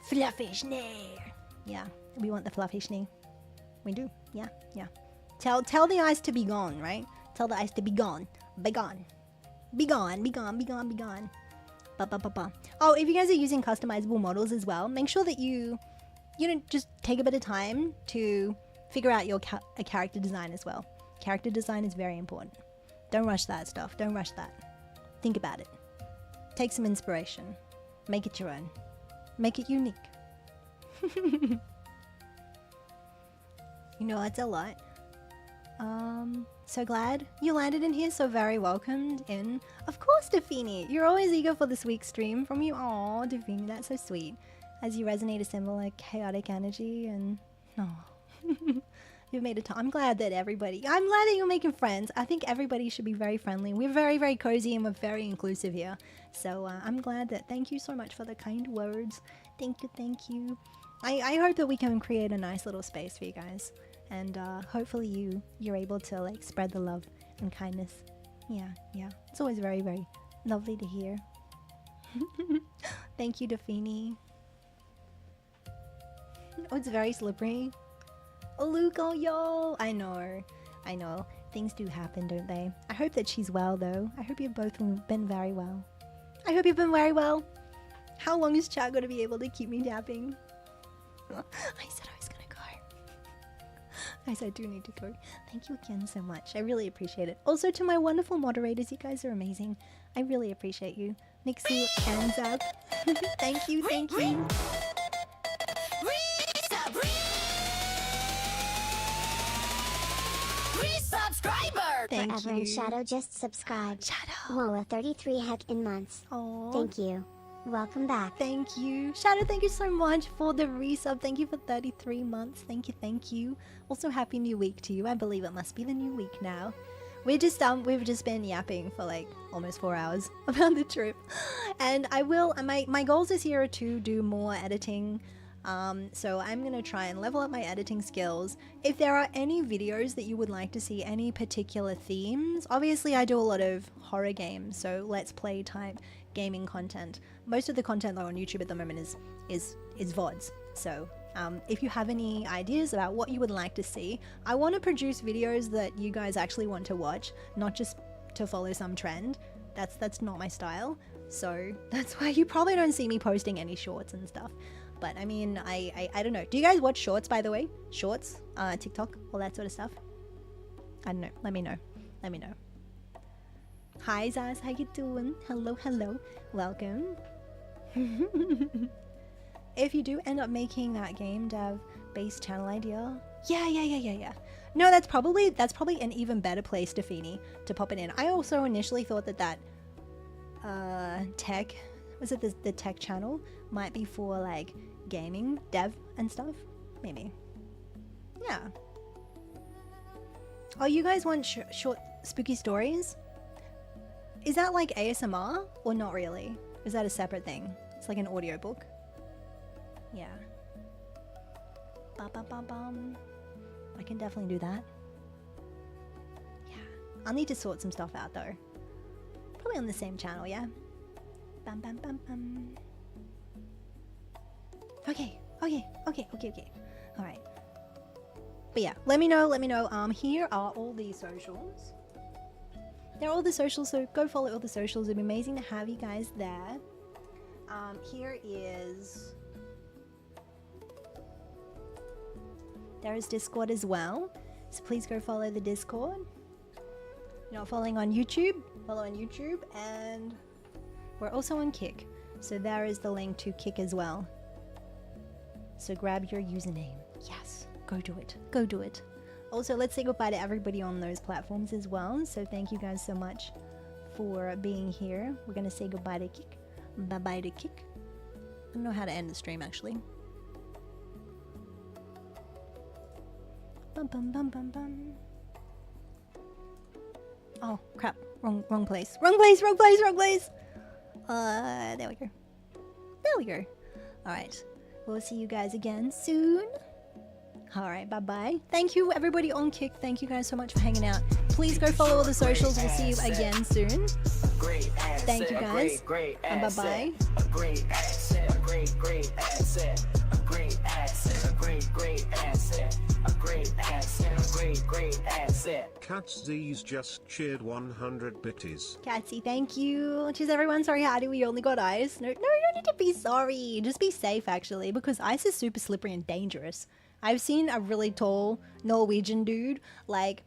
Fluffy Schnee. Yeah, we want the fluffy Schnee. We do, yeah. Tell the ice to be gone, right? Tell the ice to be gone. Be gone. Be gone. Oh, if you guys are using customizable models as well, make sure that you just take a bit of time to figure out your character design as well. Character design is very important. Don't rush that stuff. Don't rush that. Think about it. Take some inspiration. Make it your own. Make it unique. You know, it's a lot. So glad you landed in here. So very welcomed in. Of course, Defini. You're always eager for this week's stream from you. Aw, Defini, that's so sweet. As you resonate a similar chaotic energy and... Oh. You've made a time. I'm glad that you're making friends. I think everybody should be very friendly. We're very, very cozy and we're very inclusive here. So I'm glad that, thank you so much for the kind words. Thank you. I hope that we can create a nice little space for you guys. And hopefully you're able to like spread the love and kindness. Yeah. It's always very, very lovely to hear. Thank you, Defini. Oh, it's very slippery. Oh, Luke, oh, yo! I know. Things do happen, don't they? I hope that she's well, though. I hope you've both been very well. How long is chat going to be able to keep me tapping? I said I was going to go. Guys, I do need to go. Thank you again so much. I really appreciate it. Also, to my wonderful moderators, you guys are amazing. I really appreciate you. Nixie and Zab. Thank you. Thank Forever you. and Shadow just subscribed. Shadow. Whoa, 33 heck in months. Oh, Thank you. Welcome back. thank you. Shadow, thank you so much for the resub. Thank you for 33 months. Thank you. Also, happy new week to you. I believe it must be the new week now. We've just been yapping for like almost 4 hours about the trip. And my goals this year are to do more editing. So I'm gonna try and level up my editing skills. If there are any videos that you would like to see, any particular themes, obviously I do a lot of horror games, so let's play type gaming content. Most of the content though on YouTube at the moment is VODs. So if you have any ideas about what you would like to see, I want to produce videos that you guys actually want to watch, not just to follow some trend. That's not my style. So that's why you probably don't see me posting any shorts and stuff. But I mean, I don't know. Do you guys watch shorts, by the way? Shorts, TikTok, all that sort of stuff? I don't know. Let me know. Let me know. Hi Zaz, how you doing? Hello, hello. Welcome. If you do end up making that game dev based channel idea, yeah. No, that's probably an even better place, Defini, to pop it in. I also initially thought that tech, was it the tech channel, might be for like gaming dev and stuff. Maybe. Yeah. Oh, you guys want short spooky stories? Is that like ASMR or not really? Is that a separate thing? It's like an audiobook. Yeah. Ba-ba-ba-bum. I can definitely do that. Yeah. I'll need to sort some stuff out though. Probably on the same channel, yeah? Bam bam bam bam. Okay. Alright. But yeah, let me know. Here are all the socials. They're all the socials, so go follow all the socials. It'd be amazing to have you guys there. Here is... There is Discord as well, so please go follow the Discord. You're not following on YouTube, follow on YouTube, and we're also on Kick, so there is the link to Kick as well. So grab your username. Yes, go do it. Also, let's say goodbye to everybody on those platforms as well, so thank you guys so much for being here. We're gonna say goodbye to Kick. Bye-bye to Kick. I don't know how to end the stream actually. Bum bum bum bum bum. Oh crap! Wrong place. Wrong place. There we go. All right. We'll see you guys again soon. All right. Bye bye. Thank you everybody on Kick. Thank you guys so much for hanging out. Please go follow all the socials. We'll see you again soon. Thank you guys. And bye bye. A great asset. A great asset. A great asset. A great asset. A great asset. A great asset. Catsy's just cheered 100 bitties. Catsy, thank you. Cheers everyone. Sorry, Howdy, we only got ice. No, you don't need to be sorry. Just be safe actually, because ice is super slippery and dangerous. I've seen a really tall Norwegian dude like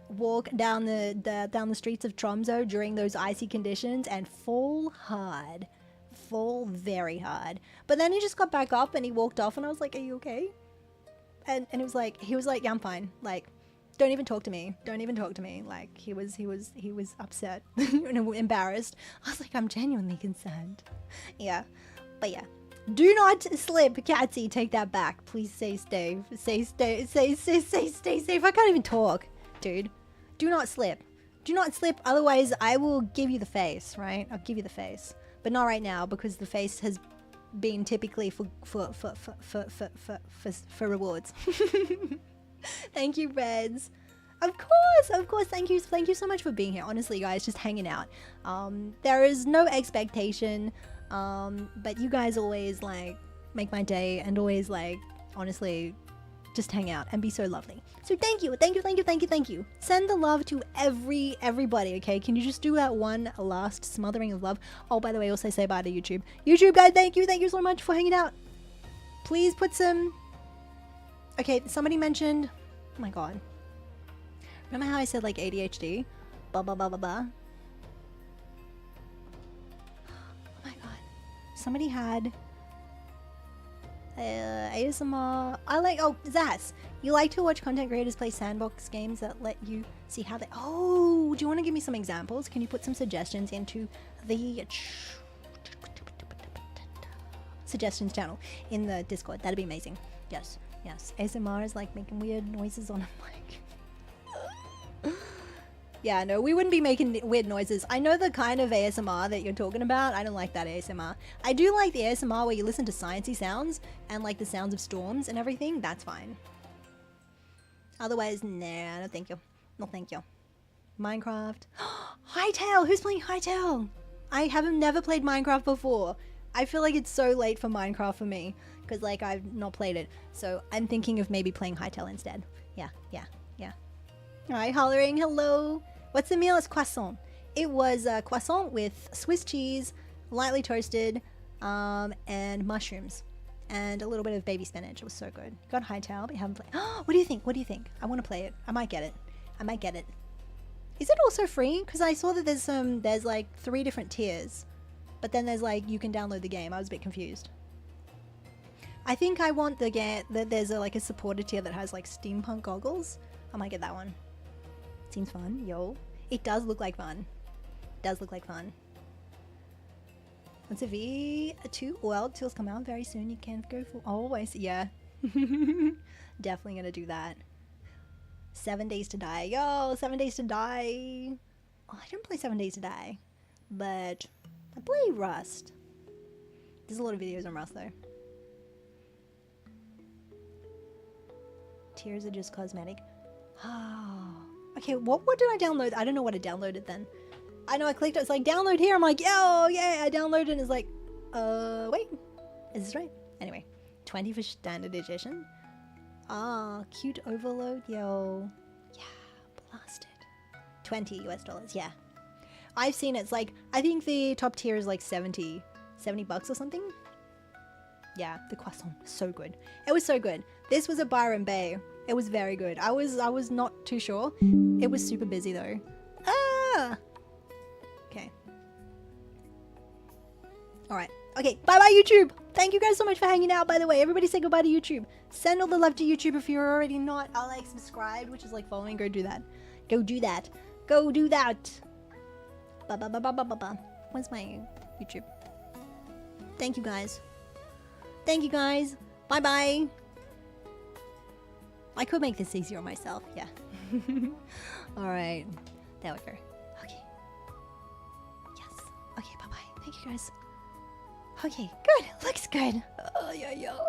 walk down the streets of Tromsø during those icy conditions and fall hard. Fall very hard. But then he just got back up and he walked off and I was like, are you okay? And he was like, yeah, I'm fine. Like, don't even talk to me. Like, he was upset and embarrassed. I was like, I'm genuinely concerned. Yeah. But yeah. Do not slip, Catsy. Take that back. Please stay safe. Stay safe. I can't even talk, dude. Do not slip. Do not slip. Otherwise, I will give you the face. Right? I'll give you the face, but not right now because the face has been typically for rewards. Thank you, Reds. Of course. Thank you so much for being here. Honestly, guys, just hanging out. There is no expectation. But you guys always like make my day and always like honestly just hang out and be so lovely. So thank you. Send the love to everybody, okay? Can you just do that one last smothering of love? Oh, by the way, also say bye to YouTube. YouTube guys, thank you so much for hanging out. Please put some... Okay, somebody mentioned... Oh my god. Remember how I said like ADHD? Blah blah blah blah blah. Somebody had ASMR. Zaz, you like to watch content creators play sandbox games that let you see how they... Oh, do you want to give me some examples? Can you put some suggestions into the suggestions channel in the Discord? That'd be amazing. Yes. ASMR is like making weird noises on a mic. Yeah, no, we wouldn't be making weird noises. I know the kind of ASMR that you're talking about. I don't like that ASMR. I do like the ASMR where you listen to sciencey sounds and like the sounds of storms and everything. That's fine. Otherwise, nah, no thank you. No thank you. Minecraft. Hytale! Who's playing Hytale? I haven't never played Minecraft before. I feel like it's so late for Minecraft for me because like I've not played it. So I'm thinking of maybe playing Hytale instead. Yeah. Alright, hollering, hello. What's the meal? It's croissant. It was croissant with Swiss cheese, lightly toasted, and mushrooms, and a little bit of baby spinach. It was so good. Got hightail, but you haven't played. What do you think? What do you think? I want to play it. I might get it. I might get it. Is it also free? Because I saw that there's like 3 different tiers, but then there's like you can download the game. I was a bit confused. I think I want the game that there's like a supporter tier that has like steampunk goggles. I might get that one. Seems fun, yo. It does look like fun. Does look like fun. Once a V2 World tools come out very soon, you can go for always. Yeah. Definitely gonna do that. 7 Days to Die. Yo, 7 Days to Die. Oh, I don't play 7 Days to Die, but I play Rust. There's a lot of videos on Rust though. Tears are just cosmetic. Oh. Okay, what did I download? I don't know what I downloaded then. I know I clicked it, it's like download here. I'm like, yo, yeah, I downloaded it and it's like, wait, is this right? Anyway, 20 for standard edition. Ah, cute overload, yo. Yeah, blasted. $20 US, yeah. I've seen it, it's like, I think the top tier is like 70 bucks or something. Yeah, the croissant, so good. It was so good. This was at Byron Bay. It was very good. I was not too sure. It was super busy though. Ah! Okay. Alright. Okay, bye-bye YouTube! Thank you guys so much for hanging out, by the way. Everybody say goodbye to YouTube. Send all the love to YouTube if you're already not. I like subscribed, which is like following. Go do that. Go do that. Go do that. Ba-ba-ba-ba-ba-ba. Where's my YouTube? Thank you guys. Thank you guys. Bye-bye. I could make this easier on myself. Yeah. Alright. There we go. Okay. Yes. Okay, bye-bye. Thank you guys. Okay, good. Looks good. Oh, yeah, yeah.